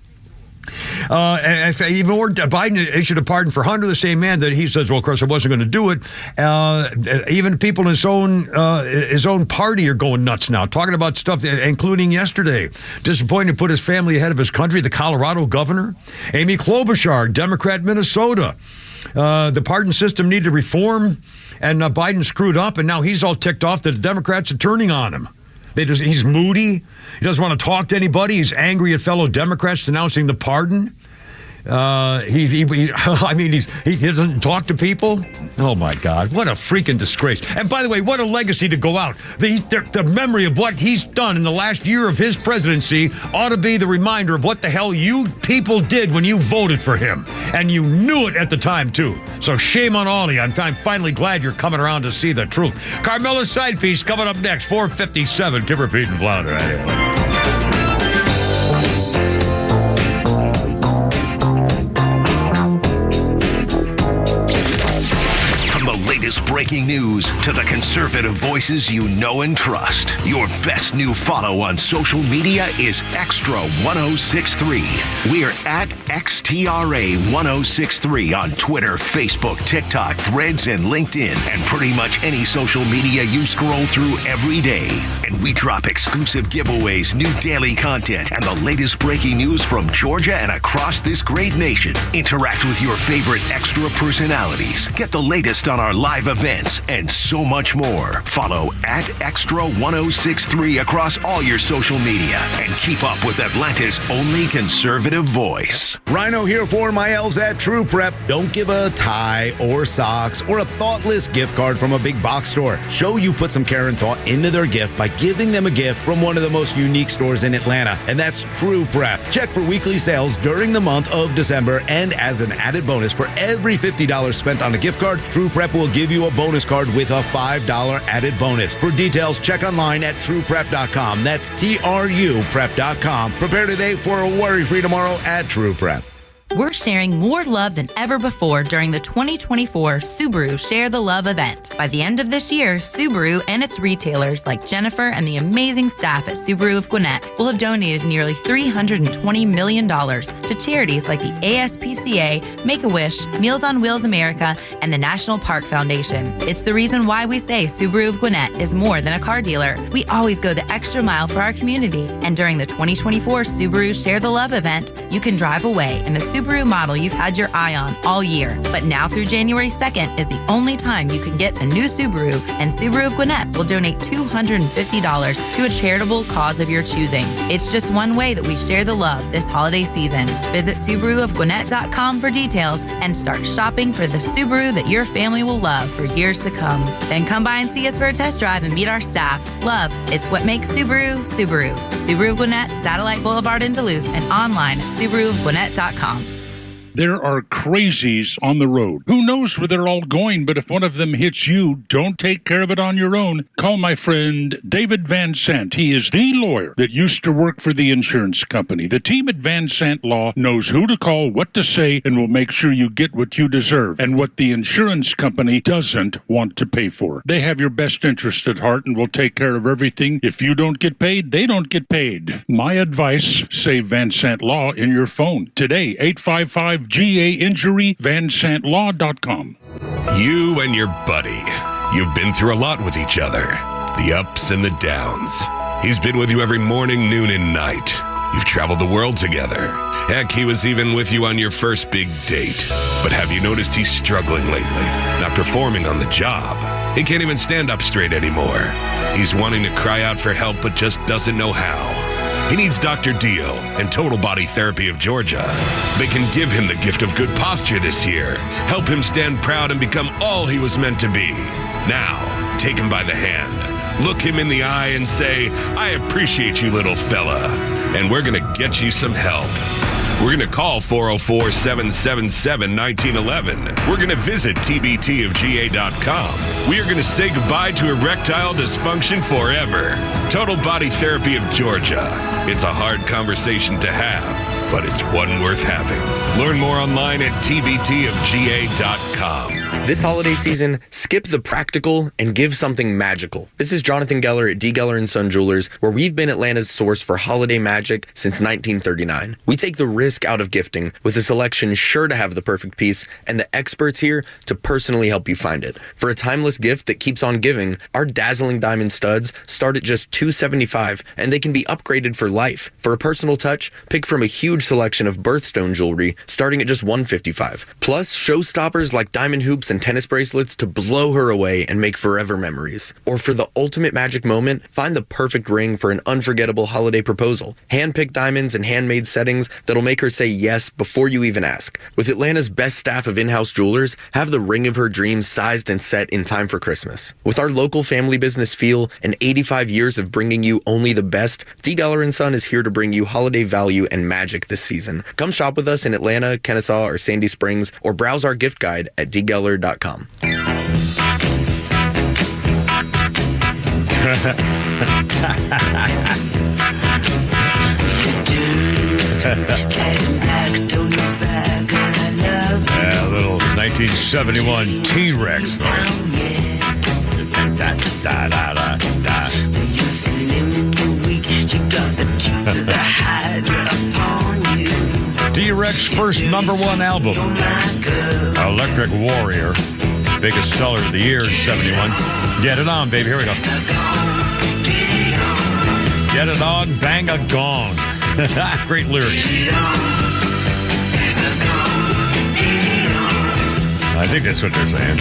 Even more, Biden issued a pardon for Hunter, the same man that he says, well, of course, I wasn't going to do it. Even people in his own party are going nuts now, talking about stuff, including yesterday. Disappointed to put his family ahead of his country, the Colorado governor. Amy Klobuchar, Democrat, Minnesota. The pardon system needed reform, and Biden screwed up, and now he's all ticked off that the Democrats are turning on him. He's moody. He doesn't want to talk to anybody. He's angry at fellow Democrats denouncing the pardon. I mean, he doesn't talk to people. Oh my God, what a freaking disgrace! And by the way, what a legacy to go out. The memory of what he's done in the last year of his presidency ought to be the reminder of what the hell you people did when you voted for him, and you knew it at the time too. So shame on all of you. I'm finally glad you're coming around to see the truth. Carmela's side piece coming up next, 4:57. Kipper, Pete, and Flounder. Anyway. Latest breaking news to the conservative voices you know and trust. Your best new follow on social media is Extra 1063. We're at XTRA 1063 on Twitter, Facebook, TikTok, Threads, and LinkedIn, and pretty much any social media you scroll through every day. And we drop exclusive giveaways, new daily content, and the latest breaking news from Georgia and across this great nation. Interact with your favorite Extra personalities. Get the latest on our live events, and so much more. Follow at Extra 1063 across all your social media and keep up with Atlanta's only conservative voice. Rhino here for my elves at True Prep. Don't give a tie or socks or a thoughtless gift card from a big box store. Show you put some care and thought into their gift by giving them a gift from one of the most unique stores in Atlanta, and that's True Prep. Check for weekly sales during the month of December, and as an added bonus, for every $50 spent on a gift card, True Prep will give you a bonus card with a $5 added bonus. For details, check online at trueprep.com. That's TRUprep.com. Prepare today for a worry-free tomorrow at True Prep. We're sharing more love than ever before during the 2024 Subaru Share the Love event. By the end of this year, Subaru and its retailers like Jennifer and the amazing staff at Subaru of Gwinnett will have donated nearly $320 million to charities like the ASPCA, Make-A-Wish, Meals on Wheels America, and the National Park Foundation. It's the reason why we say Subaru of Gwinnett is more than a car dealer. We always go the extra mile for our community. And during the 2024 Subaru Share the Love event, you can drive away in the Subaru model you've had your eye on all year. But now through January 2nd is the only time you can get a new Subaru, and Subaru of Gwinnett will donate $250 to a charitable cause of your choosing. It's just one way that we share the love this holiday season. Visit SubaruofGwinnett.com for details and start shopping for the Subaru that your family will love for years to come. Then come by and see us for a test drive and meet our staff. Love, it's what makes Subaru, Subaru. Subaru of Gwinnett, Satellite Boulevard in Duluth, and online at SubaruofGwinnett.com. There are crazies on the road. Who knows where they're all going, but if one of them hits you, don't take care of it on your own. Call my friend David Van Sant. He is the lawyer that used to work for the insurance company. The team at Van Sant Law knows who to call, what to say, and will make sure you get what you deserve and what the insurance company doesn't want to pay for. They have your best interest at heart and will take care of everything. If you don't get paid, they don't get paid. My advice, save Van Sant Law in your phone. Today, 855-GA-INJURY, vansantlaw.com. You and your buddy. You've been through a lot with each other. The ups and the downs. He's been with you every morning, noon, and night. You've traveled the world together. Heck, he was even with you on your first big date. But have you noticed he's struggling lately? Not performing on the job. He can't even stand up straight anymore. He's wanting to cry out for help, but just doesn't know how. He needs Dr. Dio and Total Body Therapy of Georgia. They can give him the gift of good posture this year, help him stand proud and become all he was meant to be. Now, take him by the hand, look him in the eye and say, "I appreciate you, little fella," and we're going to get you some help. We're going to call 404-777-1911. We're going to visit tbtofga.com. We are going to say goodbye to erectile dysfunction forever. Total Body Therapy of Georgia. It's a hard conversation to have, but it's one worth having. Learn more online at tbtofga.com. This holiday season, skip the practical and give something magical. This is Jonathan Geller at D. Geller & Son Jewelers, where we've been Atlanta's source for holiday magic since 1939. We take the risk out of gifting with a selection sure to have the perfect piece and the experts here to personally help you find it. For a timeless gift that keeps on giving, our dazzling diamond studs start at just $275, and they can be upgraded for life. For a personal touch, pick from a huge huge selection of birthstone jewelry starting at just $155. Plus, showstoppers like diamond hoops and tennis bracelets to blow her away and make forever memories. Or for the ultimate magic moment, find the perfect ring for an unforgettable holiday proposal. Hand-picked diamonds and handmade settings that'll make her say yes before you even ask. With Atlanta's best staff of in-house jewelers, have the ring of her dreams sized and set in time for Christmas. With our local family business feel and 85 years of bringing you only the best, D. Geller & Son is here to bring you holiday value and magic this season. Come shop with us in Atlanta, Kennesaw, or Sandy Springs, or browse our gift guide at dgeller.com. A little 1971 T-Rex. T-Rex first #1 album, Electric Warrior, biggest seller of the year in 71. Get it on, baby. Here we go. Get it on, bang a gong. Great lyrics. I think that's what they're saying.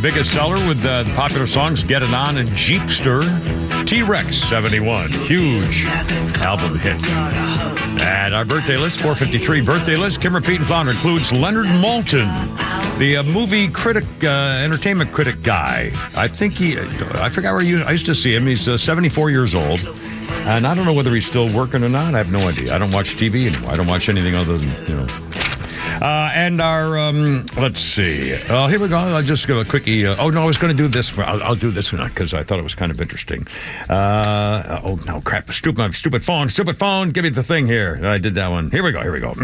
Biggest seller with the popular songs Get It On and Jeepster. T-Rex 71. Huge album hit. And our birthday list, 453 birthday list. Kimmer, Pete, and Flounder includes Leonard Maltin, the movie critic, entertainment critic guy. I think I forgot where I used to see him. He's 74 years old. And I don't know whether he's still working or not. I have no idea. I don't watch TV anymore. I don't watch anything other than, and our, let's see. Here we go. I'll just give a quickie. I was going to do this. I'll do this one because I thought it was kind of interesting. No, crap. Stupid phone. Give me the thing here. I did that one. Here we go.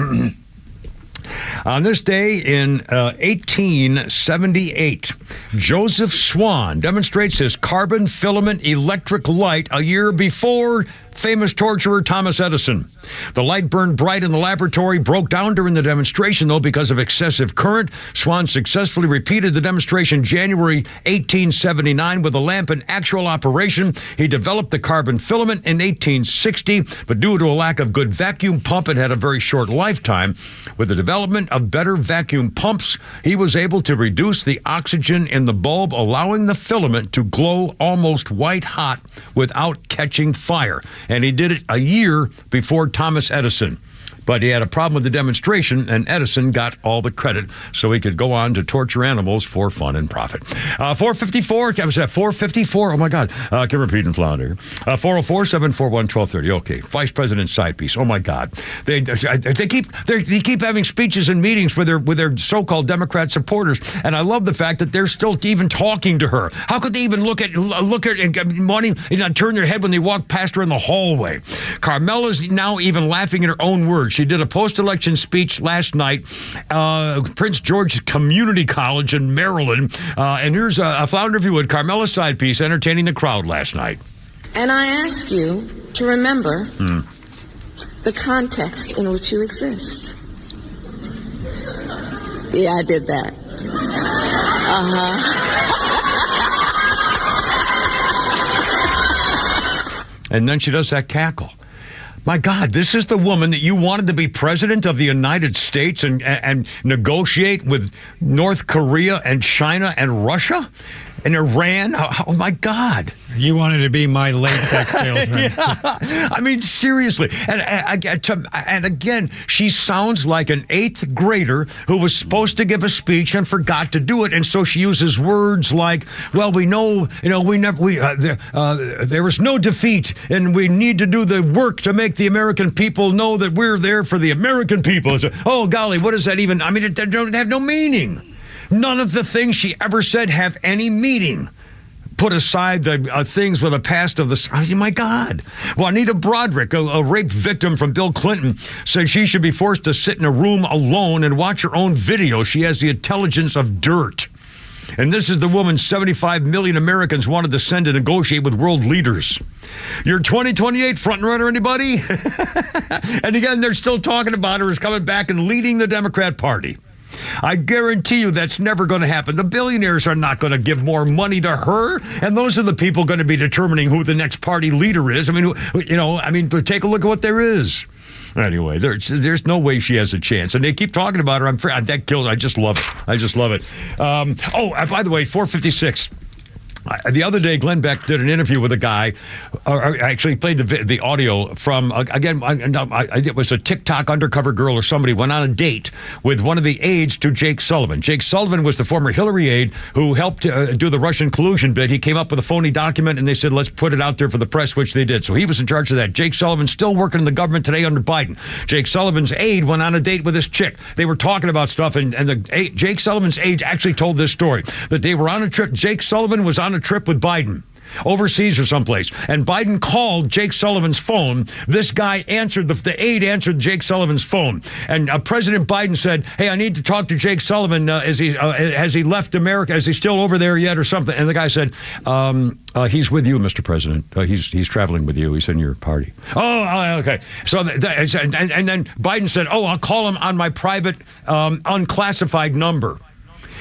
On this day in 1878, Joseph Swan demonstrates his carbon filament electric light a year before famous torturer Thomas Edison. The light burned bright in the laboratory, broke down during the demonstration, though, because of excessive current. Swan successfully repeated the demonstration January 1879 with the lamp in actual operation. He developed the carbon filament in 1860, but due to a lack of good vacuum pump, it had a very short lifetime. With the development of better vacuum pumps, he was able to reduce the oxygen in the bulb, allowing the filament to glow almost white hot without catching fire. And he did it a year before Thomas Edison. But he had a problem with the demonstration, and Edison got all the credit so he could go on to torture animals for fun and profit. 454, I was at 454. Oh, my God. Can repeat and flounder. 404-741-1230. Okay. Vice President's side piece. Oh, my God. They keep having speeches and meetings with their so-called Democrat supporters, and I love the fact that they're still even talking to her. How could they even look at and wanting and turn their head when they walk past her in the hallway? Carmela's now even laughing at her own words. She did a post-election speech last night, Prince George's Community College in Maryland. And here's a flounder, if you would, Carmela's side piece entertaining the crowd last night. And I ask you to remember the context in which you exist. Yeah, I did that. And then she does that cackle. My God, this is the woman that you wanted to be president of the United States and negotiate with North Korea and China and Russia and Iran? Oh, my God. You wanted to be my latex salesman. Yeah. I mean, seriously. And again, she sounds like an 8th grader who was supposed to give a speech and forgot to do it. And so she uses words like, well, we know, there was no defeat, and we need to do the work to make the American people know that we're there for the American people. So, oh, golly, what does that even, I mean, it don't have no meaning. None of the things she ever said have any meaning. Put aside the things with a past of the... Oh, my God. Juanita Broderick, a rape victim from Bill Clinton, said she should be forced to sit in a room alone and watch her own video. She has the intelligence of dirt. And this is the woman 75 million Americans wanted to send to negotiate with world leaders. Your 2028 front runner, anybody? And again, they're still talking about her as coming back and leading the Democrat Party. I guarantee you that's never going to happen. The billionaires are not going to give more money to her, and those are the people going to be determining who the next party leader is. I mean, take a look at what there is. Anyway, there's no way she has a chance. And they keep talking about her. That kills. I just love it. I just love it. By the way, 456. The other day, Glenn Beck did an interview with a guy. Actually, played the audio from it was a TikTok undercover girl or somebody went on a date with one of the aides to Jake Sullivan. Jake Sullivan was the former Hillary aide who helped do the Russian collusion bit. He came up with a phony document, and they said, let's put it out there for the press, which they did. So he was in charge of that. Jake Sullivan's still working in the government today under Biden. Jake Sullivan's aide went on a date with this chick. They were talking about stuff, and Jake Sullivan's aide actually told this story, that they were on a trip. Jake Sullivan was on a trip with Biden overseas or someplace, and Biden called Jake Sullivan's phone. This guy answered, the aide answered Jake Sullivan's phone, and President Biden said, hey, I need to talk to Jake Sullivan. Has he left America? Is he still over there yet or something? And the guy said, he's with you, Mr. President. He's traveling with you. He's in your party. Oh, okay. So and then Biden said, I'll call him on my private unclassified number.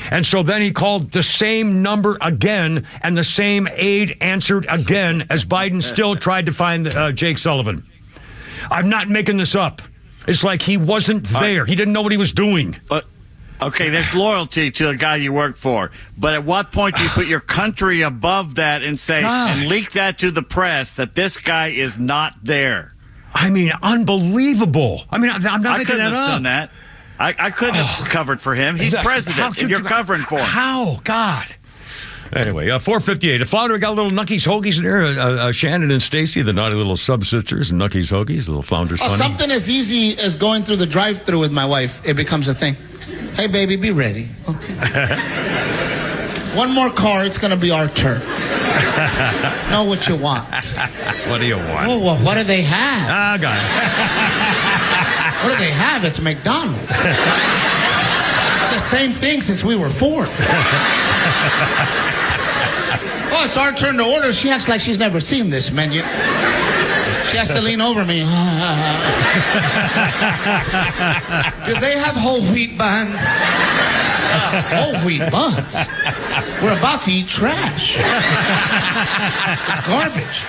And so then he called the same number again, and the same aide answered again as Biden still tried to find Jake Sullivan. I'm not making this up. It's like he wasn't there. He didn't know what he was doing. Okay, there's loyalty to the guy you work for. But at what point do you put your country above that and say, and leak that to the press that this guy is not there? I mean, unbelievable. I mean, I'm not making that up. Done that. I couldn't have covered for him. He's president, and you're covering for him. How? God. Anyway, 458. A flounder got a little Nucky's Hoagies in there. Shannon and Stacy, the naughty little sub-sisters, and Nucky's Hoagies, little Flounder's Funny. Something as easy as going through the drive-thru with my wife, it becomes a thing. Hey, baby, be ready. Okay. One more car, it's going to be our turn. Know what you want. What do you want? Oh, well, what do they have? Got it. What do they have? It's McDonald's. It's the same thing since we were 4. Oh, it's our turn to order. She acts like she's never seen this menu. She has to lean over me. Do they have whole wheat buns? Whole wheat buns? We're about to eat trash. It's garbage.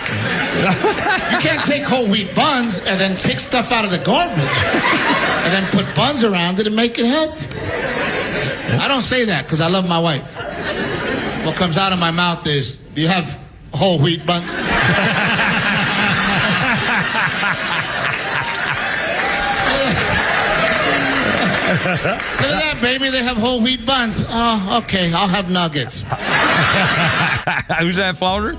You can't take whole wheat buns and then pick stuff out of the garbage and then put buns around it and make it healthy. I don't say that because I love my wife. What comes out of my mouth is, do you have whole wheat buns? Look at that, baby. They have whole wheat buns. Oh, okay. I'll have nuggets. Who's that, Flounder?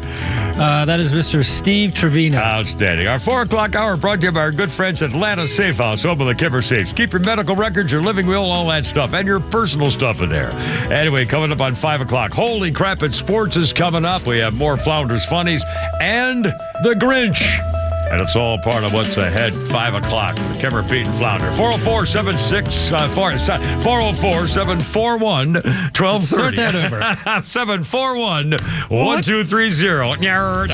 That is Mr. Steve Trevino. Outstanding. Our 4 o'clock hour brought to you by our good friends at Atlanta Safe House, home of the Kipper Safes. Keep your medical records, your living will, all that stuff, and your personal stuff in there. Anyway, coming up on 5 o'clock, Holy Crap, It Sports is coming up. We have more Flounder's Funnies and the Grinch. And it's all part of what's ahead, 5 o'clock. Kimmer, Pete, and Flounder. 404-741-1230. Start that over. 741-1230. Look out.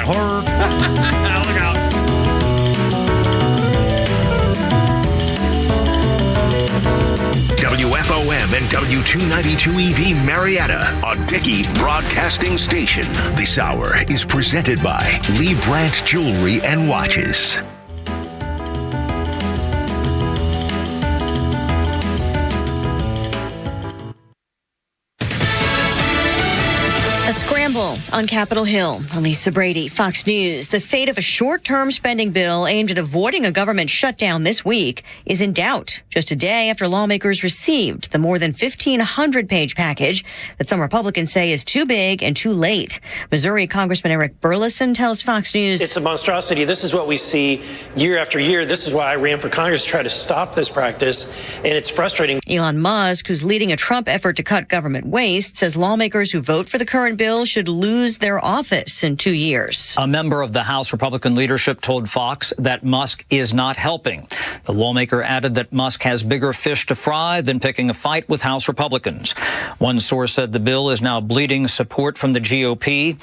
WFOM and W292EV Marietta, a Dickey broadcasting station. This hour is presented by Lee Branch Jewelry and Watches. A scramble on Capitol Hill. Lisa Brady, Fox News. The fate of a short-term spending bill aimed at avoiding a government shutdown this week is in doubt, just a day after lawmakers received the more than 1,500-page package that some Republicans say is too big and too late. Missouri Congressman Eric Burleson tells Fox News. It's a monstrosity. This is what we see year after year. This is why I ran for Congress to try to stop this practice, and it's frustrating. Elon Musk, who's leading a Trump effort to cut government waste, says lawmakers who vote for the current bill should lose their office in 2 years. A member of the House Republican leadership told Fox that Musk is not helping. The lawmaker added that Musk has bigger fish to fry than picking a fight with House Republicans. One source said the bill is now bleeding support from the GOP.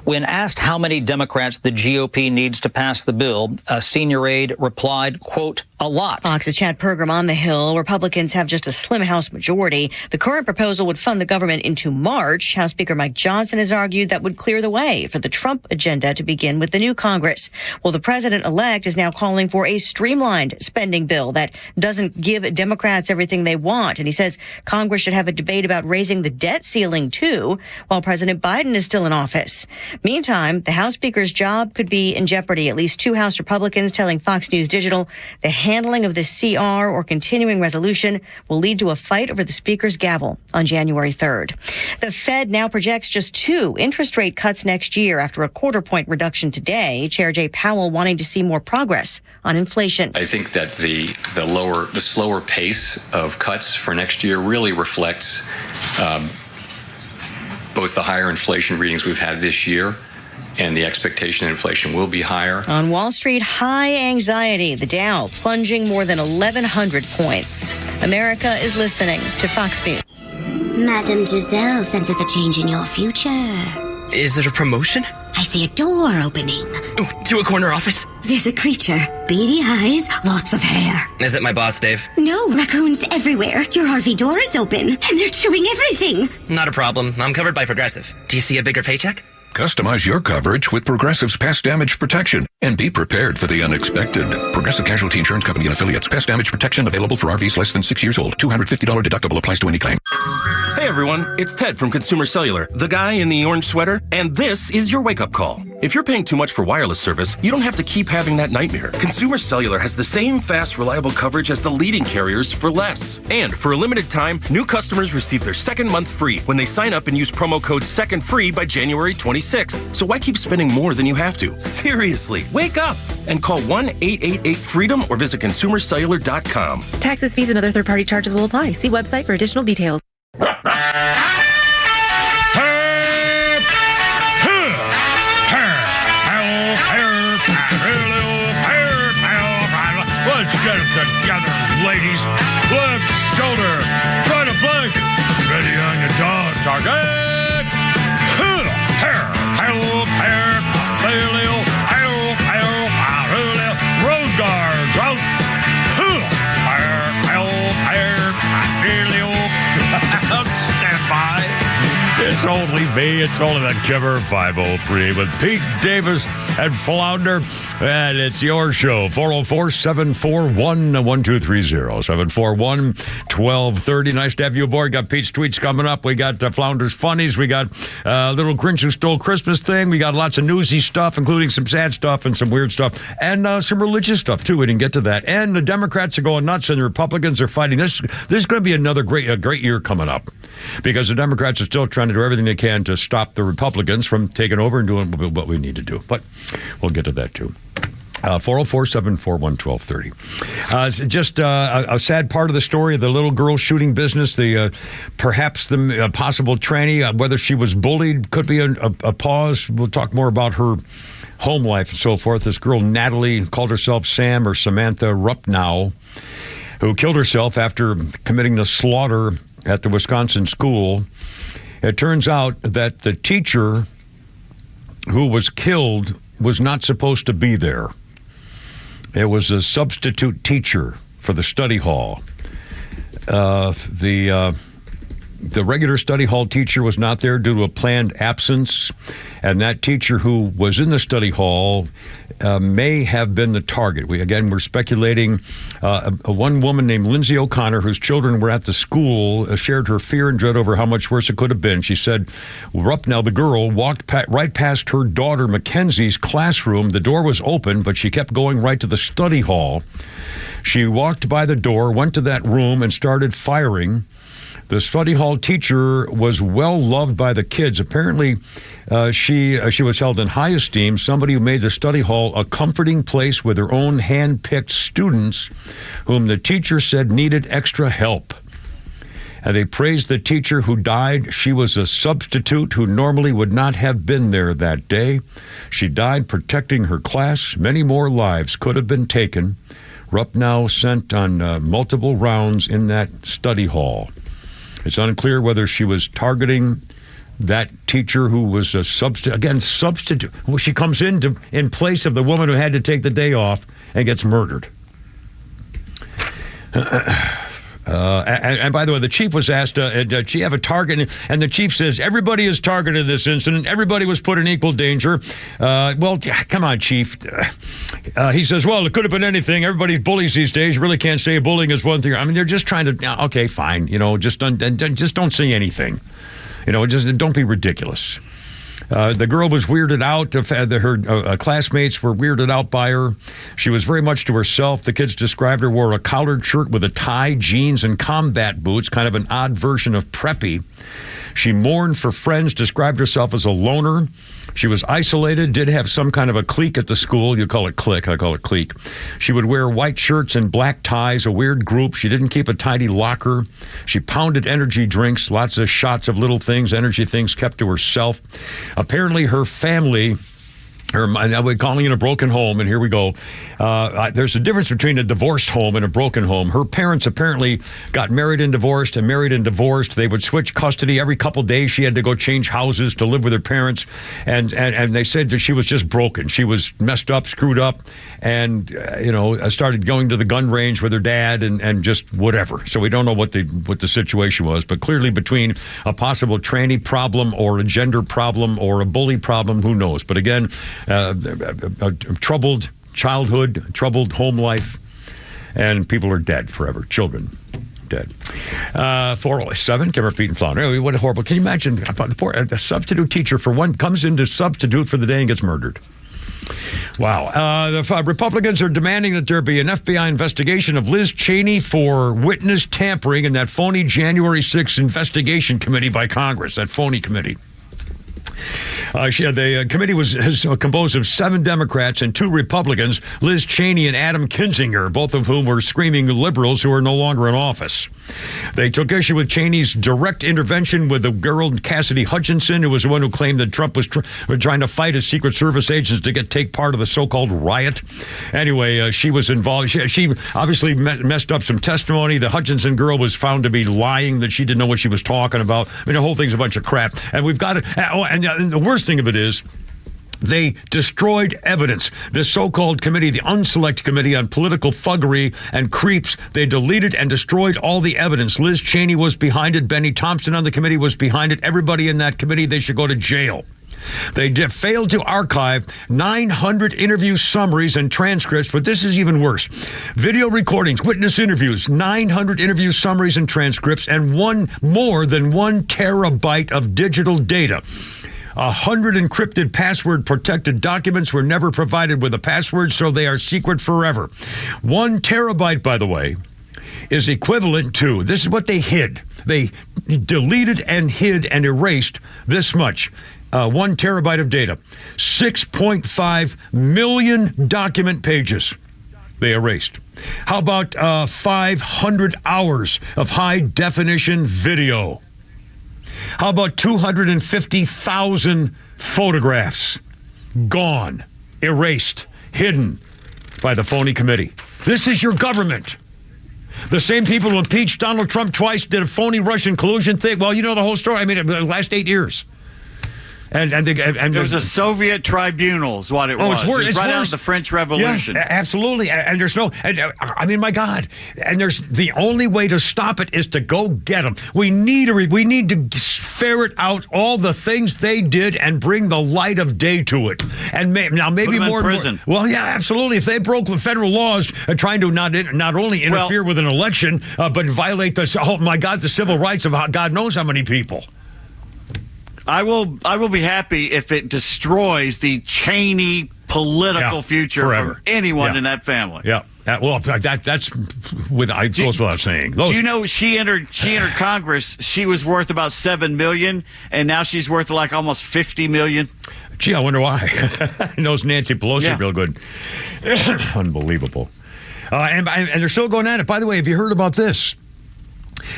When asked how many Democrats the GOP needs to pass the bill, a senior aide replied, quote, A lot. Fox's Chad Pergram on the Hill. Republicans have just a slim House majority. The current proposal would fund the government into March. House Speaker Mike Johnson has argued that would clear the way for the Trump agenda to begin with the new Congress. Well, the president-elect is now calling for a streamlined spending bill that doesn't give Democrats everything they want. And he says Congress should have a debate about raising the debt ceiling, too, while President Biden is still in office. Meantime, the House Speaker's job could be in jeopardy. At least 2 House Republicans telling Fox News Digital the handling of this CR or continuing resolution will lead to a fight over the Speaker's gavel on January 3rd. The Fed now projects just 2 interest rate cuts next year after a quarter-point reduction today. Chair Jay Powell wanting to see more progress on inflation. I think that the slower pace of cuts for next year really reflects both the higher inflation readings we've had this year and the expectation that inflation will be higher. On Wall Street, high anxiety. The Dow plunging more than 1,100 points. America is listening to Fox News. Madame Giselle senses a change in your future. Is it a promotion? I see a door opening. Ooh, to a corner office? There's a creature. Beady eyes, lots of hair. Is it my boss, Dave? No, raccoons everywhere. Your RV door is open, and they're chewing everything. Not a problem. I'm covered by Progressive. Do you see a bigger paycheck? Customize your coverage with Progressive's Pest Damage Protection and be prepared for the unexpected. Progressive Casualty Insurance Company and Affiliates. Pest damage protection available for RVs less than 6 years old. $250 deductible applies to any claim. Hey everyone, it's Ted from Consumer Cellular, the guy in the orange sweater, and this is your wake-up call. If you're paying too much for wireless service, you don't have to keep having that nightmare. Consumer Cellular has the same fast, reliable coverage as the leading carriers for less. And for a limited time, new customers receive their second month free when they sign up and use promo code SECONDFREE by January 26th. So why keep spending more than you have to? Seriously, wake up and call 1-888-FREEDOM or visit consumercellular.com. Taxes, fees, and other third-party charges will apply. See website for additional details. Let's get it together, ladies. Left shoulder, right to blank. Ready on your dog target. Road guards out. Stand by. It's only me. It's only the Kipper 503 with Pete Davis and Flounder. And it's your show. 404-741-1230. 741-1230. Nice to have you aboard. Got Pete's tweets coming up. We got Flounder's funnies. We got little Grinch who stole Christmas thing. We got lots of newsy stuff, including some sad stuff and some weird stuff. And some religious stuff, too. We didn't get to that. And the Democrats are going nuts and the Republicans are fighting. This is going to be another great year coming up. Because the Democrats are still trying to do everything they can to stop the Republicans from taking over and doing what we need to do. But we'll get to that, too. 404-741-1230. Just a sad part of the story of the little girl shooting business, perhaps the possible tranny, whether she was bullied, could be a pause. We'll talk more about her home life and so forth. This girl, Natalie, called herself Sam or Samantha Rupnow, who killed herself after committing the slaughter at the Wisconsin school. It turns out that the teacher who was killed was not supposed to be there. It was a substitute teacher for the study hall. The regular study hall teacher was not there due to a planned absence, and that teacher who was in the study hall may have been the target. We're speculating. One woman named Lindsay O'Connor, whose children were at the school, shared her fear and dread over how much worse it could have been. She said, Rupnow, the girl, walked right past her daughter Mackenzie's classroom. The door was open, but she kept going right to the study hall. She walked by the door, went to that room, and started firing. The study hall teacher was well loved by the kids. Apparently, she was held in high esteem, somebody who made the study hall a comforting place with her own hand-picked students whom the teacher said needed extra help. And they praised the teacher who died. She was a substitute who normally would not have been there that day. She died protecting her class. Many more lives could have been taken. Rupnow sent on multiple rounds in that study hall. It's unclear whether she was targeting that teacher who was a substitute. Well, she comes in place of the woman who had to take the day off and gets murdered. And by the way, the chief was asked, did she have a target? And the chief says, everybody is targeted in this incident. Everybody was put in equal danger. Well, come on, chief. He says, well, it could have been anything. Everybody's bullies these days. You really can't say bullying is one thing. I mean, they're just trying to, okay, fine. Just don't say anything. Just don't be ridiculous. The girl was weirded out. Her classmates were weirded out by her. She was very much to herself. The kids described her wore a collared shirt with a tie, jeans, and combat boots, kind of an odd version of preppy. She mourned for friends, described herself as a loner. She was isolated, did have some kind of a clique at the school. You call it clique, I call it clique. She would wear white shirts and black ties, a weird group. She didn't keep a tidy locker. She pounded energy drinks, lots of shots of little things, energy things kept to herself. Apparently her family... we're calling it a broken home, and here we go. There's a difference between a divorced home and a broken home. Her parents apparently got married and divorced and married and divorced. They would switch custody every couple days. She had to go change houses to live with her parents, and they said that she was just broken. She was messed up, screwed up, and started going to the gun range with her dad and just whatever. So we don't know what the situation was, but clearly between a possible tranny problem or a gender problem or a bully problem, who knows? But again, a troubled childhood, troubled home life, and people are dead forever. Children dead. 407, Kimmer, Pete, and Flounder. What a horrible. Can you imagine? The substitute teacher for one comes in to substitute for the day and gets murdered. Wow. The Republicans are demanding that there be an FBI investigation of Liz Cheney for witness tampering in that phony January 6th investigation committee by Congress, that phony committee. The committee is composed of 7 Democrats and 2 Republicans, Liz Cheney and Adam Kinzinger, both of whom were screaming liberals who are no longer in office. They took issue with Cheney's direct intervention with the girl Cassidy Hutchinson, who was the one who claimed that Trump was trying to fight his Secret Service agents to take part of the so-called riot. Anyway, she was involved. She obviously messed up some testimony. The Hutchinson girl was found to be lying, that she didn't know what she was talking about. I mean, the whole thing's a bunch of crap. And we've got it. And the worst thing of it is, they destroyed evidence. The so-called committee, the Unselect Committee on Political Thuggery and Creeps, they deleted and destroyed all the evidence. Liz Cheney was behind it. Benny Thompson on the committee was behind it. Everybody in that committee, they should go to jail. They failed to archive 900 interview summaries and transcripts, but this is even worse. Video recordings, witness interviews, 900 interview summaries and transcripts, and more than 1 terabyte of digital data. 100 encrypted password-protected documents were never provided with a password, so they are secret forever. 1 terabyte, by the way, is equivalent to, this is what they hid. They deleted and hid and erased this much. 1 terabyte of data. 6.5 million document pages they erased. How about 500 hours of high-definition video? How about 250,000 photographs? Gone, erased, hidden by the phony committee. This is your government. The same people who impeached Donald Trump twice did a phony Russian collusion thing. Well, you know the whole story. I mean, the last 8 years. And there was a Soviet tribunal is what it was. It's right worse. out of the French Revolution. Yeah, absolutely. And there's no, I mean, my God. And there's the only way to stop it is to go get them. We need to ferret out all the things they did and bring the light of day to it. And maybe Put them more in prison. Well, yeah, absolutely. If they broke the federal laws trying to not only interfere with an election, but violate the civil rights of God knows how many people. I will be happy if it destroys the Cheney political future forever. from anyone in that family. Yeah. Well, that's goes without saying. Do you know she entered Congress? She was worth about $7 million, and now she's worth like almost $50 million. Gee, I wonder why. Knows Nancy Pelosi real good. Unbelievable. And they're still going at it. By the way, have you heard about this?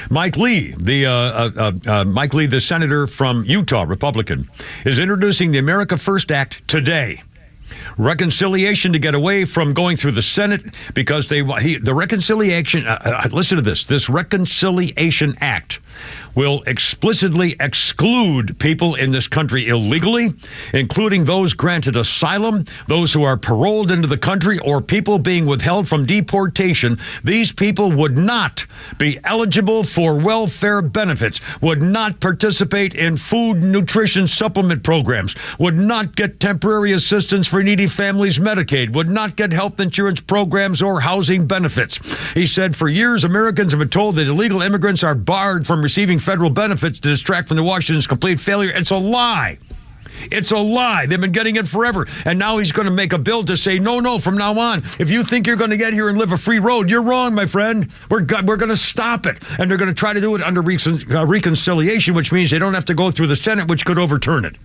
Mike Lee, the senator from Utah, Republican, is introducing the America First Act today. Reconciliation to get away from going through the Senate because the reconciliation. Listen to this. This Reconciliation Act will explicitly exclude people in this country illegally, including those granted asylum, those who are paroled into the country, or people being withheld from deportation. These people would not be eligible for welfare benefits, would not participate in food nutrition supplement programs, would not get temporary assistance for needy families Medicaid, would not get health insurance programs or housing benefits. He said, for years, Americans have been told that illegal immigrants are barred from receiving federal benefits to distract from the Washington's complete failure. It's a lie. It's a lie. They've been getting it forever. And now he's going to make a bill to say, no, from now on, if you think you're going to get here and live a free road, you're wrong, my friend. We're going to stop it. And they're going to try to do it under reconciliation, which means they don't have to go through the Senate, which could overturn it.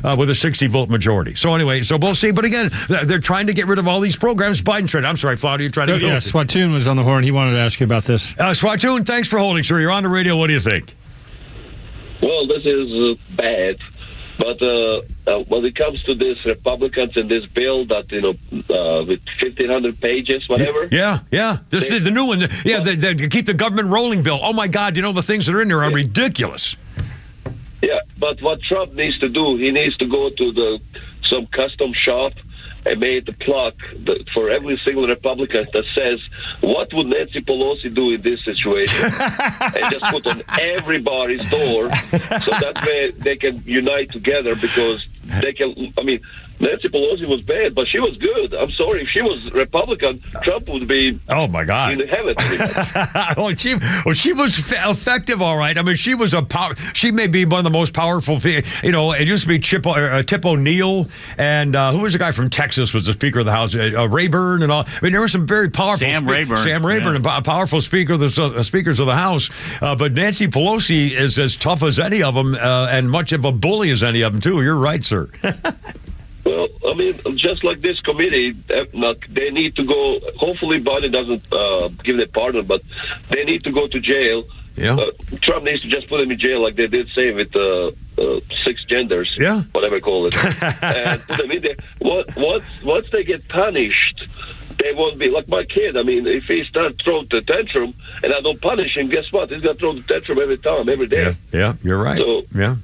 With a 60-vote majority. So anyway, we'll see. But again, they're trying to get rid of all these programs. Biden tried. I'm sorry, Flounder, you're trying to go. Yeah, Swatoon was on the horn. He wanted to ask you about this. Swatoon, thanks for holding, sir. You're on the radio. What do you think? Well, this is bad. But when it comes to this Republicans and this bill that, with 1,500 pages, whatever. Yeah. The new one. Yeah, they keep the government rolling bill. Oh, my God, the things that are in there are ridiculous. Yeah, but what Trump needs to do, he needs to go to some custom shop and make the plaque for every single Republican that says, what would Nancy Pelosi do in this situation? And just put on everybody's door so that way they can unite together because they can, Nancy Pelosi was bad, but she was good. I'm sorry, if she was Republican, Trump would be. Oh my God! In heaven. She was effective, all right. She was she may be one of the most powerful. It used to be Tip O'Neill, and who was the guy from Texas was the Speaker of the House, Rayburn, and all. There were some very powerful. Sam Rayburn, and powerful speakers of the House. But Nancy Pelosi is as tough as any of them, and much of a bully as any of them too. You're right, sir. Well, just like this committee, they need to go. Hopefully, Biden doesn't give them pardon, but they need to go to jail. Yeah. Trump needs to just put them in jail, like they did say with 6 genders. Yeah. Whatever you call it. And put them in there. Once they get punished, they won't be like my kid. If he starts throwing the tantrum and I don't punish him, guess what? He's gonna throw the tantrum every time, every day. Yeah, you're right. So, yeah.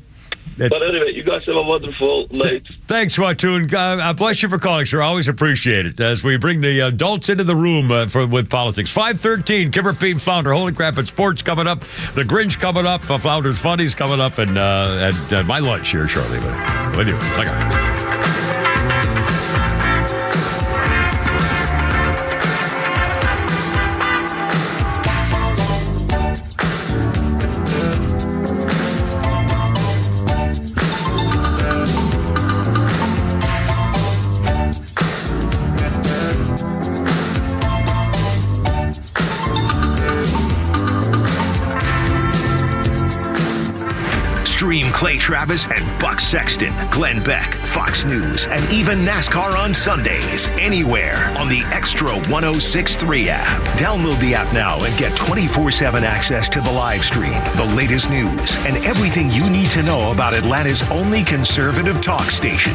But anyway, you guys have a wonderful night. Thanks, Swatoon. Bless you for calling, sir. Always appreciate it as we bring the adults into the room with politics. 5:13, Kimber Pete Flounder, Holy Crap at Sports coming up. The Grinch coming up. Flounder's Funnies coming up. And my lunch here shortly. But anyway, Stream Clay Travis and Buck Sexton, Glenn Beck, Fox News, and even NASCAR on Sundays. Anywhere on the Extra 106.3 app. Download the app now and get 24/7 access to the live stream, the latest news, and everything you need to know about Atlanta's only conservative talk station.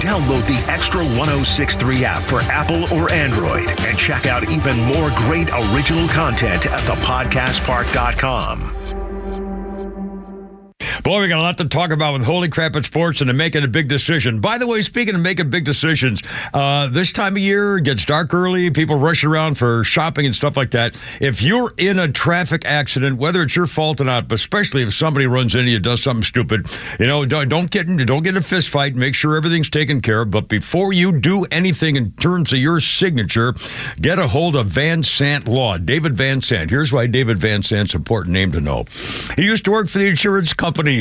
Download the Extra 106.3 app for Apple or Android and check out even more great original content at thepodcastpark.com. Boy, we got a lot to talk about with Holy Crap at Sports and making a big decision. By the way, speaking of making big decisions, this time of year, it gets dark early. People rush around for shopping and stuff like that. If you're in a traffic accident, whether it's your fault or not, but especially if somebody runs into you, does something stupid, don't get in a fist fight. Make sure everything's taken care of. But before you do anything in terms of your signature, get a hold of Van Sant Law. David Van Sant. Here's why David Van Sant's an important name to know. He used to work for the insurance companies.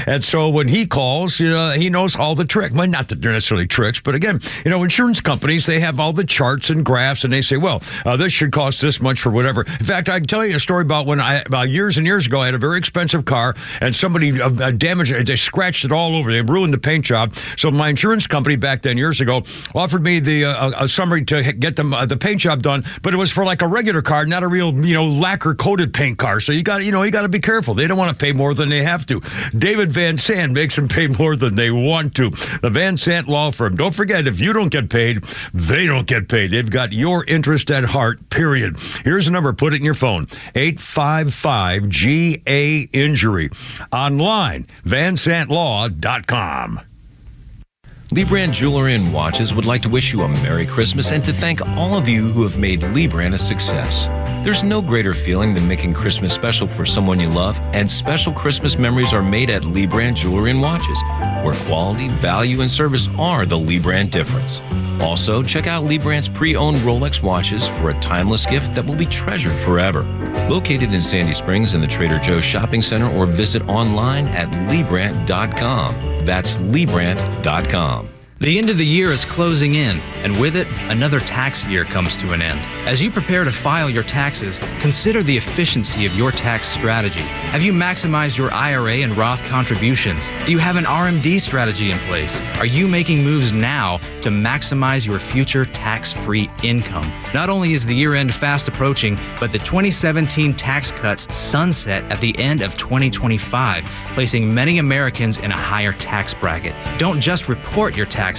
And so when he calls, he knows all the tricks. Well, not that they're necessarily tricks, but again, insurance companies, they have all the charts and graphs, and they say, well, this should cost this much for whatever. In fact, I can tell you a story about when about years and years ago, I had a very expensive car, and somebody damaged it. They scratched it all over. They ruined the paint job. So my insurance company back then, years ago, offered me a summary to get them the paint job done, but it was for like a regular car, not a real, lacquer-coated paint car. So you got to be careful. They don't want to pay more than they have to. David Van Sant makes them pay more than they want to. The Van Sant Law Firm. Don't forget, if you don't get paid, they don't get paid. They've got your interest at heart, period. Here's a number. Put it in your phone. 855-GA-INJURY. Online, vansantlaw.com. Lee Brand Jewelry and Watches would like to wish you a Merry Christmas and to thank all of you who have made Lee Brand a success. There's no greater feeling than making Christmas special for someone you love, and special Christmas memories are made at Lee Brand Jewelry and Watches, where quality, value, and service are the Lee Brand difference. Also, check out Lee Brand's pre-owned Rolex watches for a timeless gift that will be treasured forever. Located in Sandy Springs in the Trader Joe's Shopping Center, or visit online at Leebrand.com. That's Leebrand.com. The end of the year is closing in, and with it, another tax year comes to an end. As you prepare to file your taxes, consider the efficiency of your tax strategy. Have you maximized your IRA and Roth contributions? Do you have an RMD strategy in place? Are you making moves now to maximize your future tax-free income? Not only is the year-end fast approaching, but the 2017 tax cuts sunset at the end of 2025, placing many Americans in a higher tax bracket. Don't just report your taxes,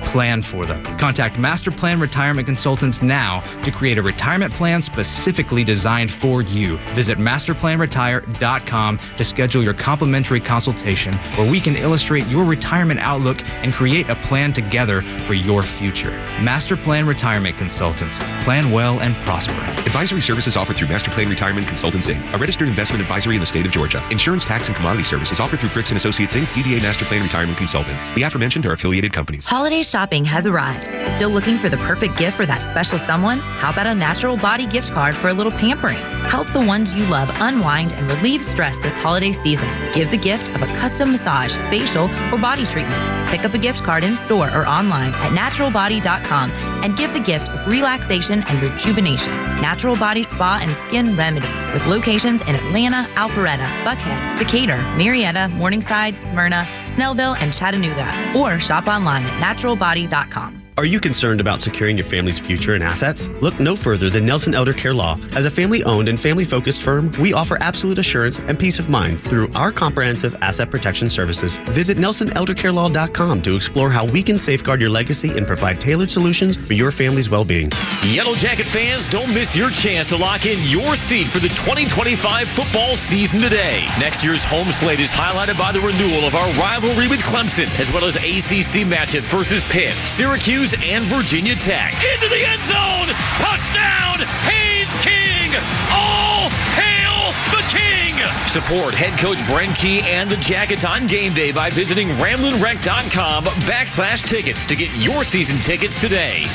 plan for them. Contact Master Plan Retirement Consultants now to create a retirement plan specifically designed for you. Visit masterplanretire.com to schedule your complimentary consultation, where we can illustrate your retirement outlook and create a plan together for your future. Master Plan Retirement Consultants. Plan well and prosper. Advisory services offered through Master Plan Retirement Consultants, Inc., a registered investment advisory in the state of Georgia. Insurance, tax, and commodity services offered through Fricks & Associates, Inc., DBA Master Plan Retirement Consultants. The aforementioned are affiliated companies. Holiday shopping has arrived. Still looking for the perfect gift for that special someone? How about a Natural Body gift card for a little pampering? Help the ones you love unwind and relieve stress this holiday season. Give the gift of a custom massage, facial, or body treatments. Pick up a gift card in store or online at naturalbody.com and give the gift of relaxation and rejuvenation. Natural Body Spa and Skin Remedy, with locations in Atlanta, Alpharetta, Buckhead, Decatur, Marietta, Morningside, Smyrna, Snellville, and Chattanooga. Or shop online at naturalbody.com. Are you concerned about securing your family's future and assets? Look no further than Nelson Elder Care Law. As a family-owned and family-focused firm, we offer absolute assurance and peace of mind through our comprehensive asset protection services. Visit NelsonElderCareLaw.com to explore how we can safeguard your legacy and provide tailored solutions for your family's well-being. Yellow Jacket fans, don't miss your chance to lock in your seat for the 2025 football season today. Next year's home slate is highlighted by the renewal of our rivalry with Clemson, as well as ACC matchup versus Pitt, Syracuse, and Virginia Tech. Into the end zone! Touchdown! Haynes King! All hail the King! Support head coach Brent Key and the Jackets on game day by visiting RamblingWreck.com/tickets to get your season tickets today.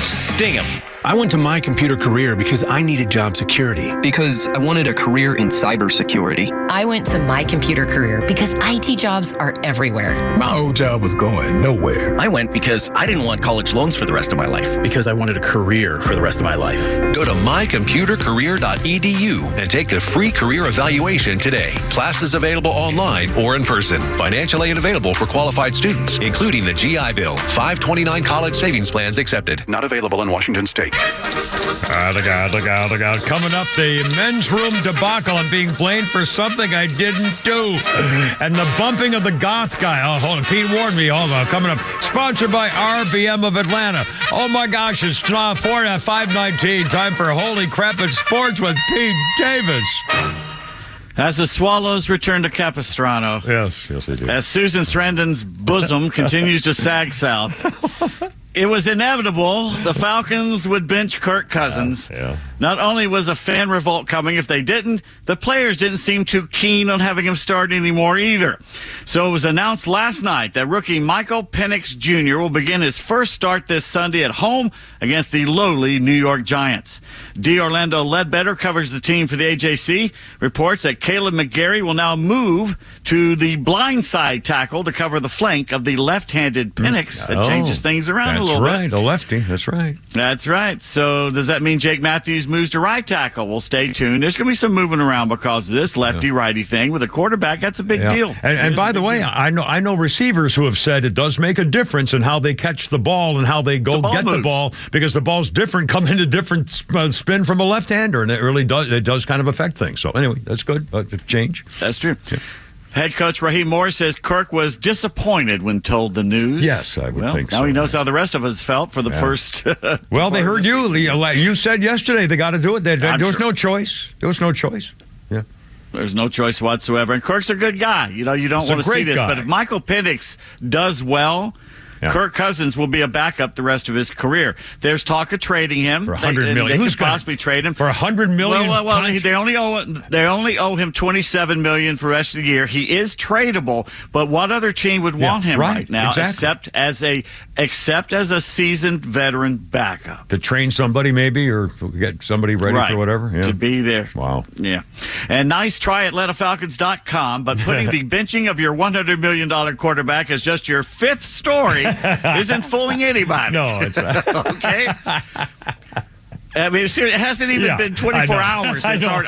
Sting 'em. I went to My Computer Career because I needed job security. Because I wanted a career in cybersecurity. I went to My Computer Career because IT jobs are everywhere. My old job was going nowhere. I went because I didn't want college loans for the rest of my life. Because I wanted a career for the rest of my life. Go to mycomputercareer.edu and take the free career evaluation today. Classes available online or in person. Financial aid available for qualified students, including the GI Bill. 529 college savings plans accepted. Not available in Washington State. Coming up, the men's room debacle. I'm being blamed for something I didn't do. And the bumping of the goth guy. Oh, hold on. Pete warned me. Hold on. Coming up. Sponsored by RBM of Atlanta. Oh, my gosh. It's 5:19. Time for Holy Crap at Sports with Pete Davis. As the Swallows return to Capistrano. Yes, they do. As Susan Sarandon's bosom continues to sag south. It was inevitable the Falcons would bench Kirk Cousins. Yeah. Not only was a fan revolt coming, if they didn't, the players didn't seem too keen on having him start anymore either. So it was announced last night that rookie Michael Penix Jr. will begin his first start this Sunday at home against the lowly New York Giants. D. Orlando Ledbetter covers the team for the AJC, reports that Caleb McGarry will now move to the blindside tackle to cover the flank of the left-handed Penix. That changes things around a little bit. That's right, a lefty. That's right. That's right. So does that mean Jake Matthews moves to right tackle? Well, stay tuned. There's going to be some moving around because of this lefty-righty thing. With a quarterback, that's a big deal. And by the way, I know receivers who have said it does make a difference in how they catch the ball and how they go get the ball, because the ball's different, come into different spin from a left-hander, and it really does kind of affect things. So anyway, that's good. Change. That's true. Yeah. Head coach Raheem Morris says Kirk was disappointed when told the news. Yes, I would think so. Now he knows how the rest of us felt for the first. Well, they heard you. You said yesterday they got to do it. There was no choice. There was no choice. Yeah. There's no choice whatsoever. And Kirk's a good guy. You don't want to see this. Guy. But if Michael Penix does well, Kirk Cousins will be a backup the rest of his career. There's talk of trading him for $100 million. They could possibly trade him for $100 million. Well, they only owe him $27 million for the rest of the year. He is tradable, but what other team would want him right now except as a seasoned veteran backup to train somebody maybe or get somebody ready for whatever to be there? Wow. Yeah. And nice try at AtlantaFalcons.com, but putting the benching of your $100 million quarterback as just your fifth story isn't fooling anybody. No, it's not. Okay? I mean, it hasn't even been 24 hours. It's already,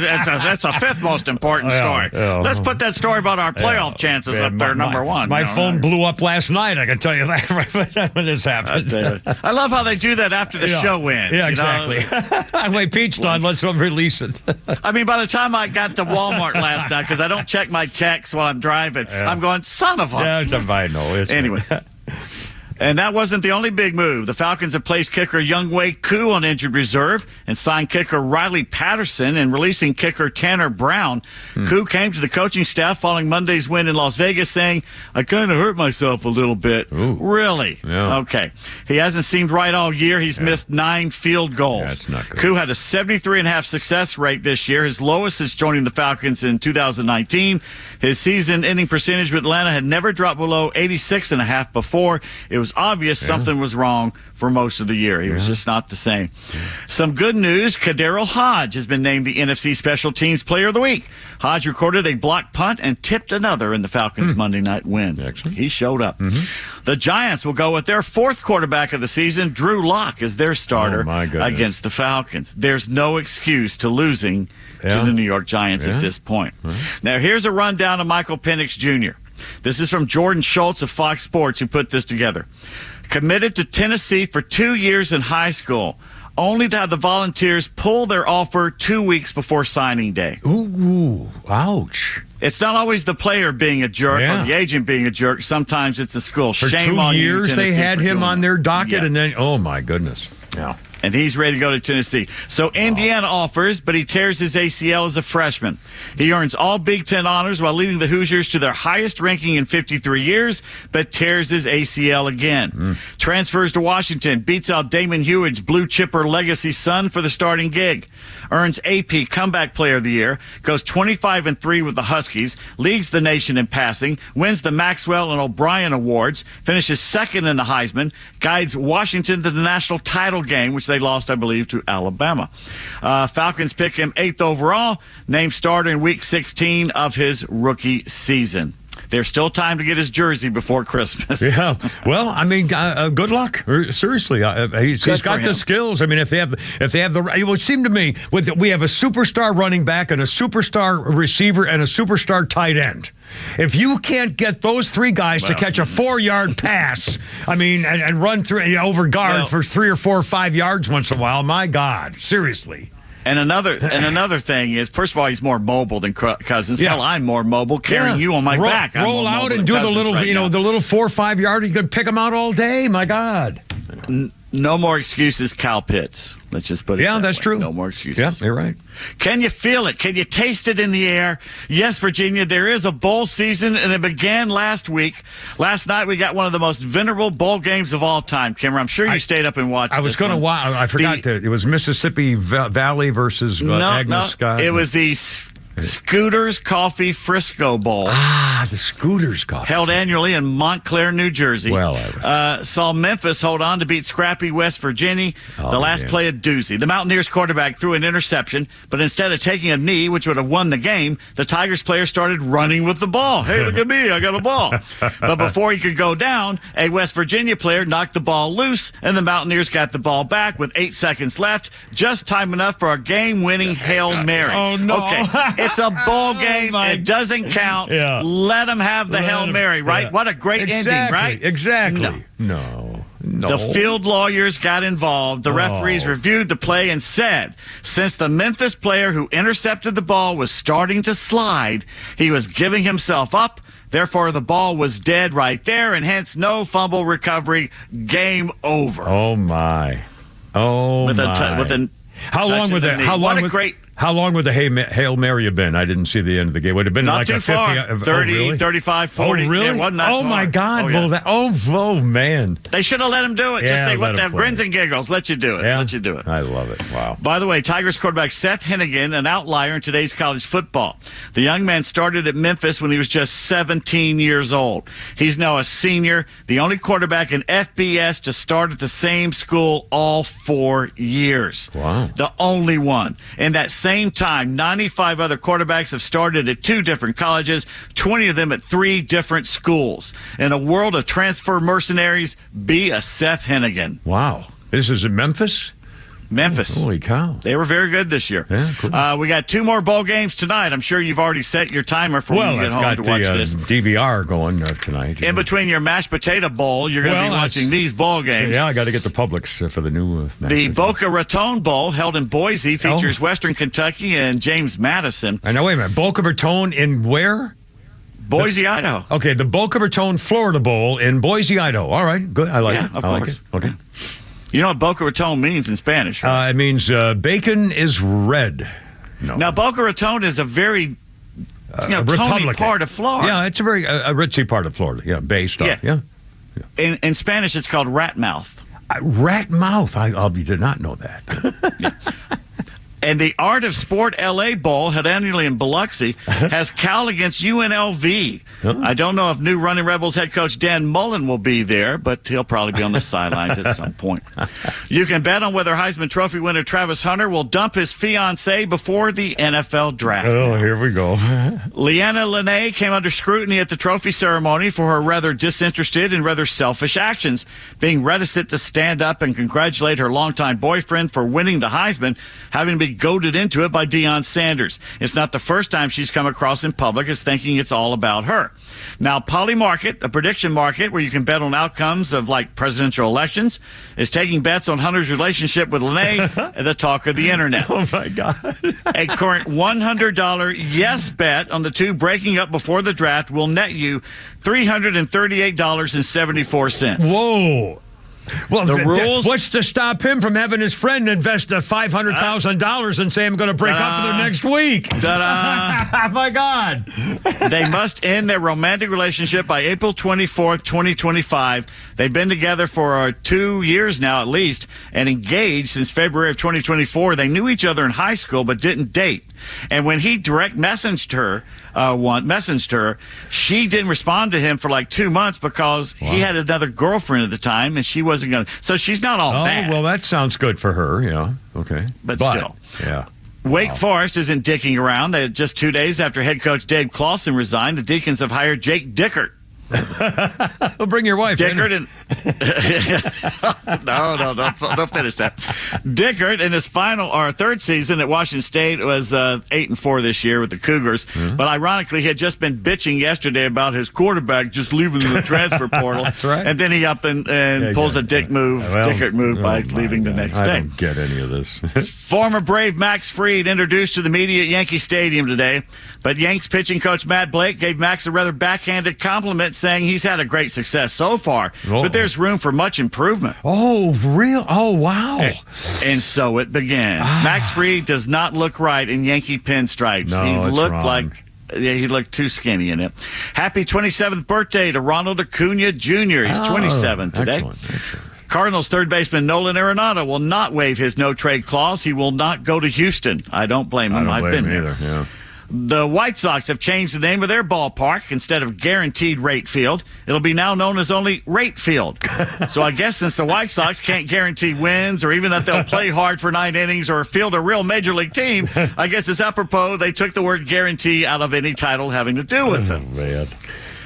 that's a fifth most important story. Let's put that story about our playoff chances up there, number one. My phone blew up last night, I can tell you that, when this happened. I love how they do that after the show ends. Yeah, exactly. Wait, Pete's done. Let's release it. I mean, by the time I got to Walmart last night, because I don't check my texts while I'm driving, I'm going, son of a... Yeah, I know. Anyway. And that wasn't the only big move. The Falcons have placed kicker Younghoe Koo on injured reserve and signed kicker Riley Patterson and releasing kicker Tanner Brown. Koo came to the coaching staff following Monday's win in Las Vegas saying, I kind of hurt myself a little bit. Ooh. Really? Yeah. Okay. He hasn't seemed right all year. He's missed 9 field goals. That's not good. Koo had a 73.5% success rate this year, his lowest since joining the Falcons in 2019. His season-ending percentage with Atlanta had never dropped below 86.5% before. It was obvious something was wrong for most of the year. He was just not the same. Some good news, Kaderil Hodge has been named the NFC Special Teams Player of the Week. Hodge recorded a blocked punt and tipped another in the Falcons' Monday night win. Excellent. He showed up. The Giants will go with their 4th quarterback of the season, Drew Lock, as their starter against the Falcons. There's no excuse to losing to the New York Giants at this point. Now, here's a rundown of Michael Penix Jr. This is from Jordan Schultz of Fox Sports, who put this together. Committed to Tennessee for 2 years in high school, only to have the Volunteers pull their offer 2 weeks before signing day. Ooh, ouch. It's not always the player being a jerk or the agent being a jerk. Sometimes it's the school. For Shame 2 on years you, they had him on their docket, Yeah. and then, oh my goodness. Yeah. And he's ready to go to Tennessee. So Indiana offers, but he tears his ACL as a freshman. He earns all Big Ten honors while leading the Hoosiers to their highest ranking in 53 years, but tears his ACL again. Transfers to Washington, beats out Damon Hewitt's blue chipper legacy son for the starting gig. Earns AP Comeback Player of the Year, goes 25-3 with the Huskies, leads the nation in passing, wins the Maxwell and O'Brien Awards, finishes second in the Heisman, guides Washington to the national title game, which they lost, I believe, to Alabama. Falcons pick him 8th overall, named starter in Week 16 of his rookie season. There's still time to get his jersey before Christmas. Yeah. Well, I mean, good luck. Seriously, he's got the skills. I mean, if they have the, it would seem to me we have a superstar running back and a superstar receiver and a superstar tight end. If you can't get those 3 guys to catch a 4-yard pass, I mean, and run through over guard for 3 or 4 or 5 yards once in a while, my God, seriously. And another thing is, first of all, he's more mobile than Cousins. Hell, I'm more mobile carrying you on my back. I'm roll out and do the little, the little 4 or 5 yard. You could pick them out all day. My God. No more excuses, Kyle Pitts. Let's just put it that that's way. true. No more excuses. Yeah, you're right. Can you feel it? Can you taste it in the air? Yes, Virginia, there is a bowl season, and it began last week. Last night, we got one of the most venerable bowl games of all time. Cameron, I'm sure you stayed up and watched. I was going to watch. I forgot that it was Mississippi Valley versus Agnes Scott. It was the Scooters Coffee Frisco Bowl. The Scooters Coffee. Held annually in Montclair, New Jersey. Well, saw Memphis hold on to beat scrappy West Virginia. The last play, a doozy. The Mountaineers quarterback threw an interception, but instead of taking a knee, which would have won the game, the Tigers player started running with the ball. Hey, look at me, I got a ball. But before he could go down, a West Virginia player knocked the ball loose, and the Mountaineers got the ball back with 8 seconds left, just time enough for a game-winning Hail Mary. Oh, no. Okay, it's a bowl game. It doesn't count. Let them have the Hail Mary, right? What a great ending, right? Exactly. No. The field lawyers got involved. The referees reviewed the play and said, since the Memphis player who intercepted the ball was starting to slide, he was giving himself up. Therefore, the ball was dead right there, and hence no fumble recovery. Game over. Oh, my. Oh, my. How long would that? How long would the Hail Mary have been? I didn't see the end of the game. Would it have been not like too a 50, far. 30, really? 35, 40. Oh, really? It wasn't that far. My God. Oh, yeah. Oh, man. They should have let him do it. Just say, what the grins and giggles. Let you do it. Yeah. Let you do it. I love it. Wow. By the way, Tigers quarterback Seth Hennigan, an outlier in today's college football. The young man started at Memphis when he was just 17 years old. He's now a senior, the only quarterback in FBS to start at the same school all 4 years. Wow. The only one. In that same time, 95 other quarterbacks have started at 2 different colleges, 20 of them at 3 different schools. In a world of transfer mercenaries, be a Seth Hennigan. Wow. This is in Memphis? Memphis. Holy cow. They were very good this year. Yeah, cool. We got 2 more bowl games tonight. I'm sure you've already set your timer for when you get home to watch this. DVR going tonight. In between your mashed potato bowl, you're going to be watching these bowl games. Yeah, I got to get the Publix for the new The Boca Raton Bowl, held in Boise, features Western Kentucky and James Madison. I know, wait a minute. Boca Raton in where? Boise, Idaho. Okay, the Boca Raton Florida Bowl in Boise, Idaho. All right, good. I like it. Of I course. like it. Okay. You know what Boca Raton means in Spanish, right? It means bacon is red. No. Now, Boca Raton is a very Tony part of Florida. Yeah, it's a very ritzy part of Florida. Yeah, Bay stuff. Yeah. In Spanish, it's called rat mouth. Rat mouth. I did not know that. And the Art of Sport LA Bowl, held annually in Biloxi, has Cal against UNLV. I don't know if new Running Rebels head coach Dan Mullen will be there, but he'll probably be on the sidelines at some point. You can bet on whether Heisman Trophy winner Travis Hunter will dump his fiancée before the NFL draft. Oh, here we go. Leanna Lene came under scrutiny at the trophy ceremony for her rather disinterested and rather selfish actions, being reticent to stand up and congratulate her longtime boyfriend for winning the Heisman, having to be goaded into it by Deion Sanders. It's not the first time she's come across in public as thinking it's all about her. Now, Poly Market, a prediction market where you can bet on outcomes of like presidential elections, is taking bets on Hunter's relationship with Lene, the talk of the internet. Oh, my God. A current $100 yes bet on the two breaking up before the draft will net you $338.74. Whoa. Well, the rules. What's to stop him from having his friend invest $500,000 and say I'm going to break up with her next week? Ta-da. My God. They must end their romantic relationship by April 24th, 2025. They've been together for 2 years now at least and engaged since February of 2024. They knew each other in high school but didn't date. And when he direct messaged her, she didn't respond to him for like 2 months because he had another girlfriend at the time and she wasn't going to. So she's not all bad. Well, that sounds good for her. Yeah. Okay. But still. Yeah. Wake Forest isn't dicking around. Just 2 days after head coach Dave Clawson resigned, the Deacons have hired Jake Dickert. Well, bring your wife. Dickert and don't finish that. Dickert in his third season at Washington State was 8-4 this year with the Cougars. Mm-hmm. But ironically, he had just been bitching yesterday about his quarterback just leaving the transfer portal. That's right. And then he pulls a Dickert move by leaving the next day. I don't get any of this. Former Brave Max Fried introduced to the media at Yankee Stadium today, but Yanks pitching coach Matt Blake gave Max a rather backhanded compliment, saying he's had a great success so far, but there's room for much improvement. Oh, real? Oh, wow. And so it begins. Max Fried does not look right in Yankee pinstripes. No, he looked too skinny in it. Happy 27th birthday to Ronald Acuna Jr. He's 27 today. Excellent. Cardinals third baseman Nolan Arenado will not waive his no-trade clause. He will not go to Houston. I don't blame him. I've been there. Yeah. The White Sox have changed the name of their ballpark. Instead of Guaranteed Rate Field, it'll be now known as only Rate Field. So I guess since the White Sox can't guarantee wins or even that they'll play hard for 9 innings or field a real major league team, I guess it's apropos they took the word guarantee out of any title having to do with them. Oh, man.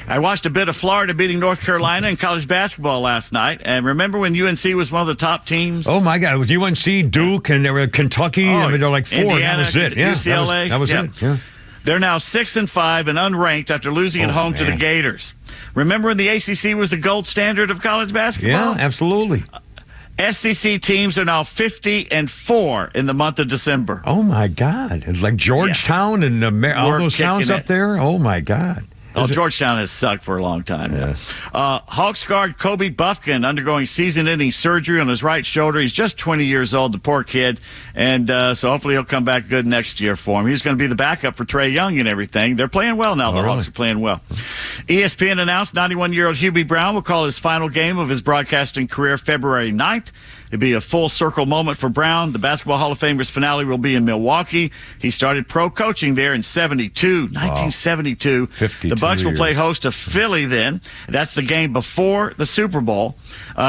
I watched a bit of Florida beating North Carolina in college basketball last night. And remember when UNC was one of the top teams? Oh, my God. With UNC, Duke, and there were Kentucky. I mean, they're like 4. Indiana, that was it. Yeah, UCLA. That was it. Yeah. They're now 6-5 and unranked after losing at home to the Gators. Remember when the ACC was the gold standard of college basketball? Yeah, absolutely. SEC teams are now 50-4 in the month of December. Oh, my God. It's like Georgetown and all those towns up there. Oh, my God. Georgetown has sucked for a long time. Yeah. Hawks guard Kobe Buffkin undergoing season-ending surgery on his right shoulder. He's just 20 years old, the poor kid. And so hopefully he'll come back good next year for him. He's going to be the backup for Trae Young and everything. They're playing well now. The Hawks are playing well. ESPN announced 91-year-old Hubie Brown will call his final game of his broadcasting career February 9th. It'll be a full circle moment for Brown. The Basketball Hall of Famers finale will be in Milwaukee. He started pro coaching there in 1972. 52 the Bucks will years. play host to Philly then. That's the game before the Super Bowl.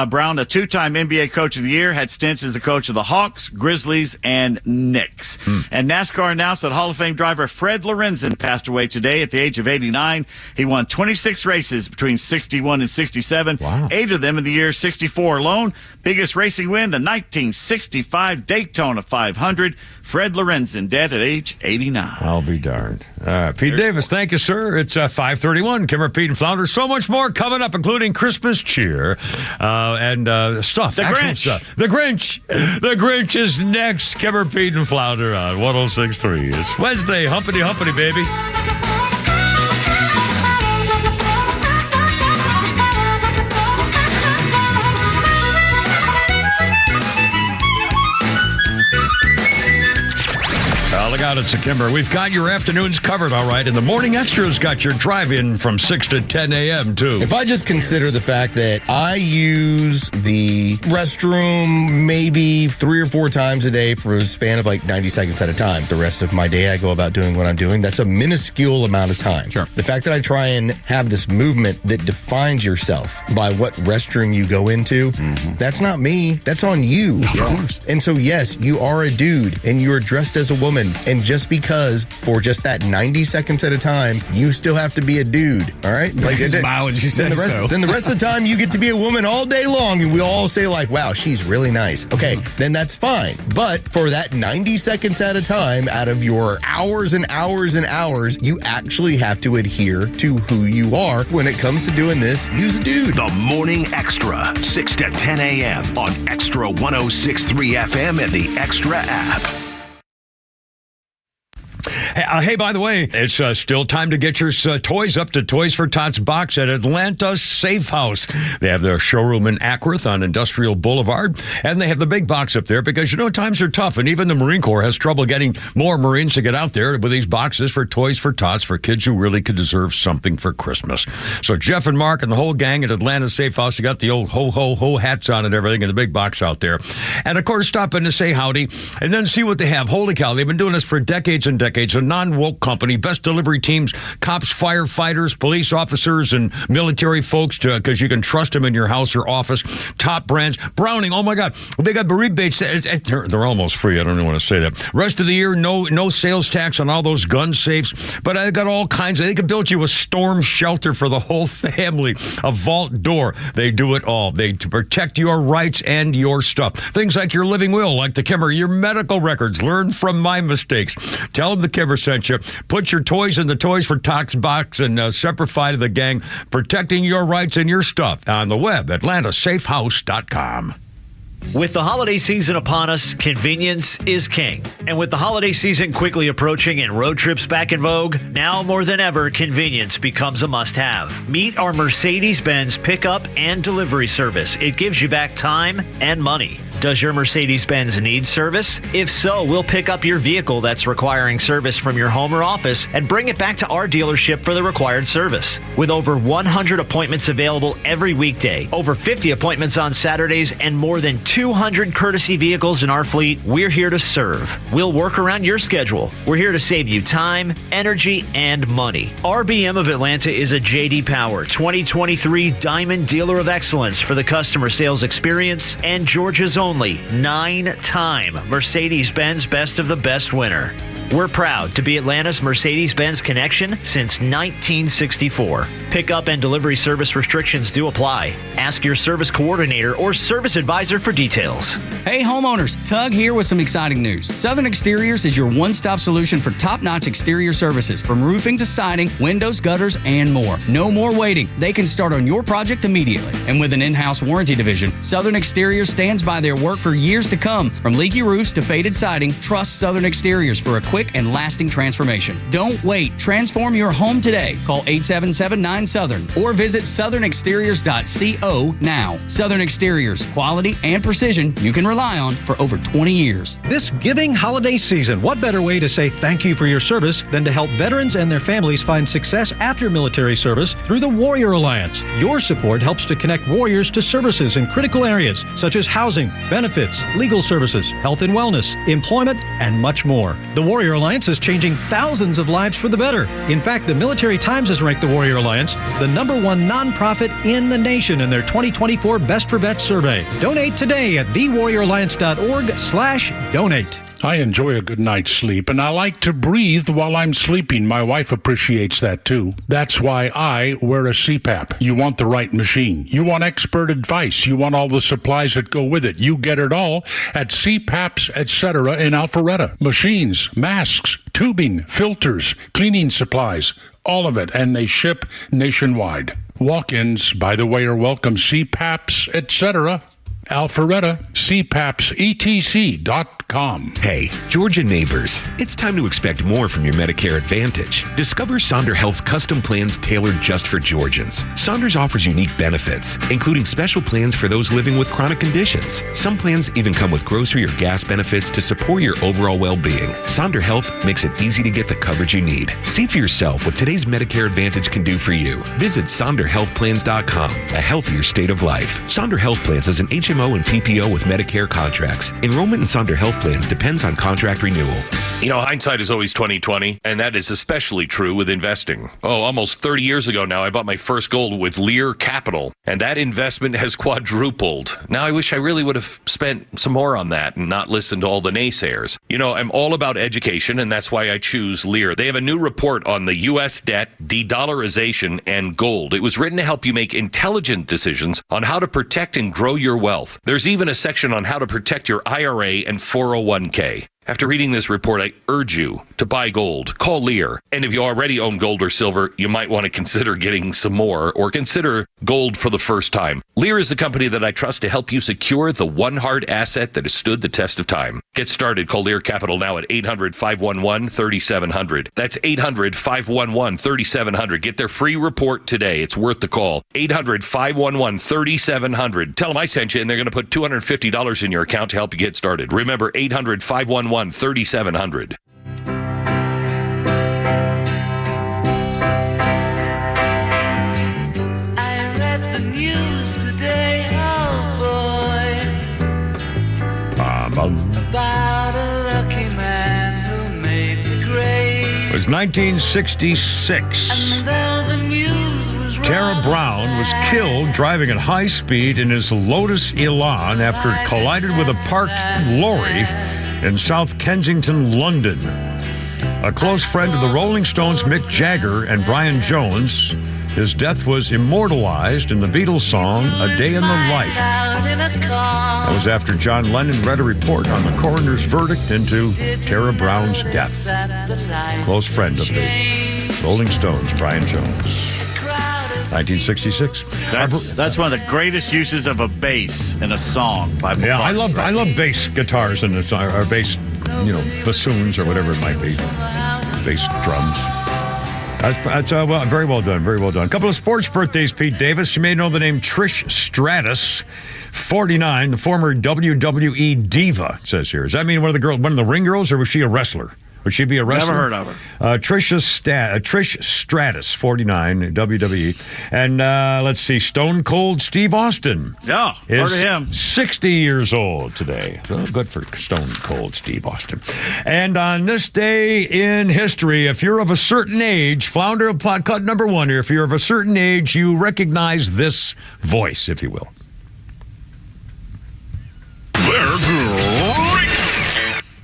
Brown, a two-time NBA Coach of the Year, had stints as the coach of the Hawks, Grizzlies, and Knicks. And NASCAR announced that Hall of Fame driver Fred Lorenzen passed away today at the age of 89. He won 26 races between 61 and 67, 8 of them in the year 64 alone. Biggest racing win, the 1965 Daytona 500. Fred Lorenzen, dead at age 89. I'll be darned. Pete Davis, thank you, sir. It's 5:31. Kimmer, Pete, and Flounder. So much more coming up, including Christmas cheer and stuff. The actual Grinch. Stuff. The Grinch. The Grinch is next. Kimmer, Pete, and Flounder on 106.3. It's Wednesday. Humpity, humpity, baby. Look out, it's a Kimber. We've got your afternoons covered, all right, and the Morning Extra's got your drive-in from 6 to 10 a.m., too. If I just consider the fact that I use the restroom maybe 3 or 4 times a day for a span of like 90 seconds at a time, the rest of my day I go about doing what I'm doing, that's a minuscule amount of time. Sure. The fact that I try and have this movement that defines yourself by what restroom you go into, that's not me. That's on you. Of course. And so, yes, you are a dude, and you're dressed as a woman. And just because for just that 90 seconds at a time, you still have to be a dude, all right? Like biology says then the rest of the time, you get to be a woman all day long, and we all say like, wow, she's really nice. Okay, then that's fine. But for that 90 seconds at a time, out of your hours and hours and hours, you actually have to adhere to who you are. When it comes to doing this, use a dude. The Morning Extra, 6 to 10 a.m. on Extra 106.3 FM and the Extra app. Hey, by the way, it's still time to get your toys up to Toys for Tots box at Atlanta Safe House. They have their showroom in Ackworth on Industrial Boulevard, and they have the big box up there because, times are tough, and even the Marine Corps has trouble getting more Marines to get out there with these boxes for Toys for Tots for kids who really could deserve something for Christmas. So Jeff and Mark and the whole gang at Atlanta Safe House, you got the old ho-ho-ho hats on and everything in the big box out there. And, of course, stop in to say howdy and then see what they have. Holy cow, they've been doing this for decades and decades. A non-woke company, best delivery teams, cops, firefighters, police officers, and military folks, because you can trust them in your house or office. Top brands. Browning, oh my God. They got rebates. They're almost free. I don't even want to say that. Rest of the year, no sales tax on all those gun safes. But I got all kinds of, they can build you a storm shelter for the whole family, a vault door. They do it all. They protect your rights and your stuff. Things like your living will, like the Kimmer, your medical records. Learn from my mistakes. Tell them the Kimmer sent you. Put your toys in the Toys for Tots box and Semper Fi to the gang, protecting your rights and your stuff on the web, atlantasafehouse.com. With the holiday season upon us, convenience is king. And with the holiday season quickly approaching and road trips back in vogue, now more than ever, convenience becomes a must-have. Meet our Mercedes-Benz pickup and delivery service. It gives you back time and money. Does your Mercedes-Benz need service? If so, we'll pick up your vehicle that's requiring service from your home or office and bring it back to our dealership for the required service. With over 100 appointments available every weekday, over 50 appointments on Saturdays, and more than 200 courtesy vehicles in our fleet, we're here to serve. We'll work around your schedule. We're here to save you time, energy, and money. RBM of Atlanta is a J.D. Power 2023 Diamond Dealer of Excellence for the customer sales experience and Georgia's only 9-time Mercedes-Benz Best of the Best winner. We're proud to be Atlanta's Mercedes-Benz connection since 1964. Pickup and delivery service restrictions do apply. Ask your service coordinator or service advisor for details. Hey homeowners, Tug here with some exciting news. Southern Exteriors is your one-stop solution for top-notch exterior services, from roofing to siding, windows, gutters, and more. No more waiting. They can start on your project immediately. And with an in-house warranty division, Southern Exteriors stands by their work for years to come. From leaky roofs to faded siding, trust Southern Exteriors for a quick and lasting transformation. Don't wait. Transform your home today. Call 877-9-SOUTHERN or visit southernexteriors.co now. Southern Exteriors, quality and precision you can rely on for over 20 years. This giving holiday season, what better way to say thank you for your service than to help veterans and their families find success after military service through the Warrior Alliance. Your support helps to connect warriors to services in critical areas such as housing, benefits, legal services, health and wellness, employment, and much more. The Warrior Alliance is changing thousands of lives for the better. In fact, the Military Times has ranked the Warrior Alliance the #1 nonprofit in the nation in their 2024 Best for Vets survey. Donate today at thewarrioralliance.org/donate. I enjoy a good night's sleep, and I like to breathe while I'm sleeping. My wife appreciates that, too. That's why I wear a CPAP. You want the right machine. You want expert advice. You want all the supplies that go with it. You get it all at CPAPs, etc. in Alpharetta. Machines, masks, tubing, filters, cleaning supplies, all of it, and they ship nationwide. Walk-ins, by the way, are welcome. CPAPs, etc. Alpharetta, CPAPSETC.com. Hey, Georgia neighbors, it's time to expect more from your Medicare Advantage. Discover Sonder Health's custom plans tailored just for Georgians. Saunders offers unique benefits, including special plans for those living with chronic conditions. Some plans even come with grocery or gas benefits to support your overall well-being. Sonder Health makes it easy to get the coverage you need. See for yourself what today's Medicare Advantage can do for you. Visit SonderHealthPlans.com, a healthier state of life. Sonder Health Plans is an HMO and PPO with Medicare contracts. Enrollment in Sonder Health Plans depends on contract renewal. You know, hindsight is always 20/20, and that is especially true with investing. Almost 30 years ago now, I bought my first gold with Lear Capital, and that investment has quadrupled. Now, I wish I really would have spent some more on that and not listened to all the naysayers. You know, I'm all about education, and that's why I choose Lear. They have a new report on the U.S. debt, de-dollarization, and gold. It was written to help you make intelligent decisions on how to protect and grow your wealth. There's even a section on how to protect your IRA and 401k. After reading this report, I urge you to buy gold. Call Lear. And if you already own gold or silver, you might want to consider getting some more or consider gold for the first time. Lear is the company that I trust to help you secure the one hard asset that has stood the test of time. Get started. Call Lear Capital now at 800-511-3700. That's 800-511-3700. Get their free report today. It's worth the call. 800-511-3700. Tell them I sent you, and they're going to put $250 in your account to help you get started. Remember, 800-511-3700. About a lucky man who made the grade. It was 1966. Tara Brown was killed driving at high speed in his Lotus Elan after it collided with a parked lorry in South Kensington, London. A close friend of the Rolling Stones, Mick Jagger, and Brian Jones, his death was immortalized in the Beatles song, A Day in the Life. That was after John Lennon read a report on the coroner's verdict into Tara Brown's death. Close friend of the Rolling Stones, Brian Jones. 1966. That's one of the greatest uses of a bass in a song by McCartney. Yeah, I love bass guitars and or bass, bassoons or whatever it might be. Bass drums. That's very well done. Very well done. A couple of sports birthdays, Pete Davis. You may know the name Trish Stratus, 49, the former WWE diva, it says here. Does that mean one of the ring girls, or was she a wrestler? Would she be a wrestler? Never heard of her. Trish Stratus, 49, WWE. And let's see, Stone Cold Steve Austin. Yeah, heard of him. 60 years old today. So good for Stone Cold Steve Austin. And on this day in history, if you're of a certain age, flounder of plot cut number 1 here, if you're of a certain age, you recognize this voice, if you will.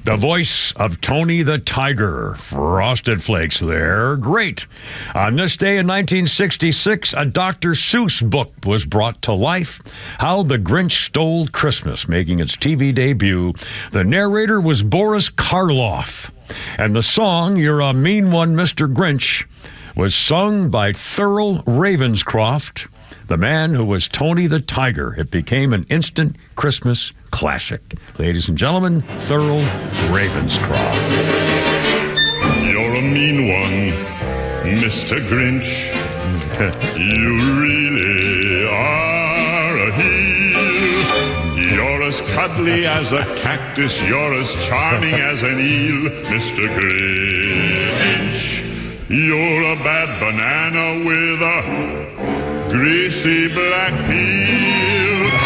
The voice of Tony the Tiger. Frosted Flakes there. Great. On this day in 1966, a Dr. Seuss book was brought to life, How the Grinch Stole Christmas, making its TV debut. The narrator was Boris Karloff. And the song, You're a Mean One, Mr. Grinch, was sung by Thurl Ravenscroft, the man who was Tony the Tiger. It became an instant Christmas classic. Ladies and gentlemen, Thurl Ravenscroft. You're a mean one, Mr. Grinch. You really are a heel. You're as cuddly as a cactus. You're as charming as an eel, Mr. Grinch. You're a bad banana with a greasy black peel.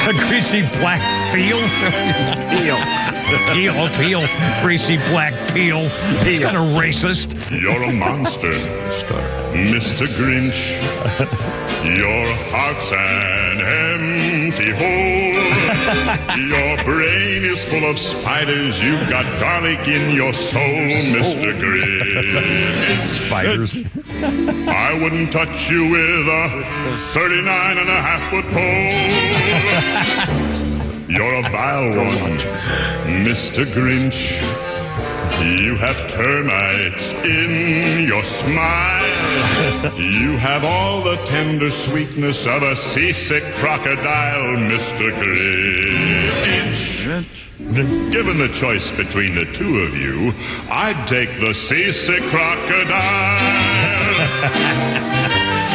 A greasy black peel? Peel. Greasy black peel. It's kind of racist. You're a monster, Mr. Grinch. Your heart's an empty hole. Your brain is full of spiders. You've got garlic in your soul, Mr. Grinch. Spiders. I wouldn't touch you with a 39.5-foot pole. You're a vile one, Mr. Grinch. You have termites in your smile. You have all the tender sweetness of a seasick crocodile, Mr. Grinch. Given the choice between the two of you, I'd take the seasick crocodile.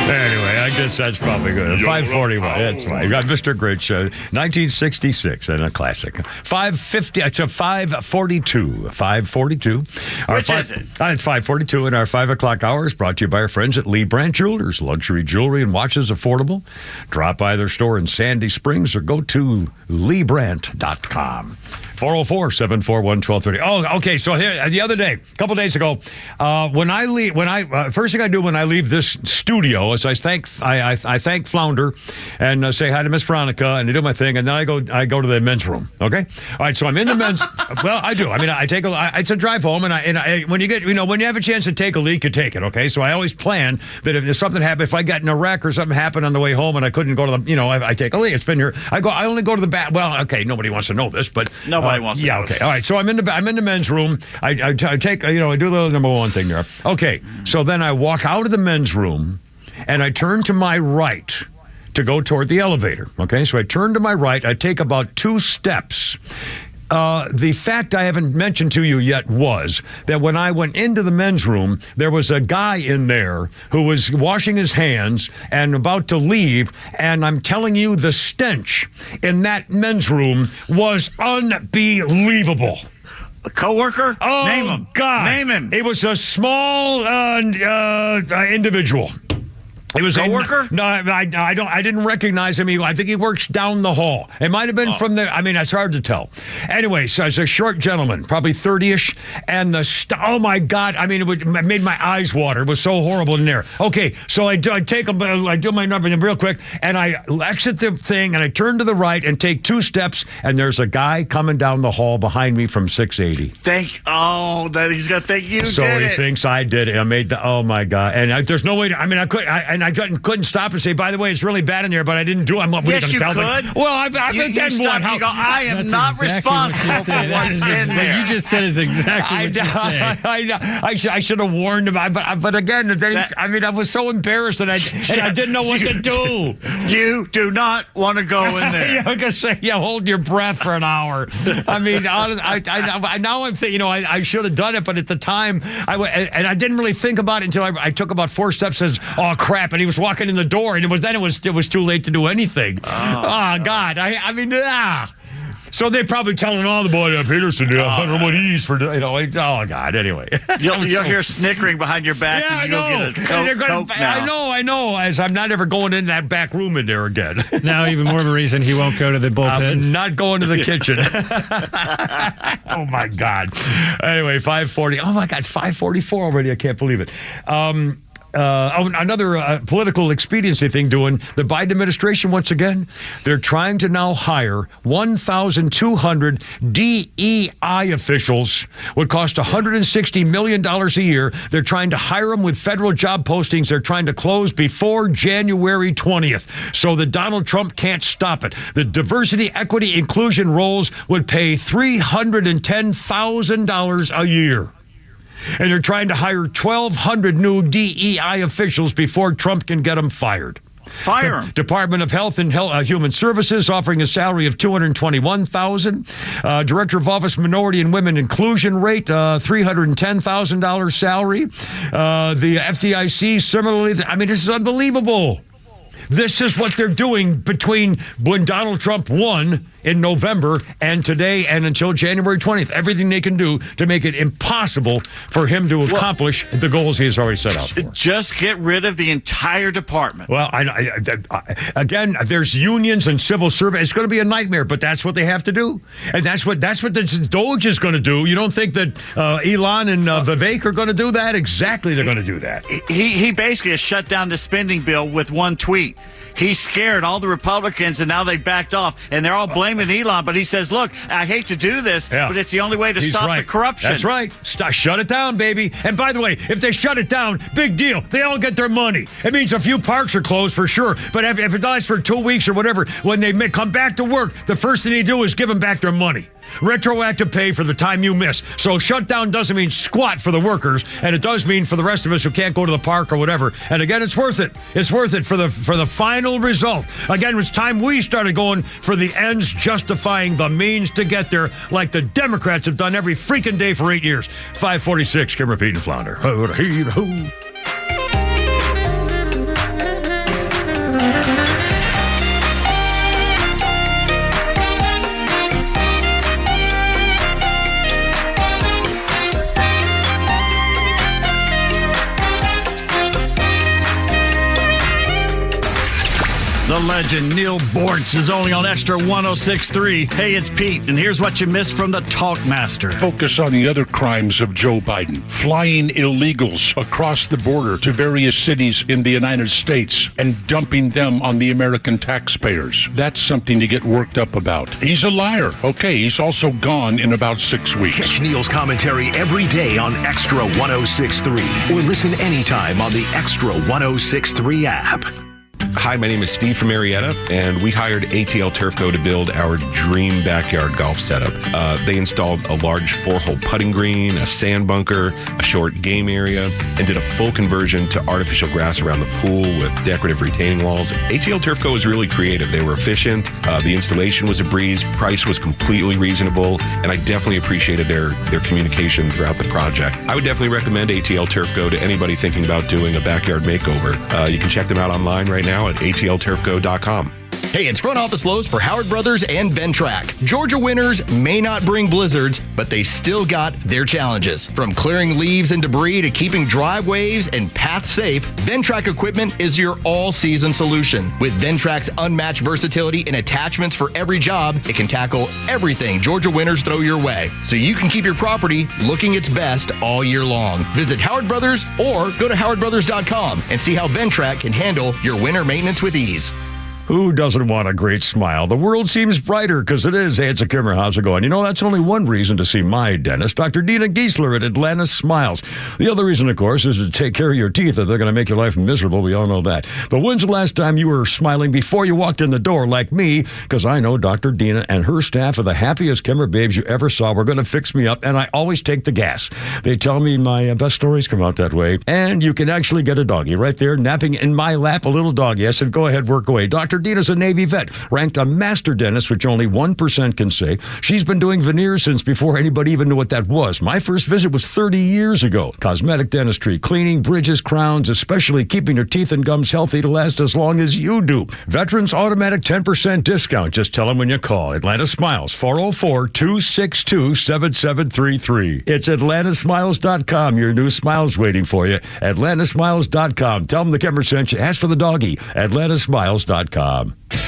Anyway, I guess that's probably good. 541. That's fine. You got Mr. Grinch, 1966, and a classic. 550. It's a 542. 542. Which is it? It's 542, and our 5 o'clock hour is brought to you by our friends at Lee Brandt Jewelers. Luxury jewelry and watches affordable. Drop by their store in Sandy Springs or go to leebrandt.com. 404-741-1230. Oh, okay. So here, the other day, a couple days ago, first thing I do when I leave this studio is I thank Flounder and say hi to Miss Veronica and I do my thing, and then I go to the men's room. Okay. All right. So I'm in the men's. Well, I do. I mean, it's a drive home, and I when you have a chance to take a leak, you take it. Okay. So I always plan that if something happened, if I got in a wreck or something happened on the way home and I couldn't go to the, I take a leak. It's been here. I only go to the bath. Well, okay. Nobody wants to know this, but nobody wants to know okay. this. All right. So I'm in the men's room. I take, I do the number one thing there. Okay. So then I walk out of the men's room and I turn to my right to go toward the elevator. Okay. So I turn to my right. I take about 2 steps. The fact I haven't mentioned to you yet was that when I went into the men's room, there was a guy in there who was washing his hands and about to leave, and I'm telling you, the stench in that men's room was unbelievable. A coworker? Oh, Name him. God. Name him. It was a small individual. It was coworker? No, I didn't recognize him. I think he works down the hall. It might have been from the. I mean, it's hard to tell. Anyway, so it's a short gentleman, probably 30-ish, and oh my God! I mean, it made my eyes water. It was so horrible in there. Okay, so I take him. I do my number real quick, and I exit the thing, and I turn to the right and take 2 steps, and there's a guy coming down the hall behind me from 680. That he's gonna think you so did he it. thinks I did it. I made the. Oh my God! And there's no way. I couldn't stop and say, by the way, it's really bad in there, but I didn't do it. Yes, you could. Well, I've then you what? stop, you go, I am not responsible for what's in there. What you just said is exactly what you said. I should have warned him. But again, I was so embarrassed and I didn't know what to do. You do not want to go in there. I can say, hold your breath for an hour. I mean, now I'm thinking, I should have done it, but at the time, I didn't really think about it until I took about 4 steps and says, oh crap, and he was walking in the door, and it was too late to do anything. Oh God, So they're probably telling all the boys at Peterson, I don't know what he's for, oh God, anyway. You'll hear snickering behind your back, and you'll get a Coke now. I know, as I'm not ever going in that back room in there again. Now even more of a reason he won't go to the bullpen. I'm not going to the kitchen. Oh my God. Anyway, 540. Oh my God, it's 544 already. I can't believe it. another political expediency thing doing. The Biden administration, once again, they're trying to now hire 1,200 DEI officials. Would cost $160 million a year. They're trying to hire them with federal job postings. They're trying to close before January 20th so that Donald Trump can't stop it. The diversity, equity, inclusion roles would pay $310,000 a year. And they're trying to hire 1,200 new DEI officials before Trump can get them fired. Fire him. Department of Health and Human Services offering a salary of $221,000. Director of Office Minority and Women Inclusion rate, $310,000 salary. The FDIC similarly. I mean, this is unbelievable. This is what they're doing between when Donald Trump won in November and today and until January 20th. Everything they can do to make it impossible for him to accomplish the goals he has already set out for. Just get rid of the entire department. Well, again, there's unions and civil service. It's going to be a nightmare, but that's what they have to do. And that's what the Doge is going to do. You don't think that Elon and Vivek are going to do that? Exactly, they're going to do that. He basically has shut down the spending bill with one tweet. He scared all the Republicans, and now they backed off, and they're all blaming Elon. But he says, look, I hate to do this, but it's the only way to stop the corruption. That's right. Shut it down, baby. And by the way, if they shut it down, big deal. They all get their money. It means a few parks are closed for sure. But if it dies for 2 weeks or whatever, when they come back to work, the first thing they do is give them back their money. Retroactive pay for the time you miss. So shutdown doesn't mean squat for the workers, and it does mean for the rest of us who can't go to the park or whatever. And again, it's worth it. It's worth it for the final result. Again, it's time we started going for the ends justifying the means to get there, like the Democrats have done every freaking day for 8 years. 546, Kimmer, Pete, and Flounder. The legend Neil Bortz is only on Extra 106.3. Hey, it's Pete, and here's what you missed from the Talkmaster. Focus on the other crimes of Joe Biden. Flying illegals across the border to various cities in the United States and dumping them on the American taxpayers. That's something to get worked up about. He's a liar. Okay, he's also gone in about 6 weeks. Catch Neil's commentary every day on Extra 106.3 or listen anytime on the Extra 106.3 app. Hi, my name is Steve from Marietta, and we hired ATL Turfco to build our dream backyard golf setup. They installed a large 4-hole putting green, a sand bunker, a short game area, and did a full conversion to artificial grass around the pool with decorative retaining walls. ATL Turfco was really creative. They were efficient. The installation was a breeze. Price was completely reasonable, and I definitely appreciated their communication throughout the project. I would definitely recommend ATL Turfco to anybody thinking about doing a backyard makeover. You can check them out online right now at atlturfco.com. Hey, it's front office Lowe's for Howard Brothers and Ventrac. Georgia winters may not bring blizzards, but they still got their challenges. From clearing leaves and debris to keeping driveways and paths safe, Ventrac equipment is your all-season solution. With Ventrac's unmatched versatility and attachments for every job, it can tackle everything Georgia winters throw your way, so you can keep your property looking its best all year long. Visit Howard Brothers or go to howardbrothers.com and see how Ventrac can handle your winter maintenance with ease. Who doesn't want a great smile? The world seems brighter because it is. Hey, it's a Kimmer. How's it going? You know, that's only one reason to see my dentist, Dr. Dina Giesler at Atlanta Smiles. The other reason, of course, is to take care of your teeth, or they're going to make your life miserable. We all know that. But when's the last time you were smiling before you walked in the door like me? Because I know Dr. Dina and her staff are the happiest Kimmer babes you ever saw. We're going to fix me up, and I always take the gas. They tell me my best stories come out that way. And you can actually get a doggy right there, napping in my lap, a little doggy. I said, go ahead, work away. Dr. Dina's a Navy vet, ranked a master dentist, which only 1% can say. She's been doing veneers since before anybody even knew what that was. My first visit was 30 years ago. Cosmetic dentistry, cleaning, bridges, crowns, especially keeping your teeth and gums healthy to last as long as you do. Veterans automatic 10% discount. Just tell them when you call. Atlanta Smiles, 404-262-7733. It's atlantasmiles.com. Your new smile's waiting for you. Atlantasmiles.com. Tell them the Kimmer sent you. Ask for the doggy. Atlantasmiles.com.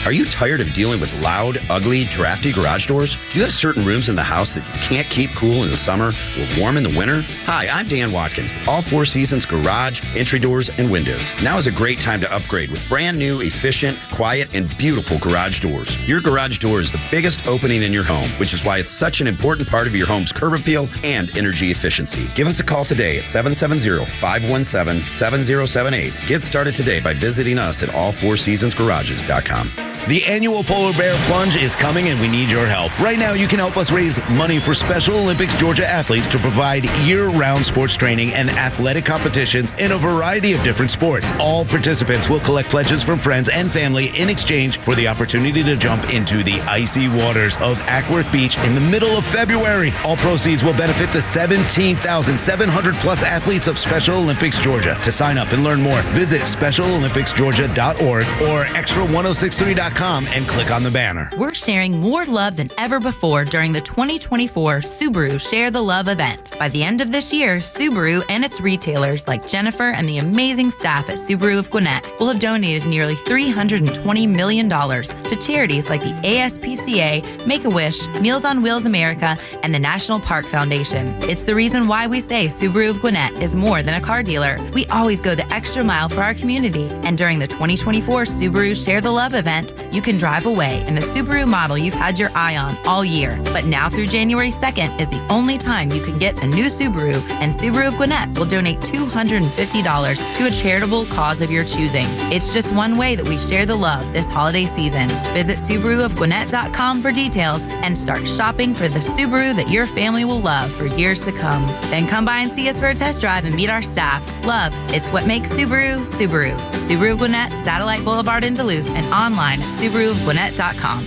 Are you tired of dealing with loud, ugly, drafty garage doors? Do you have certain rooms in the house that you can't keep cool in the summer or warm in the winter? Hi, I'm Dan Watkins with All Four Seasons Garage, Entry Doors, and Windows. Now is a great time to upgrade with brand new, efficient, quiet, and beautiful garage doors. Your garage door is the biggest opening in your home, which is why it's such an important part of your home's curb appeal and energy efficiency. Give us a call today at 770-517-7078. Get started today by visiting us at allfourseasonsgarages.com. The annual Polar Bear Plunge is coming and we need your help. Right now, you can help us raise money for Special Olympics Georgia athletes to provide year-round sports training and athletic competitions in a variety of different sports. All participants will collect pledges from friends and family in exchange for the opportunity to jump into the icy waters of Ackworth Beach in the middle of February. All proceeds will benefit the 17,700 plus athletes of Special Olympics Georgia. To sign up and learn more, visit specialolympicsgeorgia.org or extra1063.com and click on the banner. We're sharing more love than ever before during the 2024 Subaru Share the Love event. By the end of this year, Subaru and its retailers like Jennifer and the amazing staff at Subaru of Gwinnett will have donated nearly $320 million to charities like the ASPCA, Make-A-Wish, Meals on Wheels America, and the National Park Foundation. It's the reason why we say Subaru of Gwinnett is more than a car dealer. We always go the extra mile for our community. And during the 2024 Subaru Share the Love event, you can drive away in the Subaru model you've had your eye on all year. But now through January 2nd is the only time you can get a new Subaru, and Subaru of Gwinnett will donate $250 to a charitable cause of your choosing. It's just one way that we share the love this holiday season. Visit SubaruofGwinnett.com for details and start shopping for the Subaru that your family will love for years to come. Then come by and see us for a test drive and meet our staff. Love, it's what makes Subaru, Subaru. Subaru of Gwinnett, Satellite Boulevard in Duluth, and online at SubaruofGwinnett.com.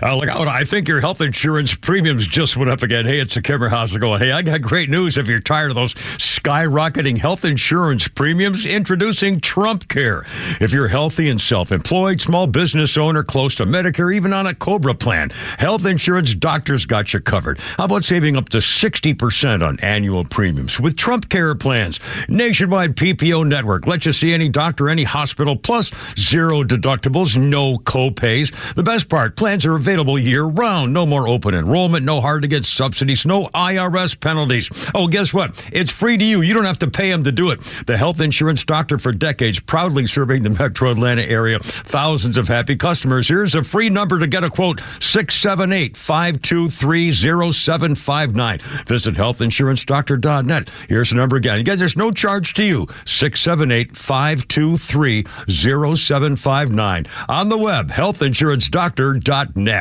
Look out, I think your health insurance premiums just went up again. Hey, it's the Kimmer. How's it going? Hey, I got great news if you're tired of those skyrocketing health insurance premiums. Introducing Trump Care. If you're healthy and self-employed, small business owner, close to Medicare, even on a COBRA plan, Health Insurance Doctors got you covered. How about saving up to 60% on annual premiums with Trump Care plans? Nationwide PPO network. Let you see any doctor, any hospital, plus zero deductibles, no co-pays. The best part, plans are available year-round. No more open enrollment, no hard-to-get subsidies, no IRS penalties. Oh, guess what? It's free to you. You don't have to pay them to do it. The Health Insurance Doctor for decades, proudly serving the metro Atlanta area. Thousands of happy customers. Here's a free number to get a quote, 678-523-0759. Visit healthinsurancedoctor.net. Here's the number again. Again, there's no charge to you, 678-523-0759. On the web, healthinsurancedoctor.net.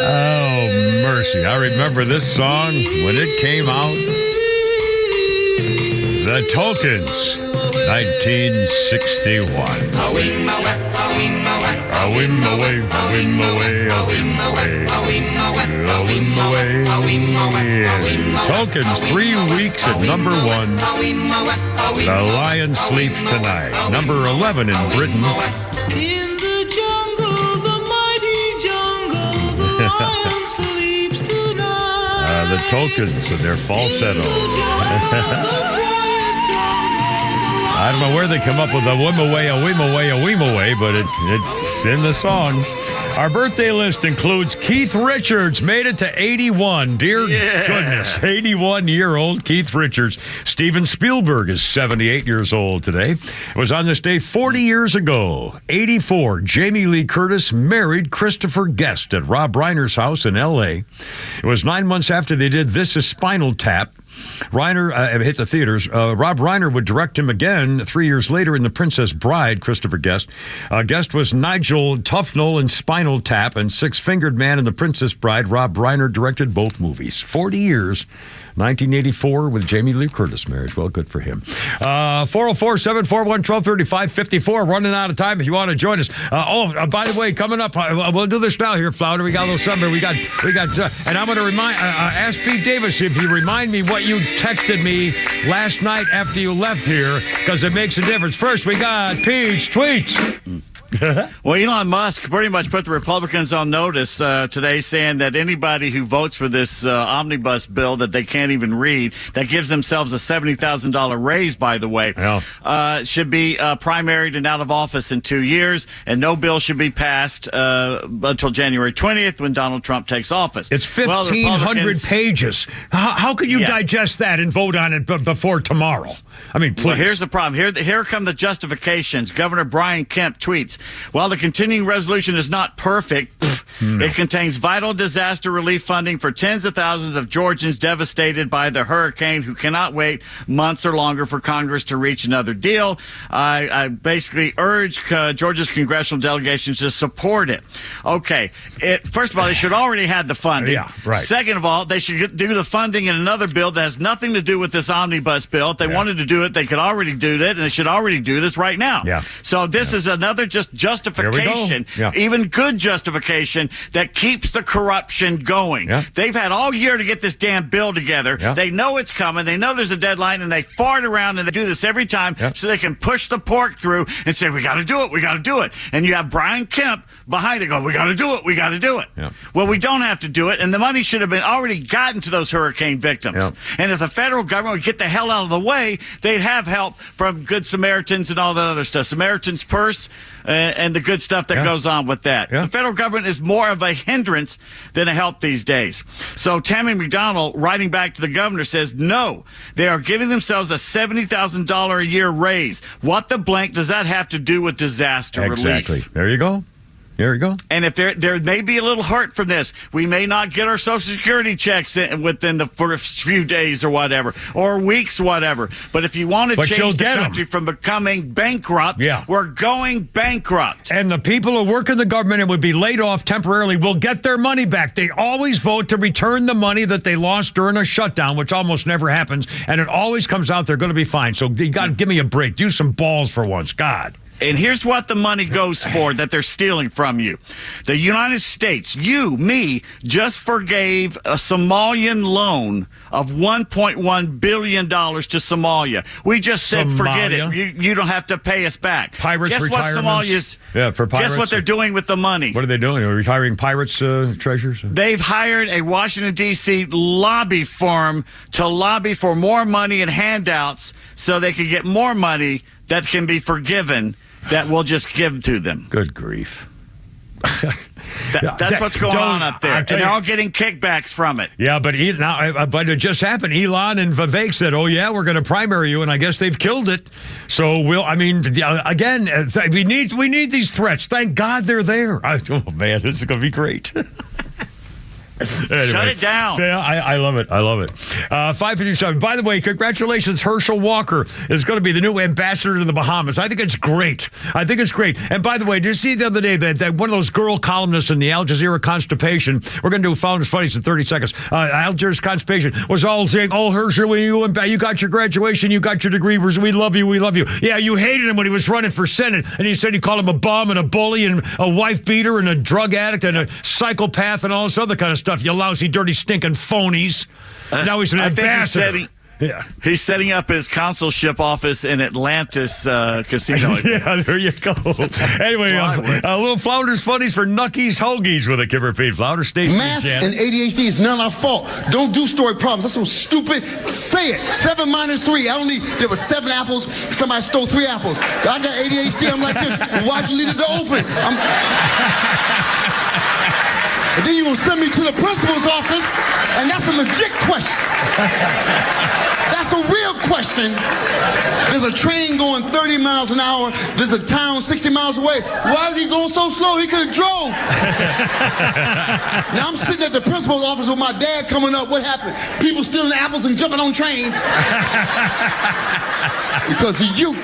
Oh, mercy. I remember this song when it came out. The Tokens, 1961. Tokens, 3 weeks at number 1. The Lion Sleeps Tonight, number 11 in Britain. In the jungle, the mighty jungle, the lion sleeps tonight. The Tokens and their falsetto. I don't know where they come up with a whim away, a whim away, a whim away, but it's in the song. Our birthday list includes Keith Richards, made it to 81. Dear goodness, 81-year-old Keith Richards. Steven Spielberg is 78 years old today. It was on this day 40 years ago. 84, Jamie Lee Curtis married Christopher Guest at Rob Reiner's house in L.A. It was 9 months after they did This Is Spinal Tap. Reiner hit the theaters. Rob Reiner would direct him again 3 years later in The Princess Bride, Christopher Guest. Guest was Nigel Tufnell in Spinal Tap and Six-Fingered Man in The Princess Bride. Rob Reiner directed both movies. 40 years. 1984 with Jamie Lee Curtis marriage. Well, good for him. 404-741-1235-54. Running out of time if you want to join us. By the way, coming up, we'll do this now here, Flounder. We got a little something. We got, and I'm going to ask Pete Davis if you remind me what you texted me last night after you left here, because it makes a difference. First, we got Pete's tweets. Well, Elon Musk pretty much put the Republicans on notice today, saying that anybody who votes for this omnibus bill that they can't even read, that gives themselves a $70,000 raise, by the way, should be primaried and out of office in 2 years, and no bill should be passed until January 20th when Donald Trump takes office. It's 1,500 pages. How could you digest that and vote on it before tomorrow? I mean, please. Well, here's the problem. Here come the justifications. Governor Brian Kemp tweets, while the continuing resolution is not perfect, it contains vital disaster relief funding for tens of thousands of Georgians devastated by the hurricane who cannot wait months or longer for Congress to reach another deal. I basically urge Georgia's congressional delegations to support it. Okay. First of all, they should already have the funding. Yeah, right. Second of all, they should do the funding in another bill that has nothing to do with this omnibus bill. If they wanted to do it, they could already do that, and they should already do this right now. Yeah. So this is another just justification, even good justification, that keeps the corruption going. They've had all year to get this damn bill together. They know it's coming. They know there's a deadline, and they fart around, and they do this every time so they can push the pork through and say, we got to do it, we got to do it. And you have Brian Kemp behind it go, we got to do it, we got to do it. Well, we don't have to do it, and the money should have been already gotten to those hurricane victims. And if the federal government would get the hell out of the way, they'd have help from Good Samaritans and all that other stuff. Samaritan's Purse and the good stuff that goes on with that. The federal government is more of a hindrance than a help these days. So Tammy McDonald, writing back to the governor, says, no, they are giving themselves a $70,000 a year raise. What the blank does that have to do with disaster relief? Exactly. There you go. There you go. And if there may be a little hurt from this, we may not get our Social Security checks within the first few days or whatever, or weeks, whatever. But if you want to change the country from becoming bankrupt, we're going bankrupt. And the people who work in the government and would be laid off temporarily will get their money back. They always vote to return the money that they lost during a shutdown, which almost never happens. And it always comes out they're going to be fine. So you got to give me a break. Do some balls for once. God. And here's what the money goes for that they're stealing from you. The United States, me, just forgave a Somalian loan of $1.1 billion to Somalia. We just said, forget it. You don't have to pay us back. Pirates Guess what Somalia's... for pirates. Guess what they're doing with the money? What are they doing? Are retiring pirates' treasures? They've hired a Washington, D.C. lobby firm to lobby for more money and handouts so they can get more money that can be forgiven that we'll just give to them. Good grief. That's what's going on up there. And they're all getting kickbacks from it. Yeah, but it just happened. Elon and Vivek said, oh, yeah, we're going to primary you, and I guess they've killed it. So, again, we need these threats. Thank God they're there. Oh, man, this is going to be great. Anyway, shut it down. Yeah, I love it. I love it. 5:57. By the way, congratulations. Herschel Walker is going to be the new ambassador to the Bahamas. I think it's great. And by the way, did you see the other day that one of those girl columnists in the Al Jazeera Constipation, we're going to do Founders Funnies in 30 seconds. Al Jazeera's Constipation was all saying, oh, Herschel, when you went back, you got your graduation, you got your degree, we love you, we love you. Yeah, you hated him when he was running for Senate, and he said he called him a bum and a bully and a wife beater and a drug addict and a psychopath and all this other kind of stuff. You lousy, dirty, stinking phonies. Now he's an ambassador. He's setting up his consulship office in Atlantis casino. Yeah, there you go. Anyway, a little Flounders Funnies for Nuckies Hoagies with a Kipper Feed. Flounder Station. Math and ADHD is none of our fault. Don't do story problems. That's so stupid. Say it. 7 minus 3. There were 7 apples. Somebody stole 3 apples. I got ADHD. I'm like this. Why'd you leave the door open? And then you're going to send me to the principal's office, and that's a legit question. That's a real question. There's a train going 30 miles an hour. There's a town 60 miles away. Why is he going so slow? He could have drove. Now I'm sitting at the principal's office with my dad coming up. What happened? People stealing apples and jumping on trains. Because of you.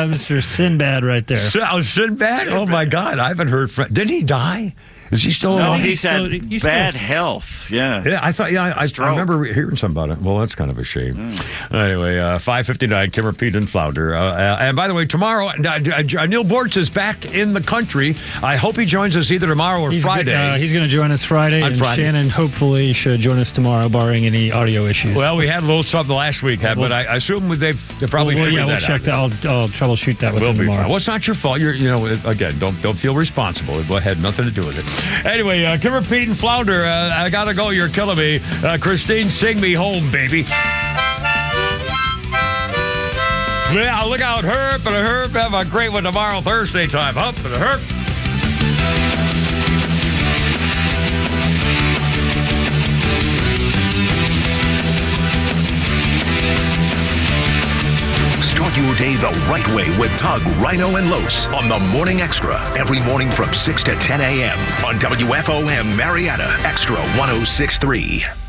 Mr. Sinbad right there. Sinbad? Oh, my God. I haven't heard from... Did he die? Is he still No, alive? he's had bad health. Yeah. Yeah, I thought. Yeah, I remember hearing something about it. Well, that's kind of a shame. Anyway, 5:59. Kimmer, Pete, and Flounder. And by the way, tomorrow, Neil Bortz is back in the country. I hope he joins us either tomorrow or Friday. He's going to join us Friday, and Shannon hopefully should join us tomorrow, barring any audio issues. Well, we had a little something last week, but I assume they've probably figured that out. We'll check that. I'll troubleshoot that with him tomorrow. Well, it's not your fault. Again, don't feel responsible. Go ahead, nothing to do with it. Anyway, Kimmer, Pete, and Flounder, I gotta go. You're killing me. Christine, sing me home, baby. Yeah, look out, Herb and Herb. Have a great one tomorrow, Thursday time. Up and Herb. Start your day the right way with Tug, Rhino, and Los on the Morning Extra. Every morning from 6 to 10 a.m. on WFOM Marietta Extra 106.3.